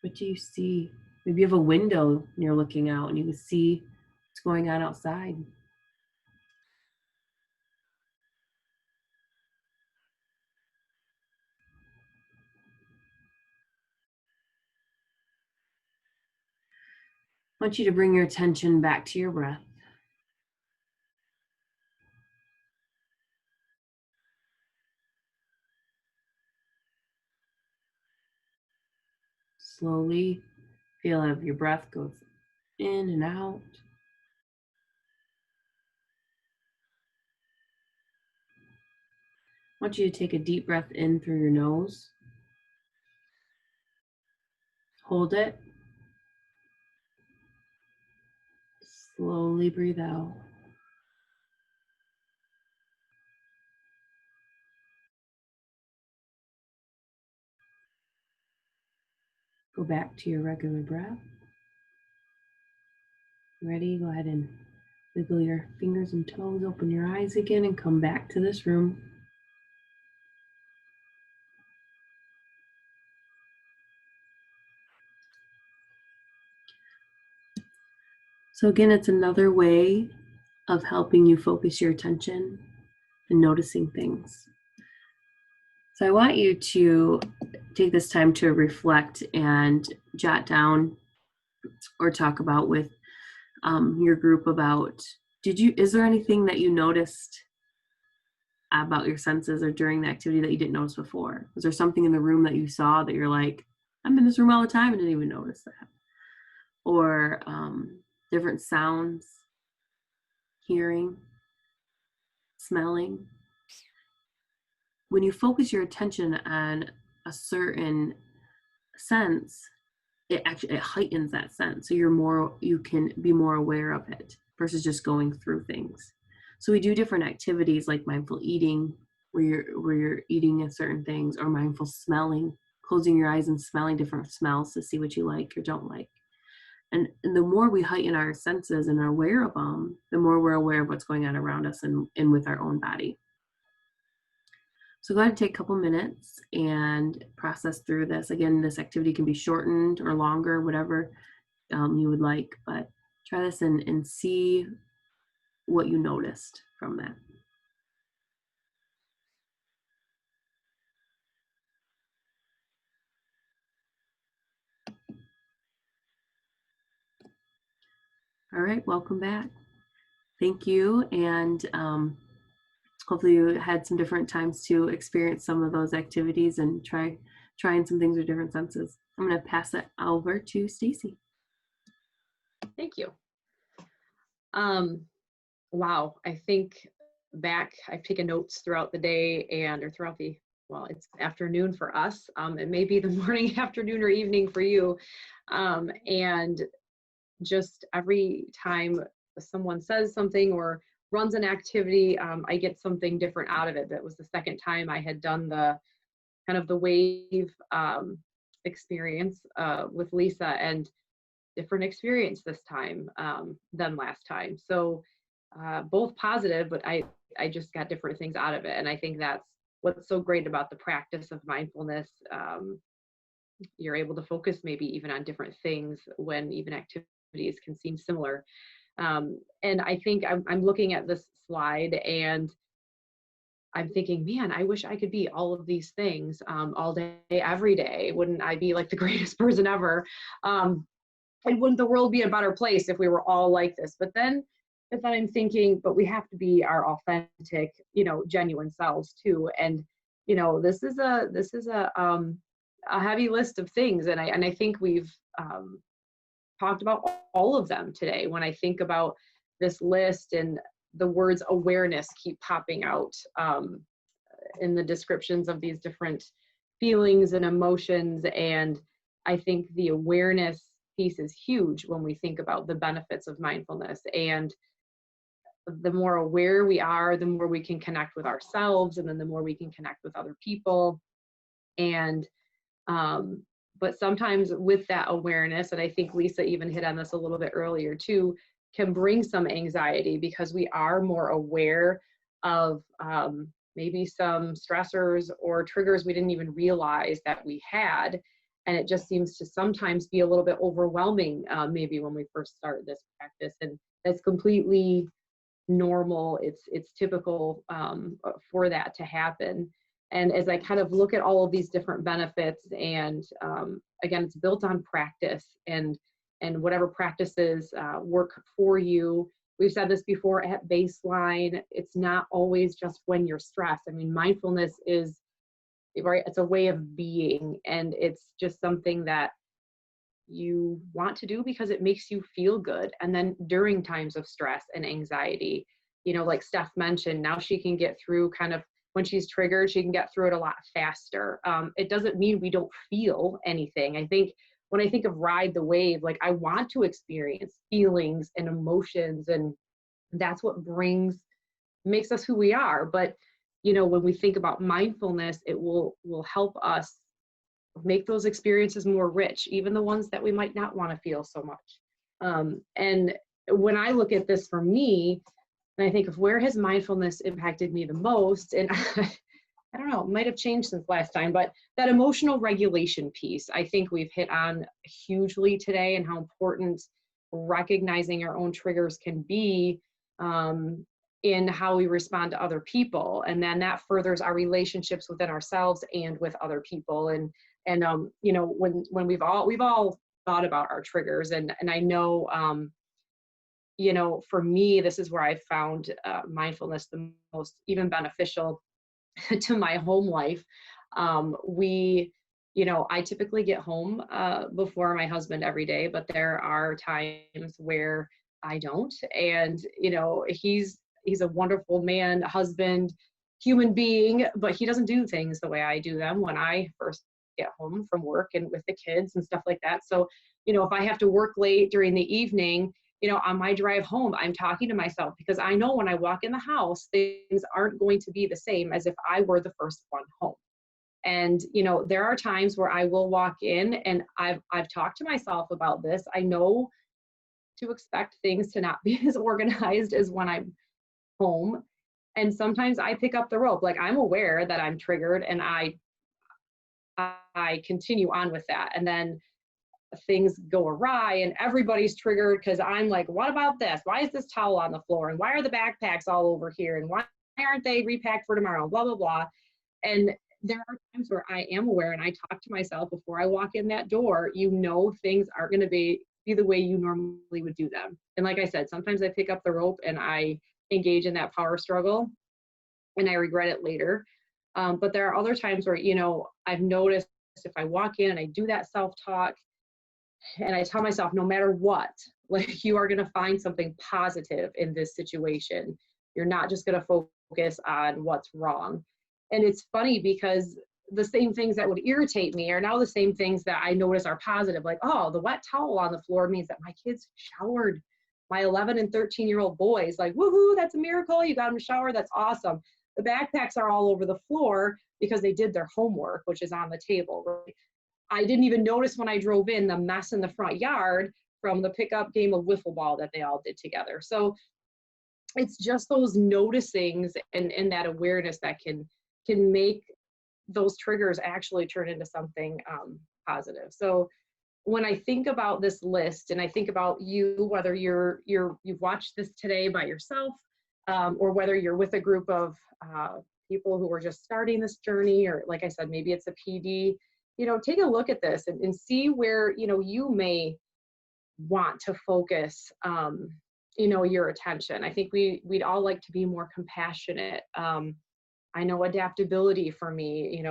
What do you see? Maybe you have a window and you're looking out and you can see what's going on outside. I want you to bring your attention back to your breath. Slowly feel how your breath goes in and out. I want you to take a deep breath in through your nose. Hold it. Slowly breathe out. Go back to your regular breath. Ready? Go ahead and wiggle your fingers and toes, open your eyes again, and come back to this room. So again, it's another way of helping you focus your attention and noticing things. So I want you to take this time to reflect and jot down or talk about with your group about, is there anything that you noticed about your senses or during the activity that you didn't notice before? Was there something in the room that you saw that you're like, I'm in this room all the time and didn't even notice that? Or different sounds, hearing, smelling. When you focus your attention on a certain sense, it heightens that sense. So you can be more aware of it versus just going through things. So we do different activities like mindful eating, where you're eating certain things, or mindful smelling, closing your eyes and smelling different smells to see what you like or don't like. And the more we heighten our senses and are aware of them, the more we're aware of what's going on around us and with our own body. So go ahead and take a couple minutes and process through this. Again, this activity can be shortened or longer, whatever you would like, but try this and see what you noticed from that. All right, welcome back. Thank you. And hopefully you had some different times to experience some of those activities and trying some things with different senses. I'm going to pass it over to Stacy. Thank you. Wow, I think back, I've taken notes throughout the day or throughout well, it's afternoon for us. It may be the morning, afternoon, or evening for you. And just every time someone says something or runs an activity, I get something different out of it. That was the second time I had done the kind of the wave experience with Lisa, and different experience this time than last time. So both positive, but I just got different things out of it. And I think that's what's so great about the practice of mindfulness. You're able to focus maybe even on different things when even activities can seem similar. And I think I'm looking at this slide and I'm thinking, man, I wish I could be all of these things all day, every day. Wouldn't I be like the greatest person ever? And wouldn't the world be a better place if we were all like this? But then I'm thinking, but we have to be our authentic, genuine selves too. And this is a heavy list of things, and I think we've talked about all of them today. When I think about this list, and the words awareness keep popping out in the descriptions of these different feelings and emotions, and I think the awareness piece is huge when we think about the benefits of mindfulness. And the more aware we are, the more we can connect with ourselves, and then the more we can connect with other people. And but sometimes with that awareness, and I think Lisa even hit on this a little bit earlier too, can bring some anxiety because we are more aware of maybe some stressors or triggers we didn't even realize that we had. And it just seems to sometimes be a little bit overwhelming, maybe when we first start this practice. And that's completely normal. It's typical for that to happen. And as I kind of look at all of these different benefits, and again, it's built on practice and whatever practices work for you. We've said this before at baseline. It's not always just when you're stressed. I mean, mindfulness is, right, it's a way of being, and it's just something that you want to do because it makes you feel good. And then during times of stress and anxiety, like Steph mentioned, now she can get through kind of, when she's triggered, she can get through it a lot faster. It doesn't mean we don't feel anything. I think when I think of ride the wave, like I want to experience feelings and emotions, and that's what makes us who we are. But when we think about mindfulness, it will help us make those experiences more rich, even the ones that we might not want to feel so much. And when I look at this for me, and I think of where has mindfulness impacted me the most, and I don't know, it might have changed since last time, but that emotional regulation piece, I think we've hit on hugely today, and how important recognizing our own triggers can be in how we respond to other people. And then that furthers our relationships within ourselves and with other people. And when we've all thought about our triggers, and I know, for me, this is where I found mindfulness the most even beneficial to my home life. I typically get home before my husband every day, but there are times where I don't. And, he's a wonderful man, husband, human being, but he doesn't do things the way I do them when I first get home from work and with the kids and stuff like that. So, if I have to work late during the evening, on my drive home, I'm talking to myself, because I know when I walk in the house, things aren't going to be the same as if I were the first one home. And, there are times where I will walk in, and I've talked to myself about this. I know to expect things to not be as organized as when I'm home. And sometimes I pick up the rope. Like, I'm aware that I'm triggered, and I continue on with that. And then things go awry and everybody's triggered because I'm like, what about this? Why is this towel on the floor? And why are the backpacks all over here? And why aren't they repacked for tomorrow? Blah, blah, blah. And there are times where I am aware and I talk to myself before I walk in that door, things aren't going to be the way you normally would do them. And like I said, sometimes I pick up the rope and I engage in that power struggle and I regret it later. But there are other times where, I've noticed if I walk in and I do that self-talk and I tell myself, no matter what, like you are going to find something positive in this situation. You're not just going to focus on what's wrong. And it's funny because the same things that would irritate me are now the same things that I notice are positive. Like, oh, the wet towel on the floor means that my kids showered. My 11 and 13-year-old boys, like, woohoo, that's a miracle. You got them showered. That's awesome. The backpacks are all over the floor because they did their homework, which is on the table. Right? I didn't even notice when I drove in the mess in the front yard from the pickup game of wiffle ball that they all did together. So it's just those noticings and that awareness that can make those triggers actually turn into something positive. So when I think about this list and I think about you, whether you've watched this today by yourself or whether you're with a group of people who are just starting this journey, or like I said, maybe it's a PD, take a look at this and see where, you may want to focus, your attention. I think we'd all like to be more compassionate. I know adaptability for me,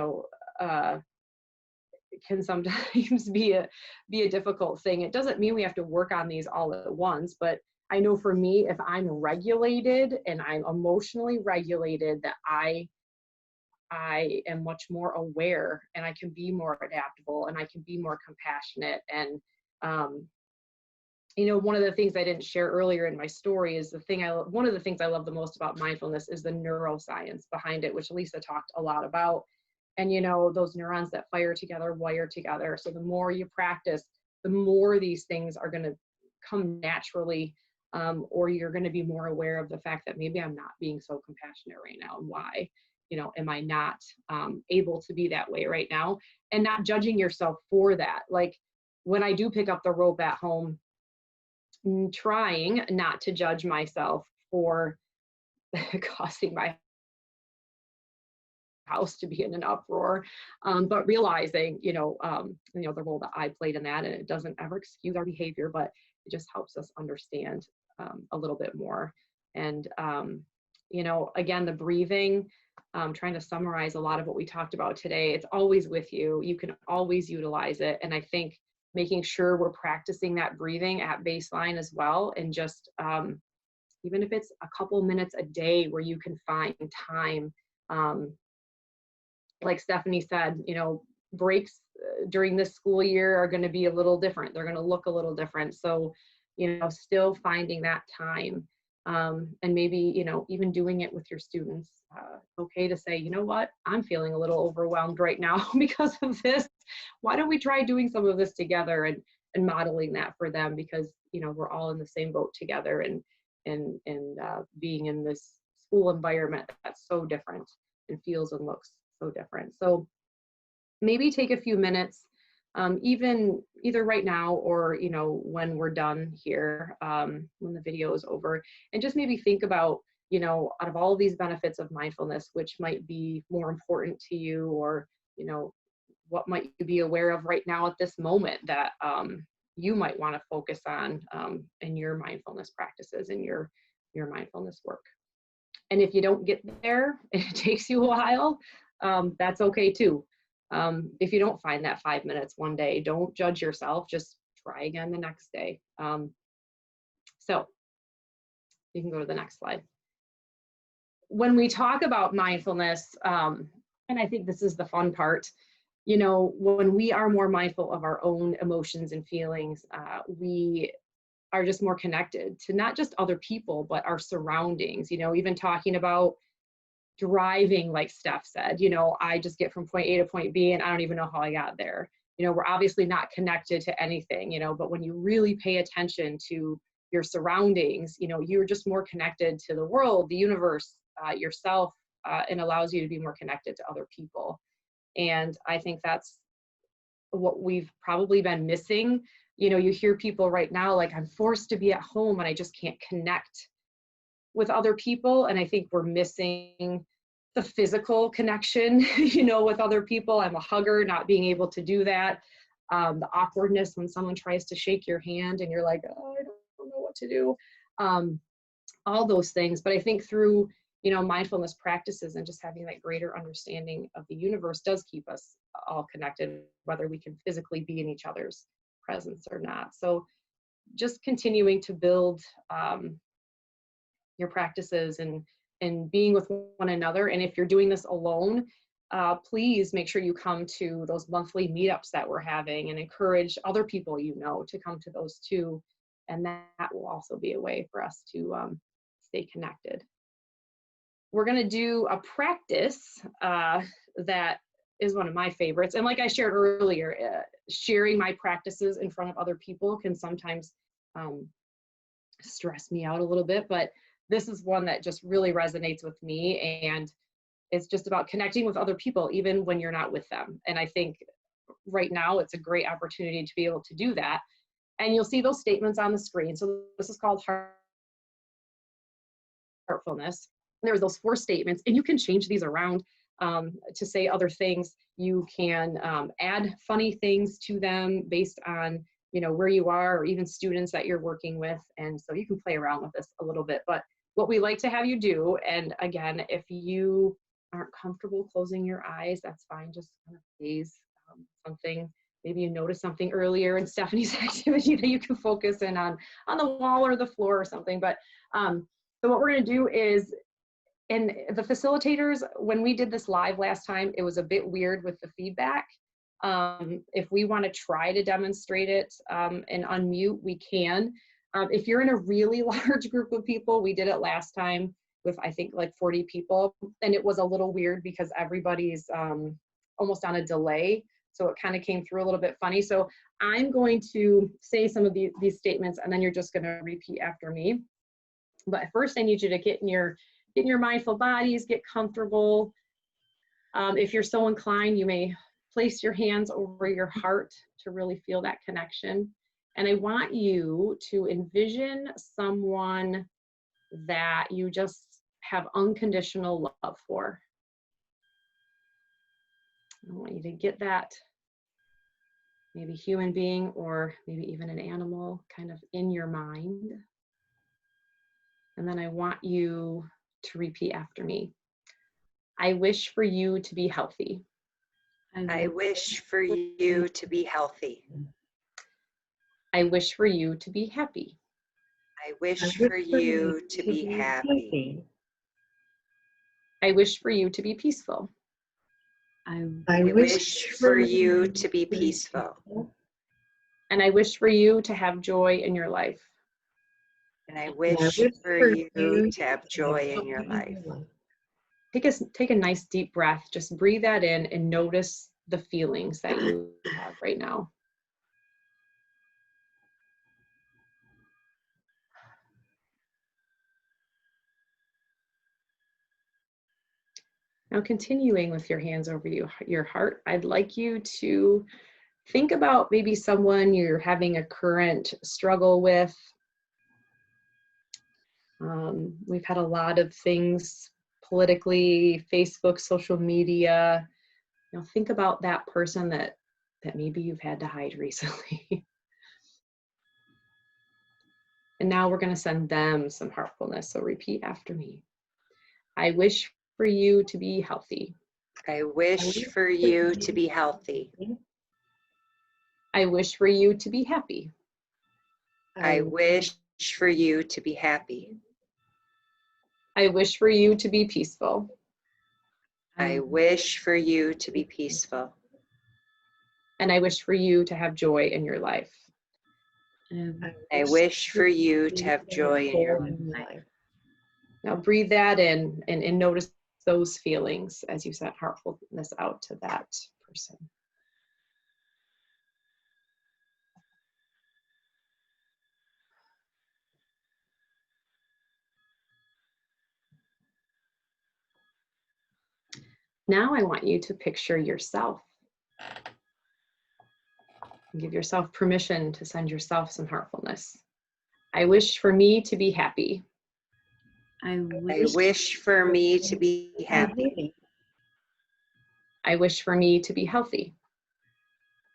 can sometimes be a difficult thing. It doesn't mean we have to work on these all at once, but I know for me, if I'm regulated and I'm emotionally regulated, that I am much more aware and I can be more adaptable and I can be more compassionate. And, one of the things I didn't share earlier in my story is one of the things I love the most about mindfulness is the neuroscience behind it, which Lisa talked a lot about. And, those neurons that fire together, wire together. So the more you practice, the more these things are going to come naturally, or you're going to be more aware of the fact that maybe I'm not being so compassionate right now. And why, am I not able to be that way right now? And not judging yourself for that. Like when I do pick up the rope at home, trying not to judge myself for causing my house to be in an uproar, but realizing, the role that I played in that, and it doesn't ever excuse our behavior, but it just helps us understand a little bit more. And, again, the breathing, trying to summarize a lot of what we talked about today, it's always with you. You can always utilize it. And I think making sure we're practicing that breathing at baseline as well. And just, even if it's a couple minutes a day where you can find time, like Stephanie said, breaks during this school year are going to be a little different. They're going to look a little different. So, still finding that time, and maybe, even doing it with your students. Okay to say, you know what, I'm feeling a little overwhelmed right now because of this. Why don't we try doing some of this together and modeling that for them, because, we're all in the same boat together and being in this school environment that's so different and feels and looks so different. So maybe take a few minutes, even either right now or, when we're done here, when the video is over, and just maybe think about, out of all of these benefits of mindfulness, which might be more important to you, or, what might you be aware of right now at this moment that you might want to focus on in your mindfulness practices and your mindfulness work. And if you don't get there, it takes you a while, that's okay too. If you don't find that 5 minutes one day, don't judge yourself, just try again the next day. So you can go to the next slide. When we talk about mindfulness, and I think this is the fun part, when we are more mindful of our own emotions and feelings, we are just more connected to not just other people, but our surroundings. Even talking about driving, like Steph said, I just get from point A to point B and I don't even know how I got there. We're obviously not connected to anything, but when you really pay attention to your surroundings, you're just more connected to the world, the universe, yourself, and allows you to be more connected to other people. And I think that's what we've probably been missing. You know, you hear people right now like, I'm forced to be at home and I just can't connect with other people. And I think we're missing the physical connection, you know, with other people. I'm a hugger, not being able to do that. The awkwardness when someone tries to shake your hand and you're like, oh, I don't know what to do. All those things. But I think through, you know, mindfulness practices and just having that greater understanding of the universe does keep us all connected, whether we can physically be in each other's presence or not. So just continuing to build your practices and being with one another. And if you're doing this alone, please make sure you come to those monthly meetups that we're having and encourage other people you know to come to those too. And that will also be a way for us to stay connected. We're going to do a practice that is one of my favorites. And like I shared earlier, sharing my practices in front of other people can sometimes stress me out a little bit, but this is one that just really resonates with me, and it's just about connecting with other people even when you're not with them. And I think right now it's a great opportunity to be able to do that. And you'll see those statements on the screen. So this is called heartfulness. There's those 4 statements, and you can change these around to say other things. You can add funny things to them based on, you know, where you are, or even students that you're working with. And so you can play around with this a little bit. But what we like to have you do, and again, if you aren't comfortable closing your eyes, that's fine. Just kind of gaze something. Maybe you noticed something earlier in Stephanie's activity that you can focus in on the wall or the floor or something. But so what we're going to do is, and the facilitators, when we did this live last time, it was a bit weird with the feedback. If we want to try to demonstrate it and unmute, we can. If you're in a really large group of people, we did it last time with, I think, like 40 people, and it was a little weird because everybody's almost on a delay. So it kind of came through a little bit funny. So I'm going to say some of these statements, and then you're just going to repeat after me. But first, I need you to get in your mindful bodies, get comfortable. If you're so inclined, you may place your hands over your heart to really feel that connection. And I want you to envision someone that you just have unconditional love for. I want you to get that, maybe human being or maybe even an animal, kind of in your mind. And then I want you to repeat after me. I wish for you to be healthy. I wish for you to be healthy. I wish for you to be happy. I wish for you to be happy. I wish for you to be peaceful. I wish for you to be peaceful. And I wish for you to have joy in your life. And I wish for you to have joy in your life. Take a nice deep breath. Just breathe that in and notice the feelings that you have right now. Now, continuing with your hands over your heart, I'd like you to think about maybe someone you're having a current struggle with. We've had a lot of things politically, Facebook, social media. You know, think about that person that maybe you've had to hide recently. And now we're going to send them some heartfulness. So repeat after me. I wish for you to be healthy. I wish for you to be healthy. I wish for you to be happy. I wish for you to be happy. I wish for you to be peaceful. I wish for you to be peaceful. And I wish for you to have joy in your life. I wish for you to have joy in your life. Now breathe that in and notice those feelings as you send heartfulness out to that person. Now I want you to picture yourself. Give yourself permission to send yourself some heartfulness. I wish for me to be happy. I I wish for me to be happy. I wish for me to be healthy.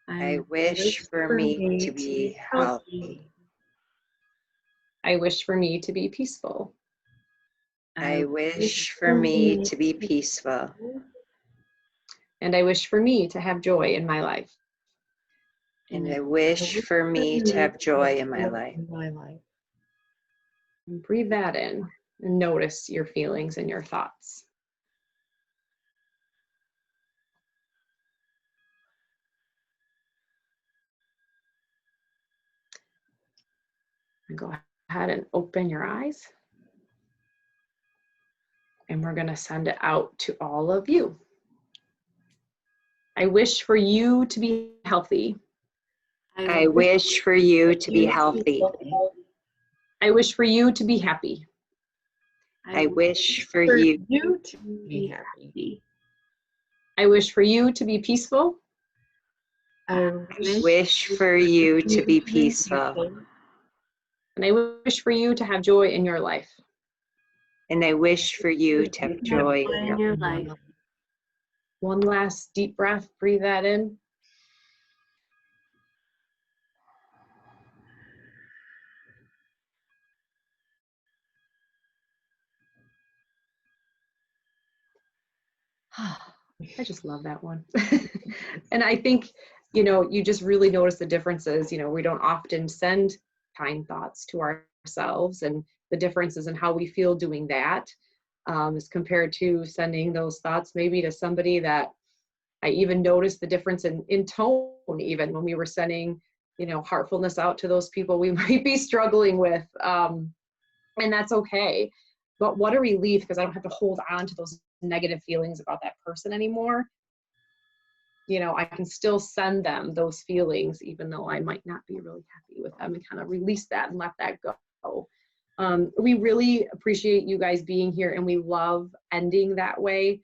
I wish for me to be healthy. I wish for me to be peaceful. I wish for me to be peaceful. And I wish for me to have joy in my life. And I wish for me to have joy in my life. And breathe that in and notice your feelings and your thoughts. And go ahead and open your eyes. And we're going to send it out to all of you. I wish for you to be healthy. I wish for you to be healthy. I wish for you to be happy. I wish for you to be happy. I wish for you to be peaceful. I wish for you to be peaceful. And I wish for you to have joy in your life. And I wish for you to have joy in your life. One last deep breath. Breathe that in. I just love that one. And I think, you just really notice the differences. We don't often send kind thoughts to ourselves, and the differences in how we feel doing that as compared to sending those thoughts maybe to somebody that I even noticed the difference in tone, even when we were sending, heartfulness out to those people we might be struggling with. And that's okay. But what a relief, because I don't have to hold on to those negative feelings about that person anymore. I can still send them those feelings, even though I might not be really happy with them, and kind of release that and let that go. We really appreciate you guys being here, and we love ending that way.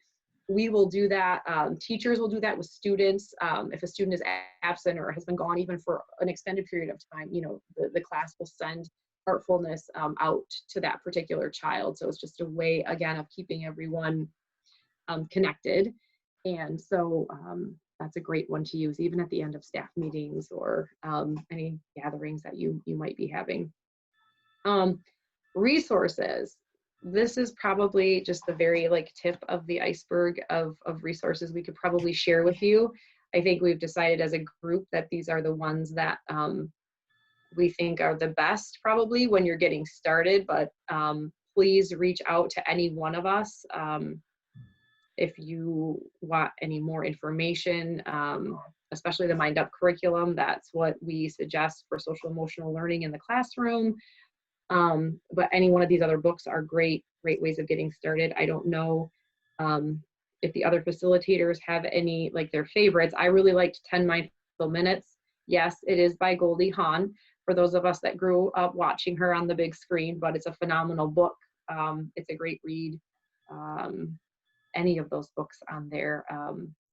We will do that. Teachers will do that with students. If a student is absent or has been gone even for an extended period of time, the class will send heartfulness out to that particular child. So it's just a way, again, of keeping everyone connected. And so that's a great one to use even at the end of staff meetings or any gatherings that you might be having. Resources. This is probably just the very tip of the iceberg of resources we could probably share with you. I think we've decided as a group that these are the ones that we think are the best probably when you're getting started, but please reach out to any one of us if you want any more information, especially the Mind Up curriculum. That's what we suggest for social emotional learning in the classroom. But any one of these other books are great ways of getting started. I don't know if the other facilitators have any their favorites. I really liked 10 Mindful Minutes. Yes, it is by Goldie Hawn, for those of us that grew up watching her on the big screen, but it's a phenomenal book. It's a great read. Any of those books on there,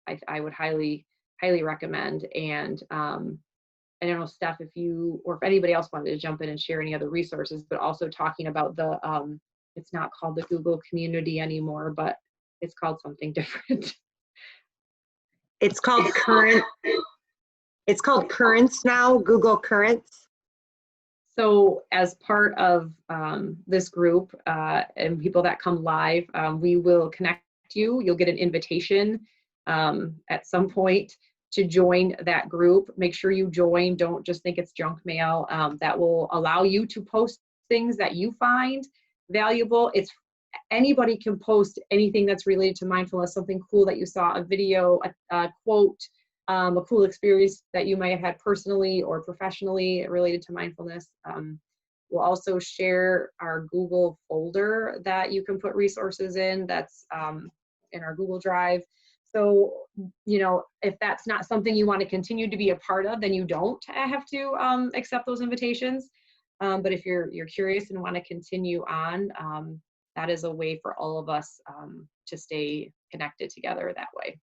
I would highly recommend. And I don't know, Steph, if you or if anybody else wanted to jump in and share any other resources, but also talking about the, it's not called the Google community anymore, but it's called something different. It's called It's called Currents now, Google Currents. So as part of this group and people that come live, we will connect you. You'll get an invitation at some point to join that group. Make sure you join. Don't just think it's junk mail. That will allow you to post things that you find valuable. Anybody can post anything that's related to mindfulness, something cool that you saw, a video, a quote, a cool experience that you might have had personally or professionally related to mindfulness. We'll also share our Google folder that you can put resources in. That's in our Google Drive. So, if that's not something you want to continue to be a part of, then you don't have to accept those invitations. But if you're curious and want to continue on, that is a way for all of us to stay connected together that way.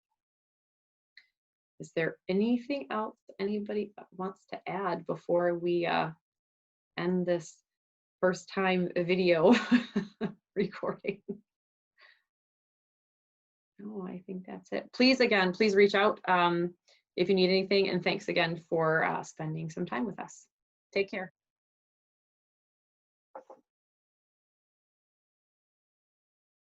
Is there anything else anybody wants to add before we end this first time video recording. No, I think that's it. Please, again, please reach out if you need anything, and thanks again for spending some time with us. Take care.